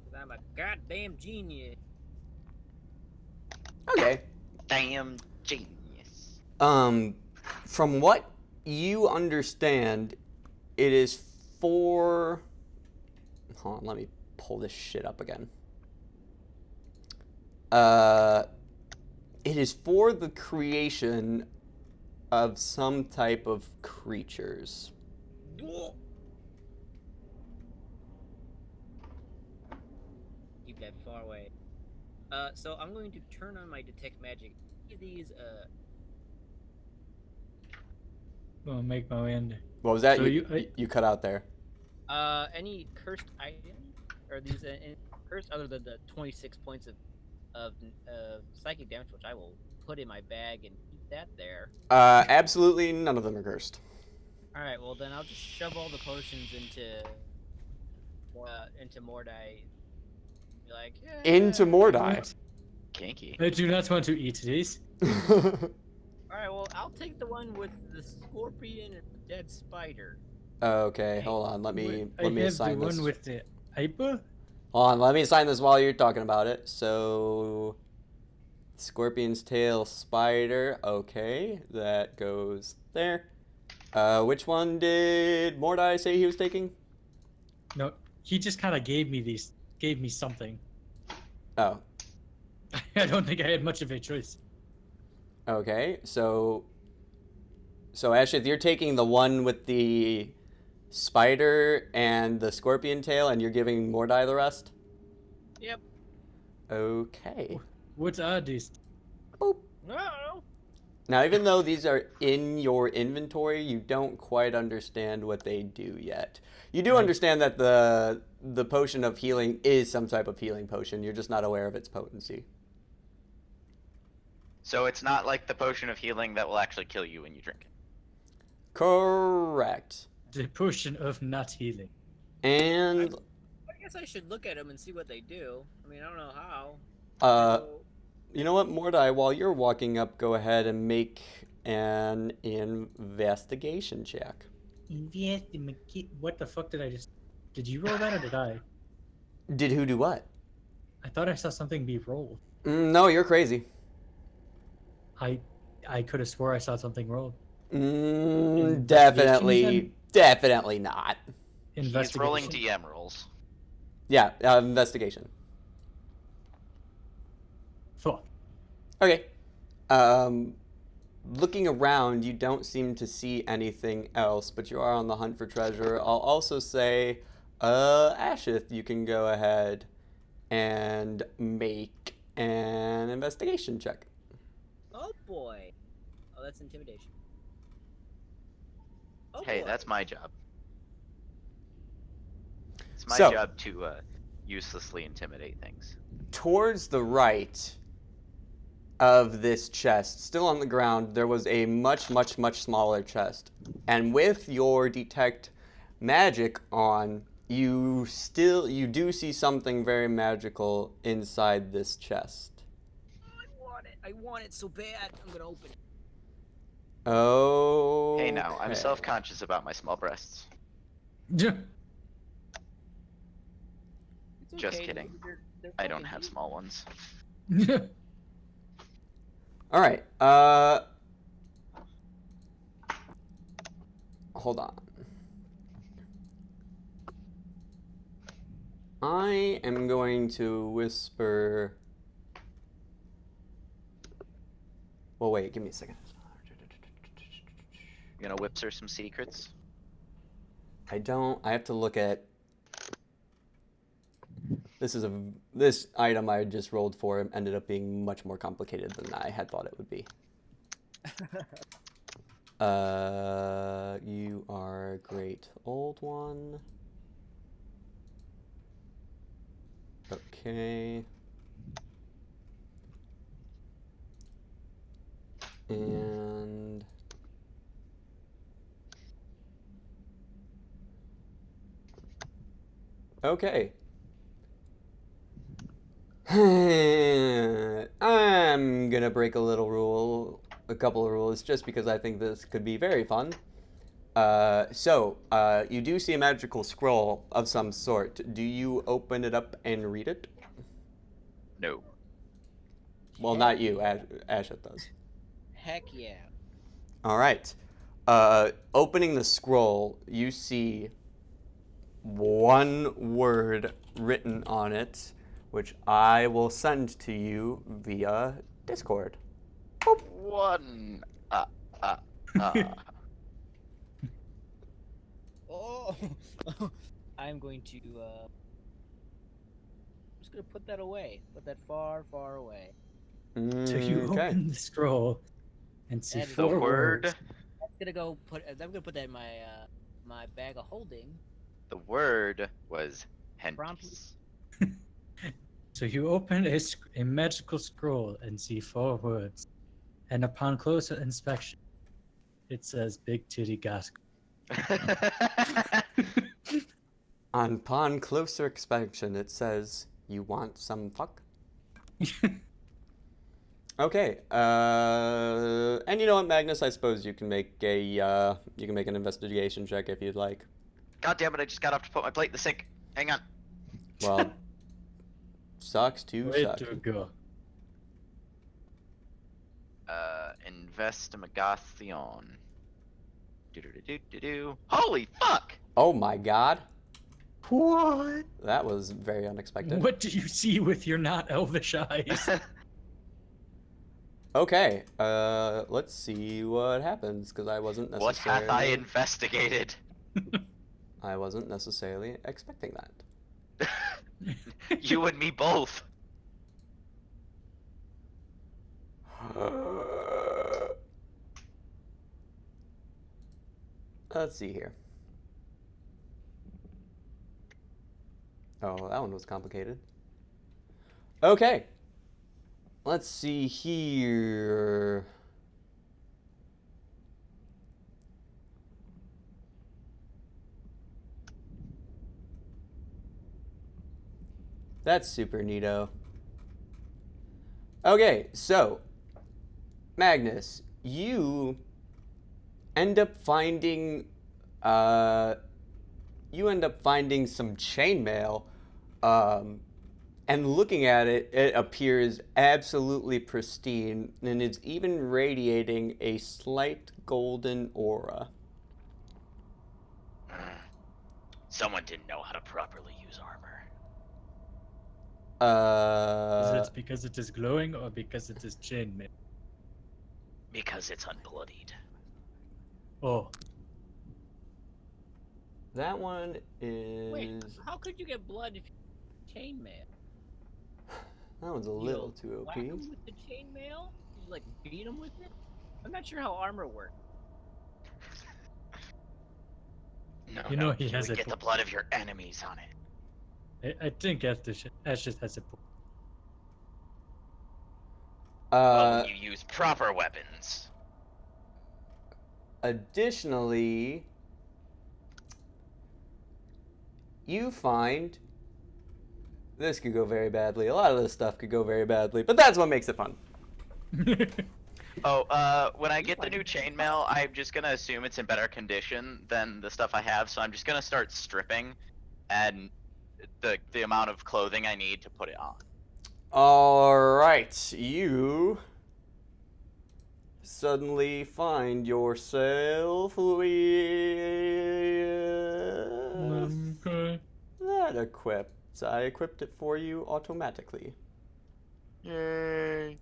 Cause I'm a goddamn genius. Okay. Damn genius. From what you understand, it is for. Hold on, let me pull this shit up again. It is for the creation of some type of creatures. Keep that far away. So I'm going to turn on my detect magic. These I'll make my way in there. What was that? So you cut out there. any cursed items, or these any cursed other than the 26 points of psychic damage, which I will put in my bag and keep that there. Absolutely none of them are cursed. All right, well then I'll just shove all the potions into Mordai. Be like, yeah. Into Mordai. Kinky. I do not want to eat these. All right, well I'll take the one with the scorpion and the dead spider. Okay, hold on. Let me I have the assign this. one with the hyper. Hold on, let me assign this while you're talking about it. So, scorpion's tail, spider. Okay, that goes there. Which one did Mordai say he was taking? No, he just kind of gave me something. Oh, I don't think I had much of a choice. okay. So Ashith, you're taking the one with the spider and the scorpion tail, and you're giving Mordai the rest. Yep. Okay. What are these? Boop. No. Now, even though these are in your inventory, you don't quite understand what they do yet. You do Right. understand that the potion of healing is some type of healing potion. You're just not aware of its potency. So it's not like the potion of healing that will actually kill you when you drink it. Correct. The potion of not healing. And I guess I should look at them and see what they do. I mean, I don't know how. So- you know what, Mordai, while you're walking up, go ahead and make an investigation check. What the fuck did I just? Did you roll that or did I? Did who do what? I thought I saw something be rolled. No, you're crazy. I could have swore I saw something rolled. Definitely not. He's rolling Investigation. DM rolls. Yeah, investigation. Fuck. Okay. Looking around, you don't seem to see anything else, but you are on the hunt for treasure. I'll also say, Ashith, you can go ahead and make an investigation check. Oh boy. Oh, that's intimidation. Oh, Hey, boy. that's my job. It's my So- job to uselessly intimidate things. Towards the right of this chest, still on the ground, there was a much, much, much smaller chest. And with your detect magic on, you do see something very magical inside this chest. I want it so bad. I'm gonna open it. Oh. Hey, now I'm self-conscious about my small breasts. It's Just okay, kidding. they're I don't fucking have huge. small ones. All right. Hold on. I am going to whisper. Well, wait. Give me a second. You gonna whipser some secrets? I don't. I have to look at. This item I just rolled for ended up being much more complicated than I had thought it would be. You are a great old one. Okay. And okay. I'm gonna break a couple of rules, just because I think this could be very fun. You do see a magical scroll of some sort. Do you open it up and read it? No. Well, not you. Ashit does. Heck yeah. All right. Opening the scroll, you see one word written on it, which I will send to you via Discord. One. Oh, I'm going to. I'm just gonna put that away. Put that far, far away. So you Okay. open the scroll and see That is The four word. words. I'm gonna go put. I'm gonna put that in my my bag of holding. The word was Prompt. henties. So you open a magical scroll and see four words. And upon closer inspection, it says Big Titty Gas. Upon closer inspection, it says, "You want some fuck?" Okay. And you know what, Magnus? I suppose you can make an investigation check if you'd like. God damn it! I just got off to put my plate in the sink. Hang on. Well, sucks to Way suck. to go. Investigation. Do. Holy fuck! Oh my god. What? That was very unexpected. What do you see with your not elvish eyes? Okay, let's see what happens, because I wasn't What necessarily... hath I investigated? I wasn't necessarily expecting that. You and me both. Let's see here. Oh, that one was complicated. Okay. Let's see here. That's super neato. Okay, so Magnus, you end up finding some chainmail, and looking at it, it appears absolutely pristine, and it's even radiating a slight golden aura. Someone didn't know how to properly use armor. Is it because it is glowing or because it is chainmail? Because it's unbloodied. Oh, That one is... Wait, how could you get blood if you chainmail? That one's a You little too whack OP. 'em with the chainmail? You like beat them with it? I'm not sure how armor works. No, You know no, he you has would a get the book. blood of your enemies on it. I think Ashes has a point. Well, you use proper weapons. Additionally, you find this could go very badly. A lot of this stuff could go very badly, but that's what makes it fun. Oh, when I get the new chainmail, I'm just gonna assume it's in better condition than the stuff I have, so I'm just gonna start stripping and the amount of clothing I need to put it on. All right, you suddenly find yourself with Okay. that equipped. I equipped it for you automatically. Yay.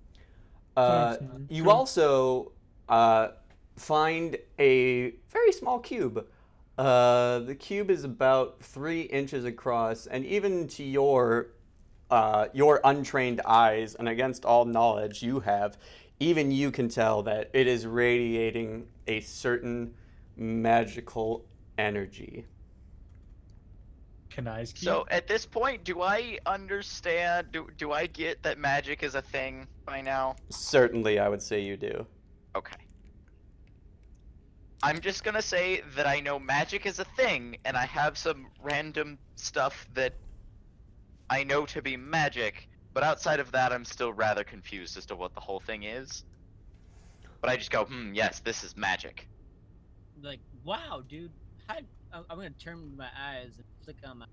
Thanks, You Cool. also find a very small cube. The cube is about 3 inches across, and even to your untrained eyes, and against all knowledge you have, even you can tell that it is radiating a certain magical energy. Can I ski? So at this point, do I understand? Do I get that magic is a thing by now? Certainly, I would say you do. Okay. I'm just gonna say that I know magic is a thing, and I have some random stuff that I know to be magic, but outside of that, I'm still rather confused as to what the whole thing is. But I just go, yes, this is magic. Like, wow, dude. I'm gonna turn my eyes and flick on my.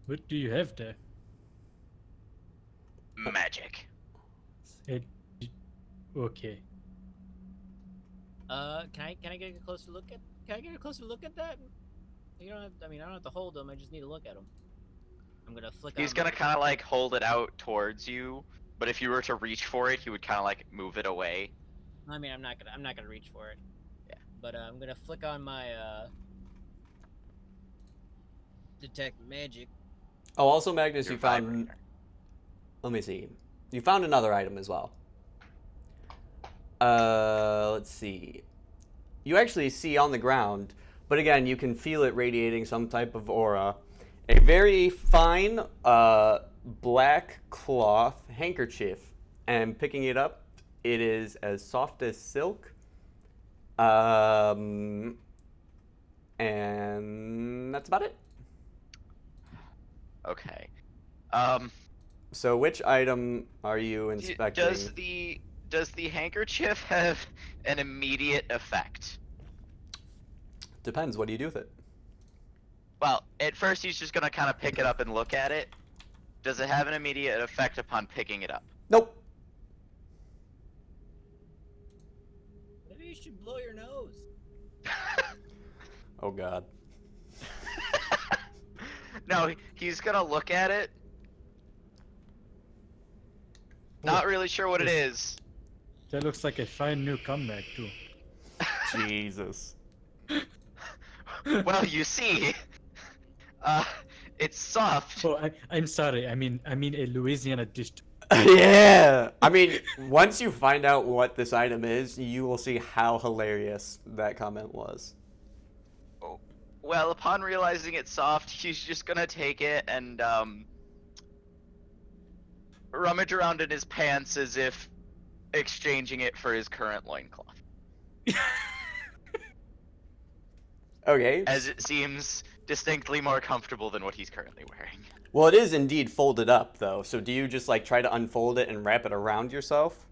What do you have there? Magic. It. Okay. Can I get a closer look at? Can I get a closer look at that? You don't have. I mean, I don't have to hold them. I just need to look at them. I'm gonna flick. He's on gonna my- kind of like hold it out towards you, but if you were to reach for it, he would kind of like move it away. I mean, I'm not gonna reach for it. Yeah. But I'm gonna flick on my detect magic. Oh, also, Magnus, Your you found... vibrator. Let me see. You found another item as well. Let's see. You actually see on the ground, but again, you can feel it radiating some type of aura. A very fine black cloth handkerchief. And picking it up, it is as soft as silk. And that's about it. Okay. So which item are you inspecting? Does the handkerchief have an immediate effect? Depends. What do you do with it? Well, at first he's just gonna kind of pick it up and look at it. Does it have an immediate effect upon picking it up? Nope. Maybe you should blow your nose. Oh God. No, he's gonna look at it. Not really sure what it is. That looks like a fine new comeback too. Jesus. Well, you see, uh, it's soft. Oh, I'm sorry. I mean a Louisiana dish. Yeah! I mean, once you find out what this item is, you will see how hilarious that comment was. Well, upon realizing it's soft, he's just gonna take it and rummage around in his pants as if exchanging it for his current loincloth. Okay. As it seems distinctly more comfortable than what he's currently wearing. Well, it is indeed folded up, though. So do you just, like, try to unfold it and wrap it around yourself?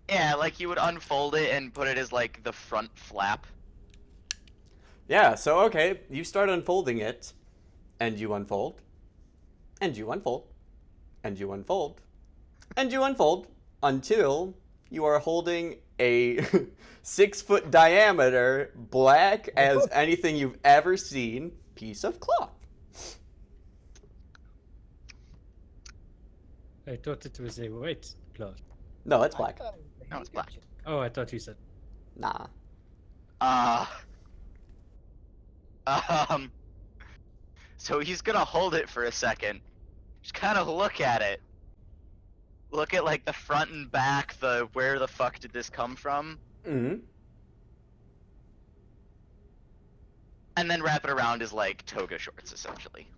Yeah, like you would unfold it and put it as like the front flap. Yeah, so okay, you start unfolding it, and you unfold, and you unfold, and you unfold, and you unfold, until you are holding a 6-foot diameter, black as anything you've ever seen, piece of cloth. I thought it was a white cloth. No, it's black. No, it's black. Oh, I thought you said. Nah. So he's gonna hold it for a second. Just kind of look at it. Look at like the front and back, the where the fuck did this come from? Mm-hmm. And then wrap it around his like toga shorts, essentially.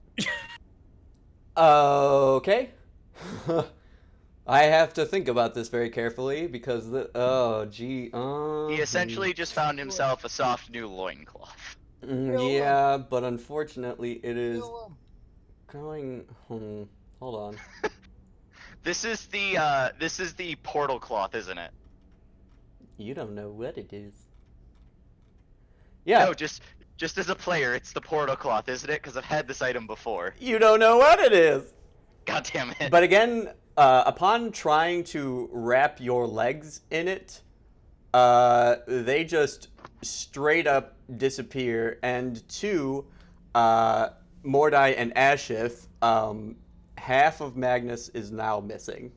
Okay. I have to think about this very carefully because He essentially just found himself a soft new loincloth. Yeah, but unfortunately it is going. Hold on. This is the portal cloth, isn't it? You don't know what it is. Yeah. No, just as a player, it's the portal cloth, isn't it? Because I've had this item before. You don't know what it is. God damn it. But again, upon trying to wrap your legs in it, they just straight up disappear. And to Mordai and Ashith, half of Magnus is now missing.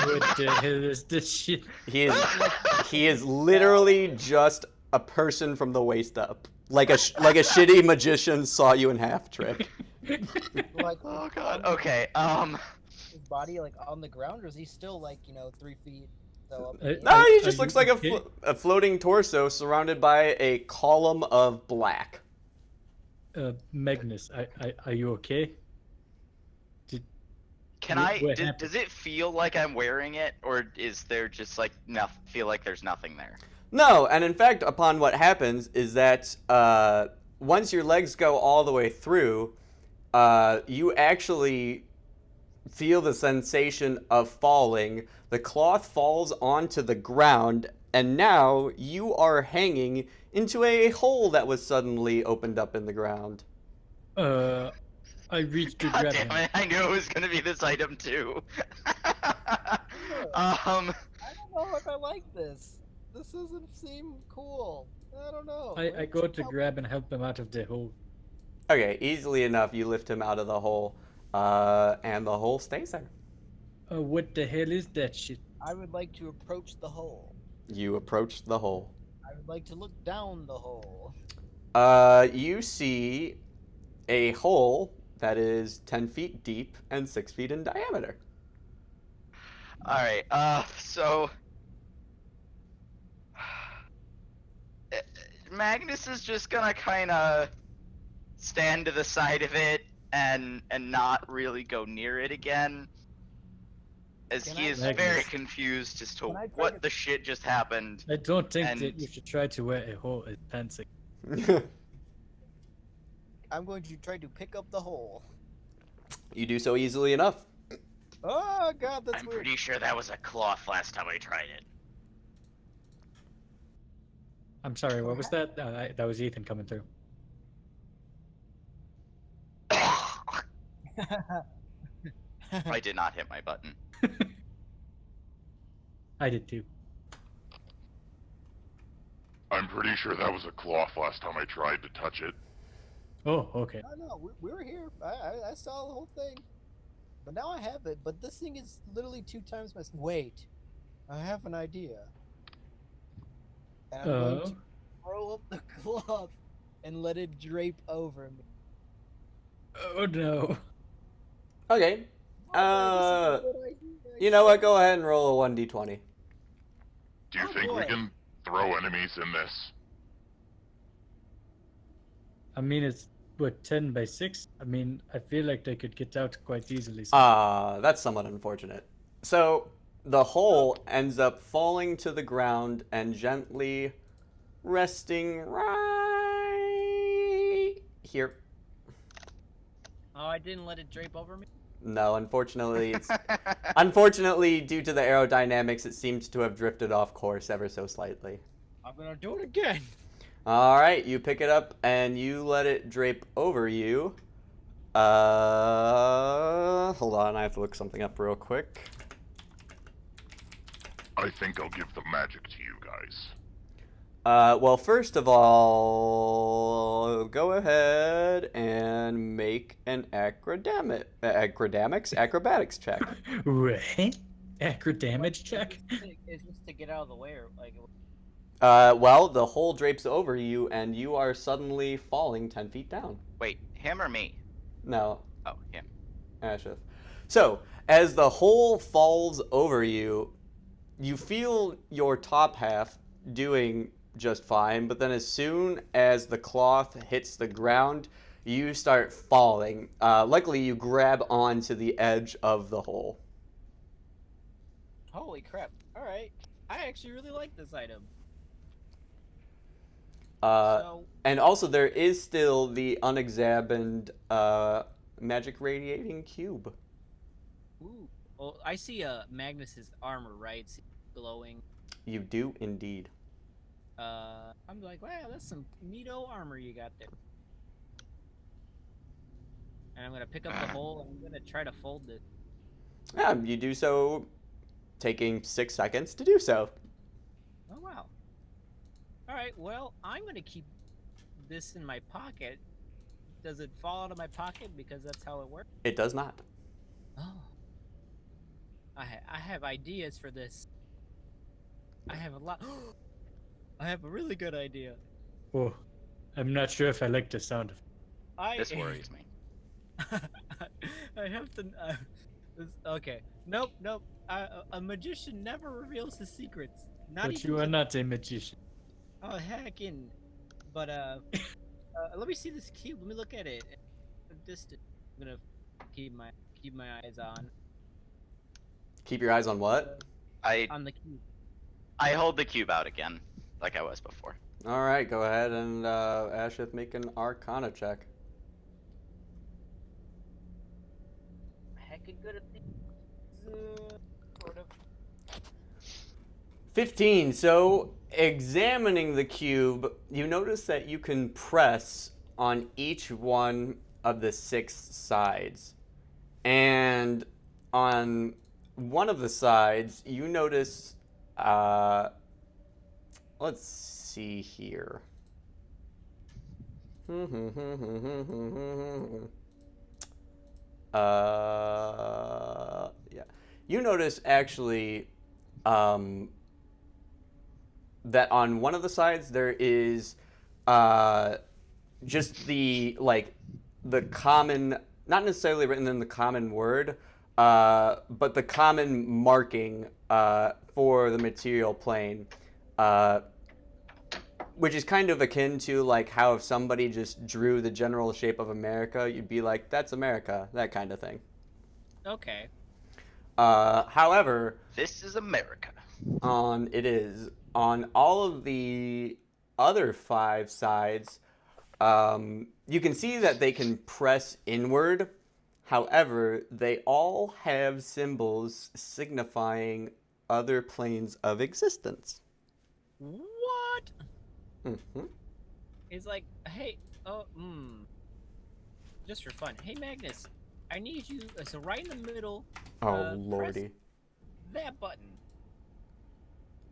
What the hell is this shit? He is literally just a person from the waist up, like a shitty magician saw you in half trick. Like, Oh god. Okay. his body like on the ground, or is he still like 3 feet? So up? No, he Are just you looks like okay? a floating torso surrounded by a column of black. Magnus, are you okay? Can What I? happened? Does it feel like I'm wearing it, or is there just like feel like there's nothing there? No, and in fact, upon what happens is that once your legs go all the way through, you actually feel the sensation of falling. The cloth falls onto the ground, and now you are hanging into a hole that was suddenly opened up in the ground. I reached to God grab damn him. it! I knew it was gonna be this item too. I don't know if I like this. This doesn't seem cool. I don't know. I go to grab and help him out of the hole. Okay, easily enough, you lift him out of the hole, and the hole stays there. What the hell is that shit? I would like to approach the hole. You approach the hole. I would like to look down the hole. You see a hole that is 10 feet deep and 6 feet in diameter. All right. So Magnus is just gonna kind of stand to the side of it and not really go near it again, as Can he I- is Magnus. very confused as to Can I try what to- the shit just happened. I don't think And- that you should try to wear a hole as pants. I'm going to try to pick up the hole. You do so easily enough. Oh god, that's I'm weird. pretty sure that was a cloth last time I tried it. I'm sorry, what was that? That was Ethan coming through. I did not hit my button. I did too. I'm pretty sure that was a cloth last time I tried to touch it. Oh, okay. No, we were here. I saw the whole thing. But now I have it. But this thing is literally 2 times my. Wait, I have an idea. And I'm going to roll up the cloth and let it drape over me. Oh no. Okay. Oh, this is a good idea. You know what? Go ahead and roll a 1d20. Do you Oh, think we boy. can throw enemies in this? I mean, it's what 10 by 6. I mean, I feel like they could get out quite easily. So. That's somewhat unfortunate. So the hole ends up falling to the ground and gently resting right here. Oh, I didn't let it drape over me. No, unfortunately, unfortunately, due to the aerodynamics, it seems to have drifted off course ever so slightly. I'm gonna do it again. All right, you pick it up and you let it drape over you. Hold on, I have to look something up real quick. I think I'll give the magic to you guys. Well, first of all, go ahead and make an acrobatics check. Right? Acro damage check? Is this to get out of the way or like? Well, the hole drapes over you and you are suddenly falling 10 feet down. Wait, him or me? No, Oh, him. Ashif. So, as the hole falls over you, you feel your top half doing just fine, but then as soon as the cloth hits the ground, you start falling. Luckily, you grab onto the edge of the hole. Holy crap! All right, I actually really like this item. So And also, there is still the unexamined magic radiating cube. ooh, well, I see Magnus's armor, right? It's glowing. You do indeed. I'm like, wow, that's some neato armor you got there. And I'm gonna pick up the hole and I'm gonna try to fold it. Yeah, you do so, taking 6 seconds to do so. Oh wow. All right, well, I'm gonna keep this in my pocket. Does it fall out of my pocket because that's how it works? It does not. Oh. I have ideas for this. I have a lot. I have a really good idea. Oh, I'm not sure if I like the sound of it. This worries me. I have to. Okay. Nope. A magician never reveals his secrets. Not But even you are to- not a magician. Oh heck in. But let me see this cube. Let me look at it. From distance. I'm gonna keep my eyes on Keep your eyes on what? I the cube. hold the cube out again, like I was before. All right, go ahead and Ashith, make an Arcana check. Heckin' good at things. Sort of. 15. So, examining the cube, you notice that you can press on each one of the 6 sides. And on one of the sides, you notice, let's see here. Yeah. You notice actually that on one of the sides there is just the common, not necessarily written in the common word, but the common marking for the material plane, which is kind of akin to like how if somebody just drew the general shape of America, you'd be like, that's America, that kind of thing. Okay. However, This is America. on all of the other 5 sides, you can see that they can press inward. However, they all have symbols signifying other planes of existence. What? Mm-hmm. It's like, hey, just for fun. Hey, Magnus, I need you. So right in the middle. Oh press lordy. that button.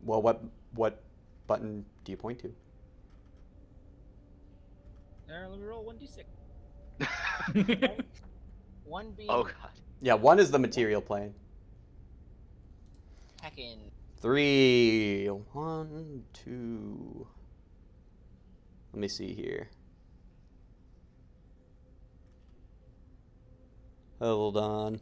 Well, what button do you point to? Let me roll 1d6. 1 being Oh god. Yeah, 1 is the material plane. hacking. 3. 1, 2. Let me see here. Hold on.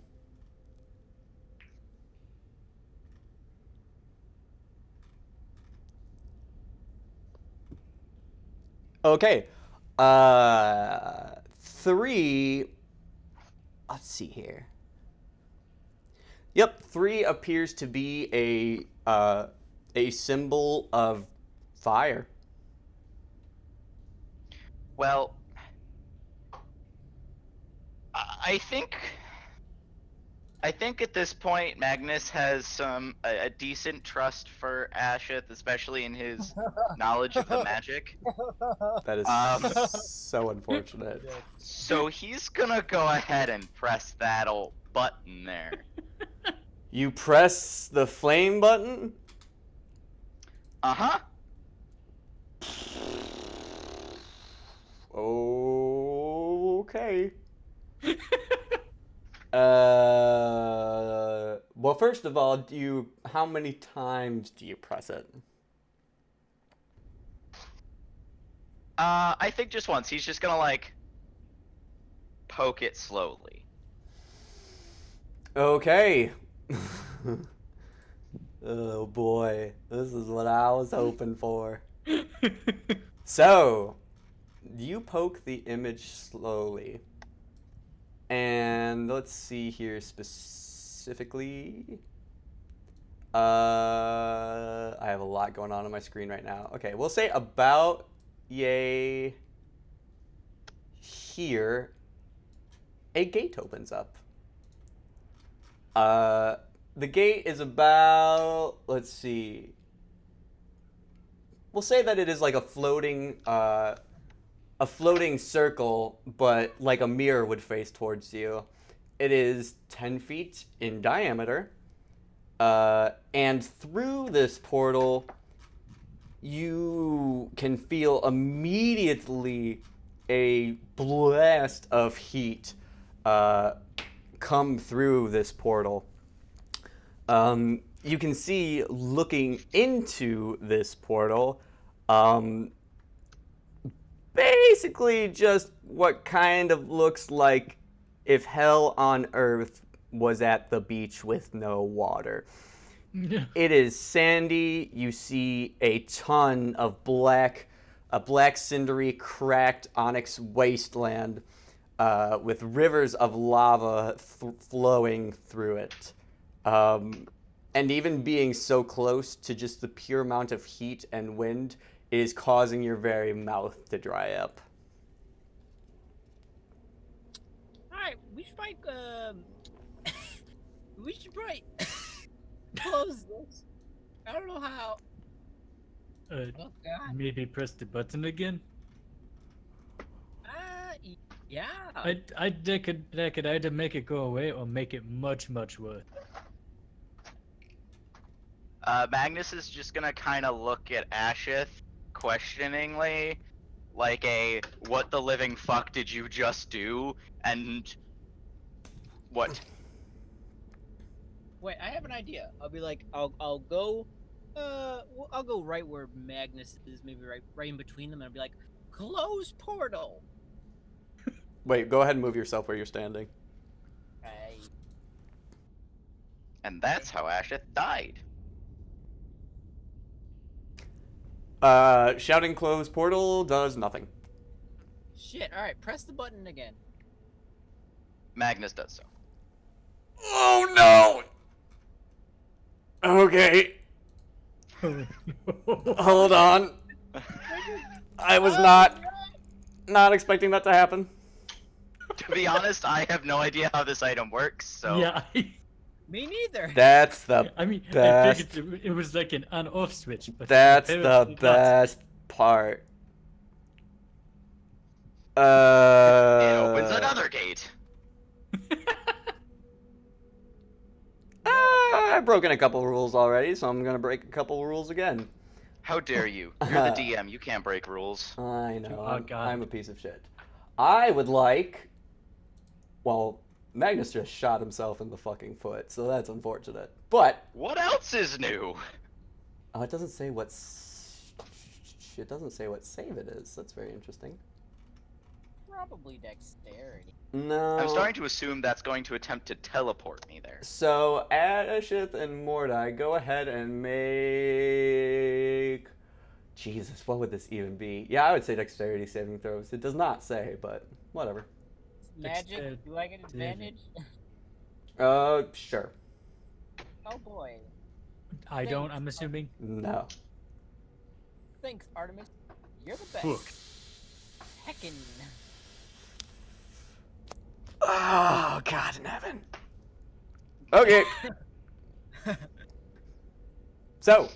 Okay. 3. Let's see here. Yep, 3 appears to be a symbol of fire. Well, I think at this point Magnus has a decent trust for Ashith, especially in his knowledge of the magic. That is Um, so unfortunate. So he's gonna go ahead and press that old button there. You press the flame button? Uh-huh. Okay. Well, first of all, how many times do you press it? I think just once. He's just gonna like poke it slowly. Okay. Oh boy, this is what I was hoping for. So, you poke the image slowly. And let's see here specifically. I have a lot going on my screen right now. Okay, we'll say about yay here. A gate opens up. The gate is about, let's see. We'll say that it is like a floating circle, but like a mirror would face towards you. It is 10 feet in diameter. And through this portal, you can feel immediately a blast of heat come through this portal. You can see, looking into this portal, basically just what kind of looks like if hell on earth was at the beach with no water. It is sandy. You see a ton of a black cindery, cracked onyx wasteland with rivers of lava flowing through it. And even being so close to just the pure amount of heat and wind is causing your very mouth to dry up. Alright, we should probably, we should probably close this. I don't know how. Oh god. Maybe press the button again. Yeah. They could either make it go away or make it much, much worse. Magnus is just gonna kind of look at Ashith questioningly, like a "What the living fuck did you just do?" and what? Wait, I have an idea. I'll be like, I'll go, I'll go right where Magnus is, maybe right in between them, and I'll be like, close portal. Wait, go ahead and move yourself where you're standing. And that's how Ashith died. Shouting close portal does nothing. Shit, alright, press the button again. Magnus does so. Oh no! Okay, hold on. I was not expecting that to happen. To be honest, I have no idea how this item works, so... Yeah. Me neither. That's the I mean, best. I figured it was like an on-off switch, but That's the apparently not. best part. It opens another gate. I've broken a couple rules already, so I'm gonna break a couple rules again. How dare you? You're the DM. You can't break rules. I know. Oh, God. I'm a piece of shit. I would like. Well, Magnus just shot himself in the fucking foot, so that's unfortunate. But What else is new? it doesn't say it doesn't say what save it is. That's very interesting. Probably dexterity. No. I'm starting to assume that's going to attempt to teleport me there. So Ashith and Mordai, go ahead and make. Jesus, what would this even be? Yeah, I would say dexterity saving throws. It does not say, but whatever. Magic? Do I get advantage? Sure. Oh boy. I don't, I'm assuming. No. Thanks, Artemis. You're the best. Fuck. Heckin'. Oh, God in heaven. Okay. So,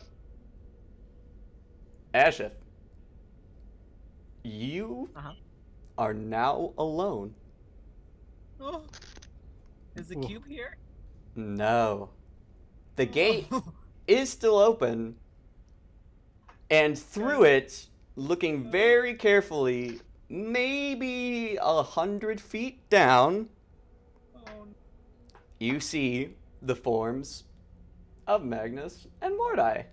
Ashith, you Uh-huh. are now alone. Oh. Is the Ooh. cube here? No. The gate is still open, and through it, looking very carefully, maybe 100 feet down, you see the forms of Magnus and Mordai.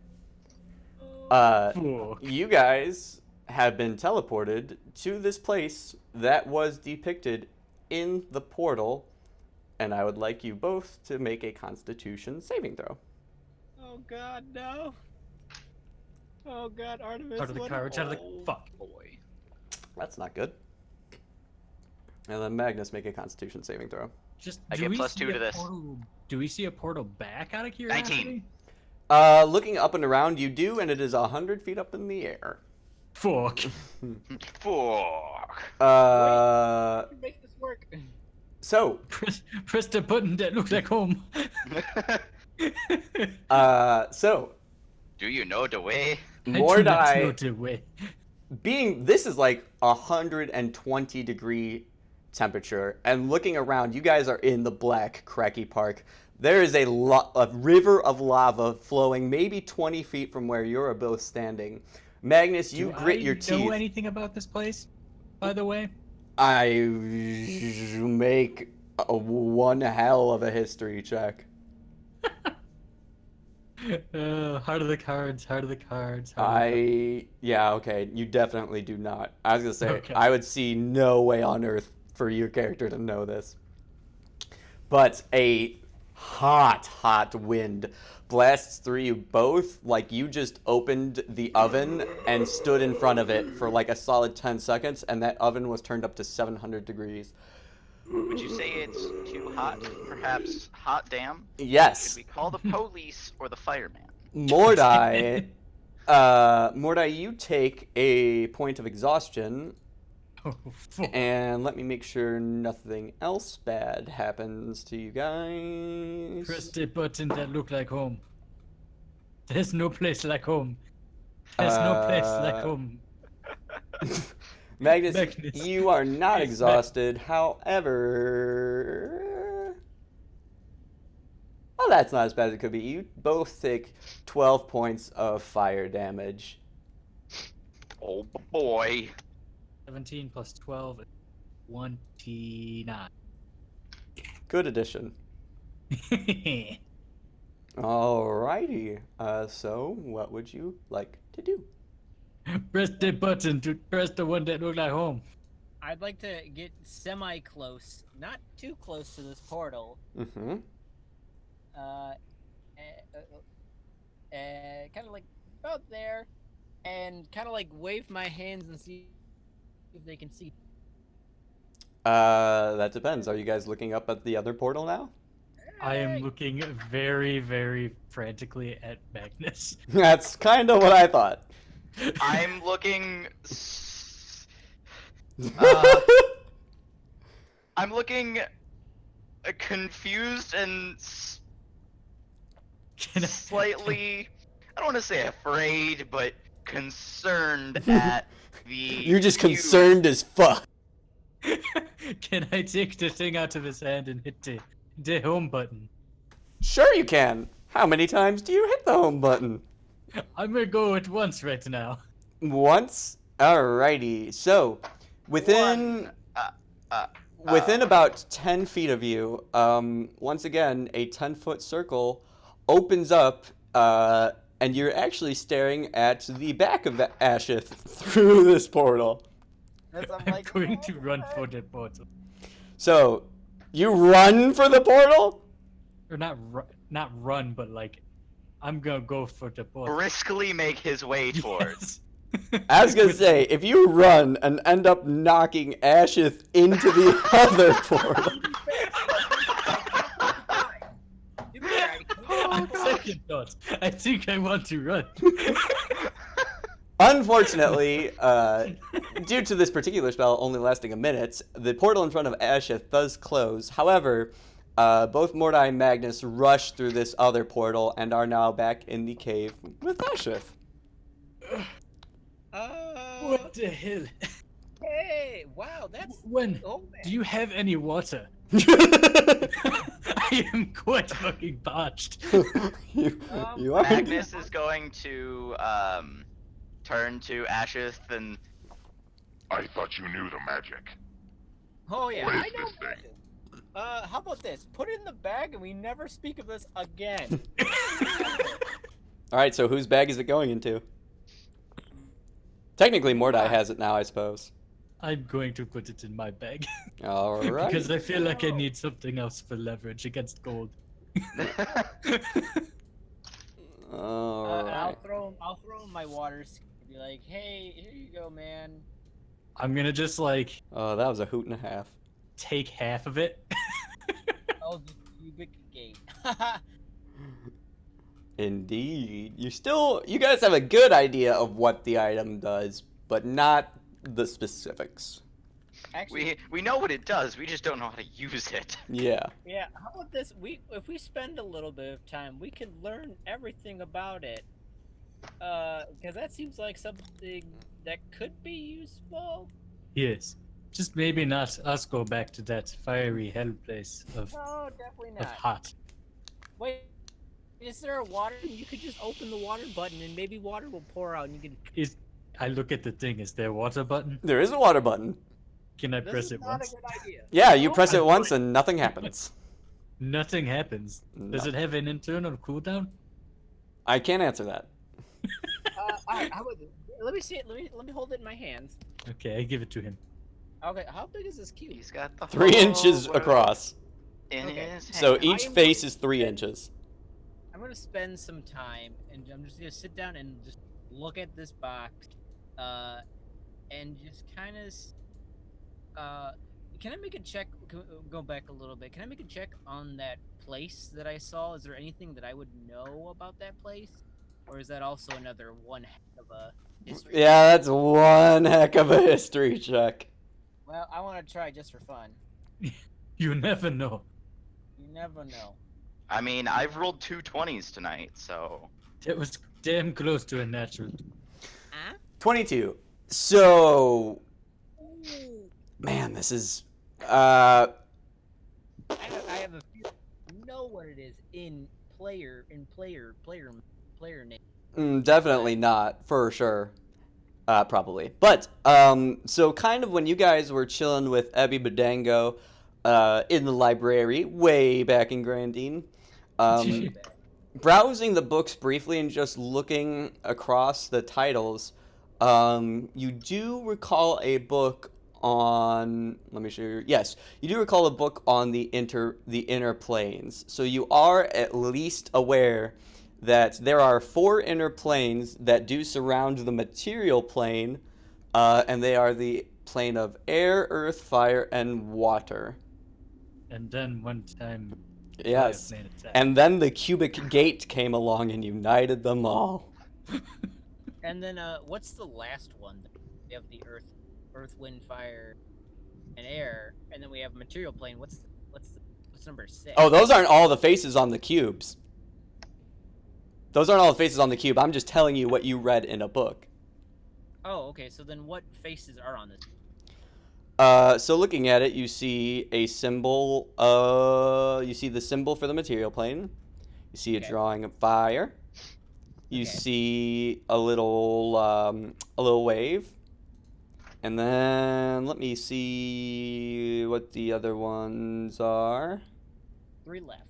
Fuck. You guys have been teleported to this place that was depicted in the portal, and I would like you both to make a Constitution saving throw. Oh god, no. Oh god, Artemis. Out of the what- carriage, out of the. Oh, Fuck. boy. That's not good. And then Magnus, make a Constitution saving throw. Just, I do get we plus see 2 a to this. portal- Do we see a portal back out of curiosity? 19. Looking up and around, you do, and it is 100 feet up in the air. Fuck. Fuck. Make this work. So, Press the button that looks like home. so Do you know the way? I do not know Mordai, the way. this is like 120 degree temperature, and looking around, you guys are in the Black Cracky Park. There is a river of lava flowing maybe 20 feet from where you're both standing. Magnus, you Do grit I your know teeth. anything about this place, by the way? I make one hell of a history check. Heart of the cards, heart of the cards. Yeah, okay, you definitely do not. I was gonna say, Okay. I would see no way on earth for your character to know this. But a hot wind blasts through you both, like you just opened the oven and stood in front of it for like a solid 10 seconds, and that oven was turned up to 700 degrees. Would you say it's too hot? Perhaps hot damn? Yes. Should we call the police or the fireman? Mordai, Mordai, you take a point of exhaustion, Oh, fuck. and let me make sure nothing else bad happens to you guys. Press the button that look like home. There's no place like home. There's no place like home. Magnus, Magnus. you are not Yes, exhausted. However, well, that's not as bad as it could be. You both take 12 points of fire damage. Oh boy. 17 plus 12 is 29. Good addition. Alrighty. So, what would you like to do? Press the button to press the one that look like home. I'd like to get semi-close, not too close to this portal. Mm-hmm. Kind of like about there, and kind of like wave my hands and see if they can see. That depends. Are you guys looking up at the other portal now? I am looking very, very frantically at Magnus. That's kind of what I thought. I'm looking. I'm looking confused and Can I, slightly. I don't want to say afraid, but concerned at the. You're just huge- concerned as fuck. can I take the thing out of his hand and hit the home button? Sure you can. How many times do you hit the home button? I'm gonna go at once right now. Once? Alrighty. So, within One. Uh, within about 10 feet of you, once again, a 10-foot circle opens up, and you're actually staring at the back of Ashith through this portal. As I'm I'm like, going "Oh, to run for the portal. So, you run for the portal? Or not run, but like, I'm gonna go for the portal. briskly make his way towards. Yes. I was gonna With- say, if you run and end up knocking Ashith into the other portal. You better On second thought, I think I want to run. Unfortunately, due to this particular spell only lasting a minute, the portal in front of Ashith does close. However, both Mordai and Magnus rush through this other portal and are now back in the cave with Ashith. What the hell? Hey, wow, that's. When? Oh, man. Do you have any water? I am quite fucking parched. you are. Magnus is going to turn to Ashith and I thought you knew the magic. Oh, yeah, What is I know. this thing? How about this? Put it in the bag and we never speak of this again. All right, so whose bag is it going into? Technically, Mordai has it now, I suppose. I'm going to put it in my bag. All right. Because I feel like I need something else for leverage against gold. All I'll right. throw him my water skin and be like, hey, here you go, man. I'm gonna just like Oh, that was a hoot and a half. take half of it. Oh, the cubic gate. Indeed. You guys have a good idea of what the item does, but not the specifics. Actually, we know what it does. We just don't know how to use it. Yeah. yeah. How about this? If we spend a little bit of time, we can learn everything about it. Because that seems like something that could be useful. Yes. Just maybe not us go back to that fiery hell place of No, definitely of not. hot. Wait, is there a water? You could just open the water button and maybe water will pour out and you can. I look at the thing. Is there a water button? There is a water button. Can I This press is it not once? a good idea. Yeah, you press it I'm once and nothing happens. Nothing happens. Does No. it have an internal cooldown? I can't answer that. Alright, how about this? Let me see it. Let me hold it in my hands. Okay, I give it to him. Okay, how big is this cube? He's got the 3 whole inches world across. in Okay. his hand. So I each am face going is to 3 spend- inches. I'm gonna spend some time, and I'm just gonna sit down and just look at this box, and just kind of, can I make a check? Go back a little bit. Can I make a check on that place that I saw? Is there anything that I would know about that place, or is that also another one heck of a history? Yeah, that's one heck of a history check. Well, I want to try just for fun. You never know. You never know. I mean, I've rolled 2 20s tonight, so That was damn close to a natural. Huh? 22. So, Ooh. man, this is I have a few. You know what it is in player name. definitely not for sure. Probably. But so kind of when you guys were chilling with Abby Badango in the library way back in Grandine, browsing the books briefly and just looking across the titles, you do recall a book on. Let me show you. Yes, you do recall a book on the inner planes. So you are at least aware that there are 4 inner planes that do surround the material plane, and they are the plane of air, earth, fire, and water. And then one time. Yes. fire plane attack. And then the cubic gate came along and united them all. And then what's the last one? We have the earth, wind, fire, and air, and then we have material plane. What's number 6? Oh, those aren't all the faces on the cubes. Those aren't all the faces on the cube. I'm just telling you what you read in a book. Oh, okay. So then, what faces are on this? So looking at it, you see a symbol. You see the symbol for the material plane. You see a Okay. drawing of fire. You Okay. see a little wave, and then let me see what the other ones are. 3 left.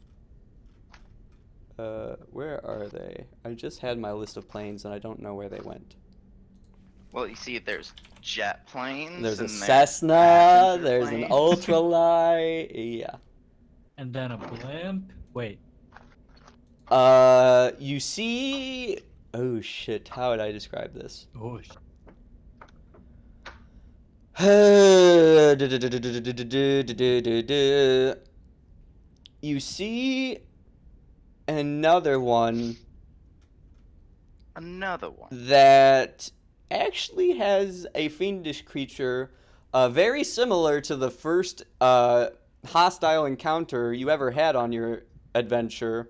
Where are they? I just had my list of planes, and I don't know where they went. Well, you see, there's jet planes. There's a and Cessna. passenger There's an planes. ultralight. Yeah. And then a blimp. Wait. You see. Oh shit! How would I describe this? Oh, You see another one Another one. that actually has a fiendish creature very similar to the first hostile encounter you ever had on your adventure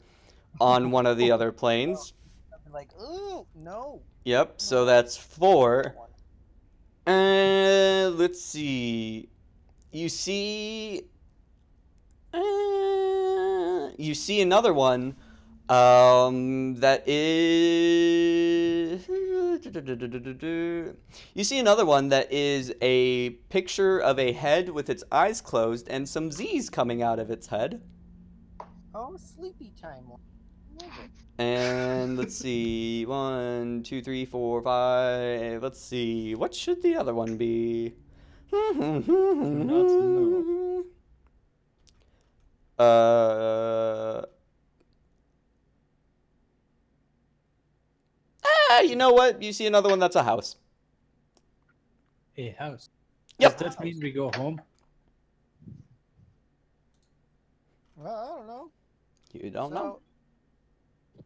on one of the other planes. I'd be like, ooh, no. Yep, so that's 4. Let's see. You see another one that is you see another one that is a picture of a head with its eyes closed and some Z's coming out of its head. Oh, sleepy time. Love it. And let's see, 1, 2, 3, 4, 5. Let's see, what should the other one be? know. You know what? You see another one that's a house. a house. Yep. Does that mean we go home? Well, I don't know. You don't know.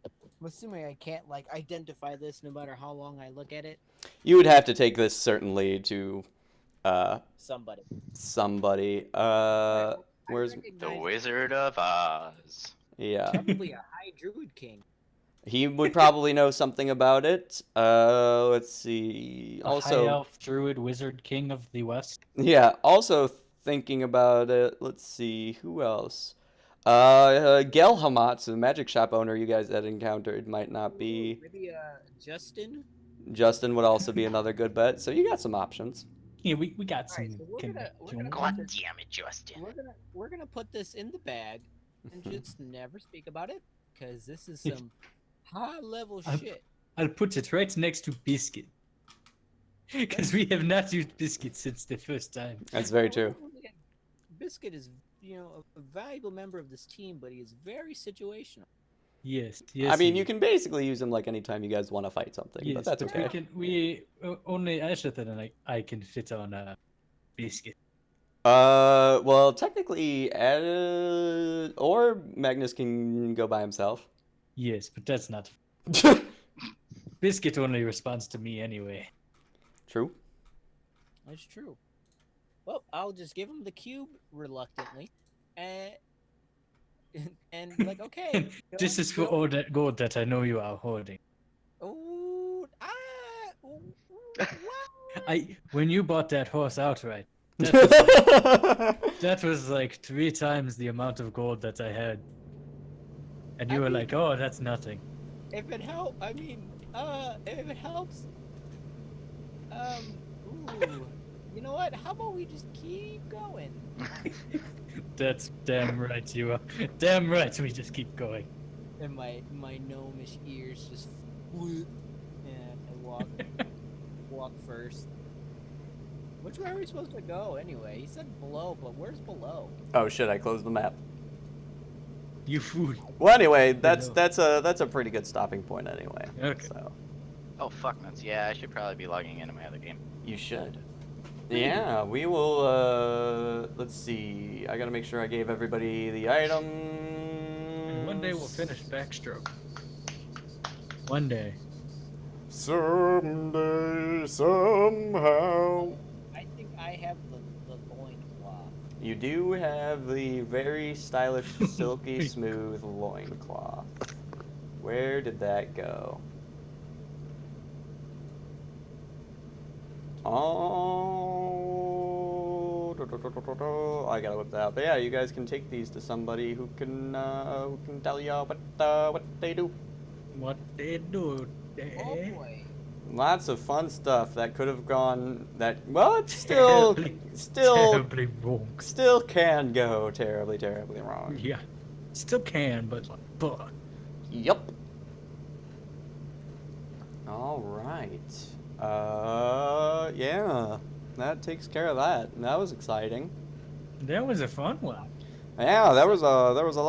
I'm assuming I can't like identify this no matter how long I look at it. You would have to take this certainly to Somebody. somebody. I Where's The recognize Wizard of Oz. yeah. probably a high druid king. He would probably know something about it. Let's see. A high Also, elf, druid, wizard, king of the west. yeah. Also thinking about it. Let's see. Who else? Gel Hamatsu, the magic shop owner you guys had encountered, might not be. Maybe Justin. Justin would also be another good bet. So you got some options. Yeah, we got some. Alright, so we're gonna connection. God put this- damn it, Justin. we're gonna put this in the bag and just never speak about it because this is some high level I'm- shit. I'll put it right next to Biscuit. Because we have not used Biscuit since the first time. That's very true. Biscuit is, a valuable member of this team, but he is very situational. Yes, yes. I mean, he- you can basically use him like anytime you guys want to fight something, Yes, but that's okay. only Ashley and I can fit on Biscuit. Well, technically, or Magnus can go by himself. Yes, but that's not. Biscuit only responds to me anyway. True. That's true. Well, I'll just give him the cube reluctantly, and like, okay. This is for all that gold that I know you are holding. Oh, When you bought that horse outright, that was like 3 times the amount of gold that I had. And you I were mean- like, oh, that's nothing. if it helps, if it helps, ooh, you know what? How about we just keep going? That's damn right you are. Damn right we just keep going. And my gnomish ears just flip, and I walk first. Which way are we supposed to go anyway? He said below, but where's below? Oh shit! I closed the map. You fool. Well, anyway, that's know. that's a pretty good stopping point anyway. Okay. So Oh, fuck nuts. Yeah, I should probably be logging into my other game. you should. Yeah, we will. Let's see. I gotta make sure I gave everybody the item. And one day we'll finish Backstroke. One day. Someday, somehow. I think I have the loincloth. You do have the very stylish, silky smooth loincloth. Where did that go? Oh, I gotta whip that out. But yeah, you guys can take these to somebody who can tell you what they do. What they do? Oh boy. Lots of fun stuff that could have gone. Well, it's still Terribly wrong. still can go terribly wrong. Yeah, still can, but like, fuck. Yup. All right. Yeah, that takes care of that. That was exciting. That was a fun one. Yeah, there was a